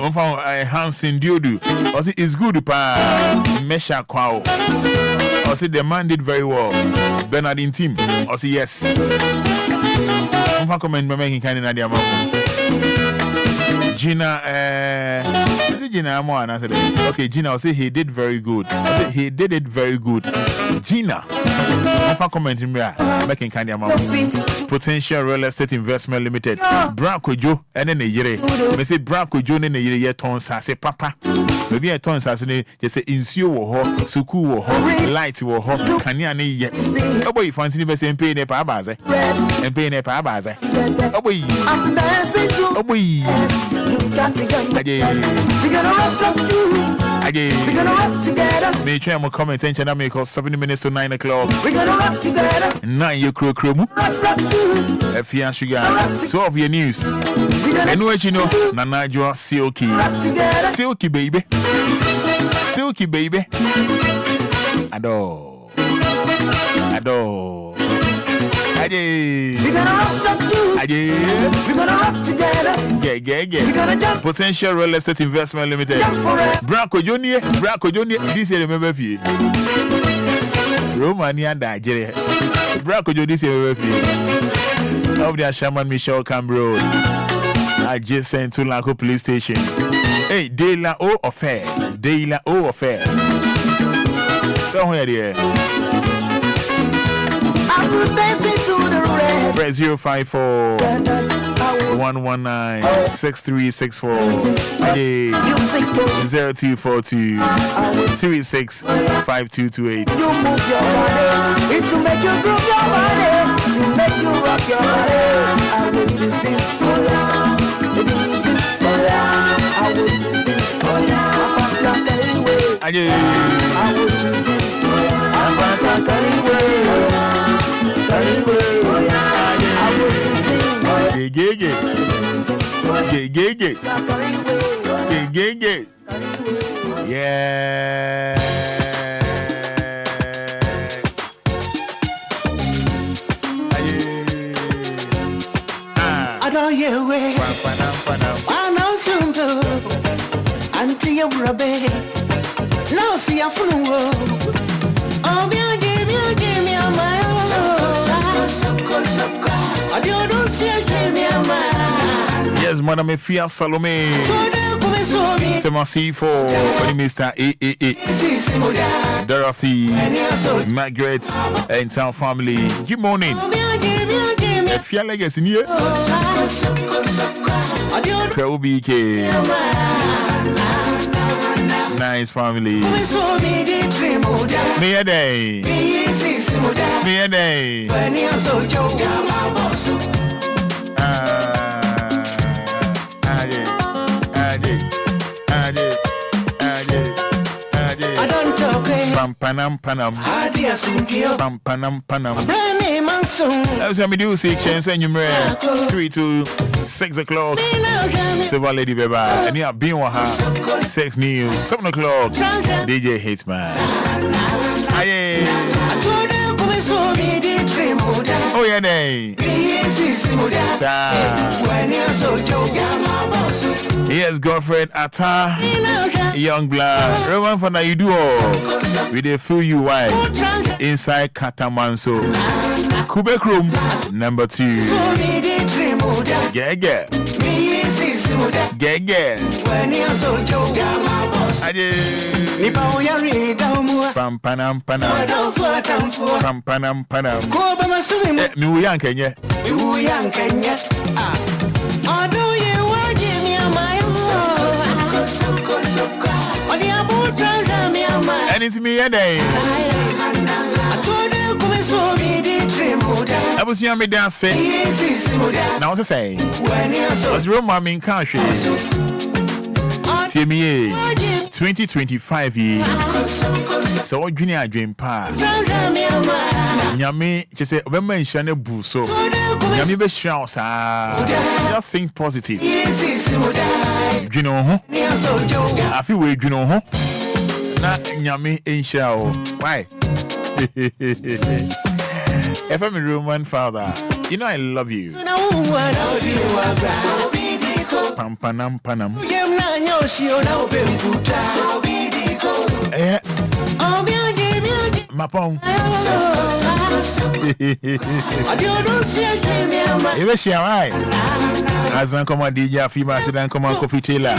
One found a Hansen Dudu, or see it's good pa Mesha Kwao. Or see the man did very well. Bernardine team, or see yes. One comment by making kind of amount. Gina, is it Gina Amon? I said, okay, Gina, I'll say he did very good. I said he did it very good. Gina, if I comment in there, making kind of amount. Potential real estate investment limited. Braco Joe, and then a year. They say Braco Joe in a year, tons. I say, Papa, maybe a tons. I say, just say, Insio or Suku or Light or Kanyani yet. Oh, boy, fancy never saying pay a pabaze and pay a pabaze. Oh, boy, oh, boy. You got to go. Again. We're gonna rock too. Again. We're gonna rock together. Make sure I'm comment attention. I make us 70 minutes to 9 o'clock. We're gonna rock together. 9 your crew. Rock too. If you sugar. 12 your news. And what you know, Nana Joa Silky. Silky baby. Silky baby. Adore. We're gonna rock too. We're gonna rock together. Yeah. We're gonna jump. Potential real estate investment limited. Braco Junior. This year remember fee. Romania Nigeria. Braco Junior this year remember fee. Of the Shaman Michelle Cambro. Adjacent to Lanco Police Station. Hey, De La O Affair. Somewhere there. Press 054 119 6364 0242 36 5228. You move your body, it's to make you groove your body, to make you rock your body. I will sing, I will sing, yeah. I know you way. I know soon too. Until you're a baby. Now see a fool. Oh, give me a mile. Yes, Madame Fia Salome. Temasi for Mr. AAA. Dorothy, Margaret, and town family. Good morning. Fia legacy here. KOBK. Nice family. Me a day. Panam. That's how we do 6 and you 3 to 6 o'clock. Silver Lady Beba. And you have been with her 6 news. 7 o'clock. DJ Hitman. Oh yeah, day. Yes, girlfriend Atta, young blood. Remember for now you do all. We dey feel you wide inside Katamanso. Quebec room number 2. Yeah. Aje. Pam panam panam. Pam panam panam. Mi uyan Kenya. And it's me a day. I was young, me dancing. Now, what to say? Was Roma in country? TMA 2025 year. So, junior dream pa. Yami, just say, when mention a boo, so Yami be shouts, just think positive. You know, I feel way, you know, not Yami in show. Why? If I'm a Roman father, you know I love you. Pam panam panam. Mapong. You wish you right. As an command DJ, female sedan command coffee tailor.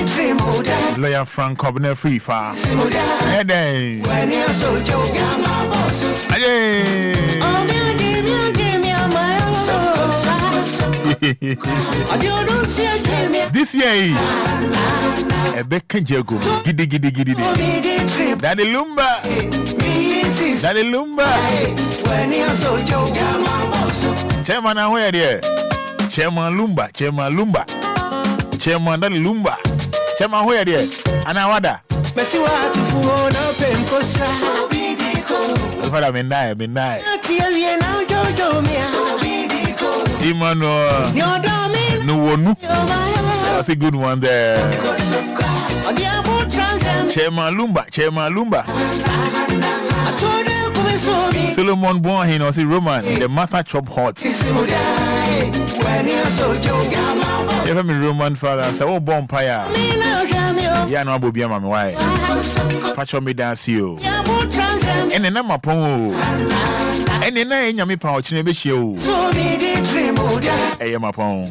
Lawyer Frank Cobner free far. Hey day. This year, a beck jago, giddy. Daddy Lumba, Chairman, where there? Chairman Lumba, Chairman Daddy Lumba, Chairman, where there? Anawada. Fada midnight. Emmanuel, no one. That's a good one there. Chairman Lumba. Solomon born here, no see Roman. The matter chop hot. If I'm a Roman father, so oh bonfire. Yeah, no Obia, my wife. Patch on me dance you. And then I'm a pongo. And then I am a pouch in a show. I am a pong.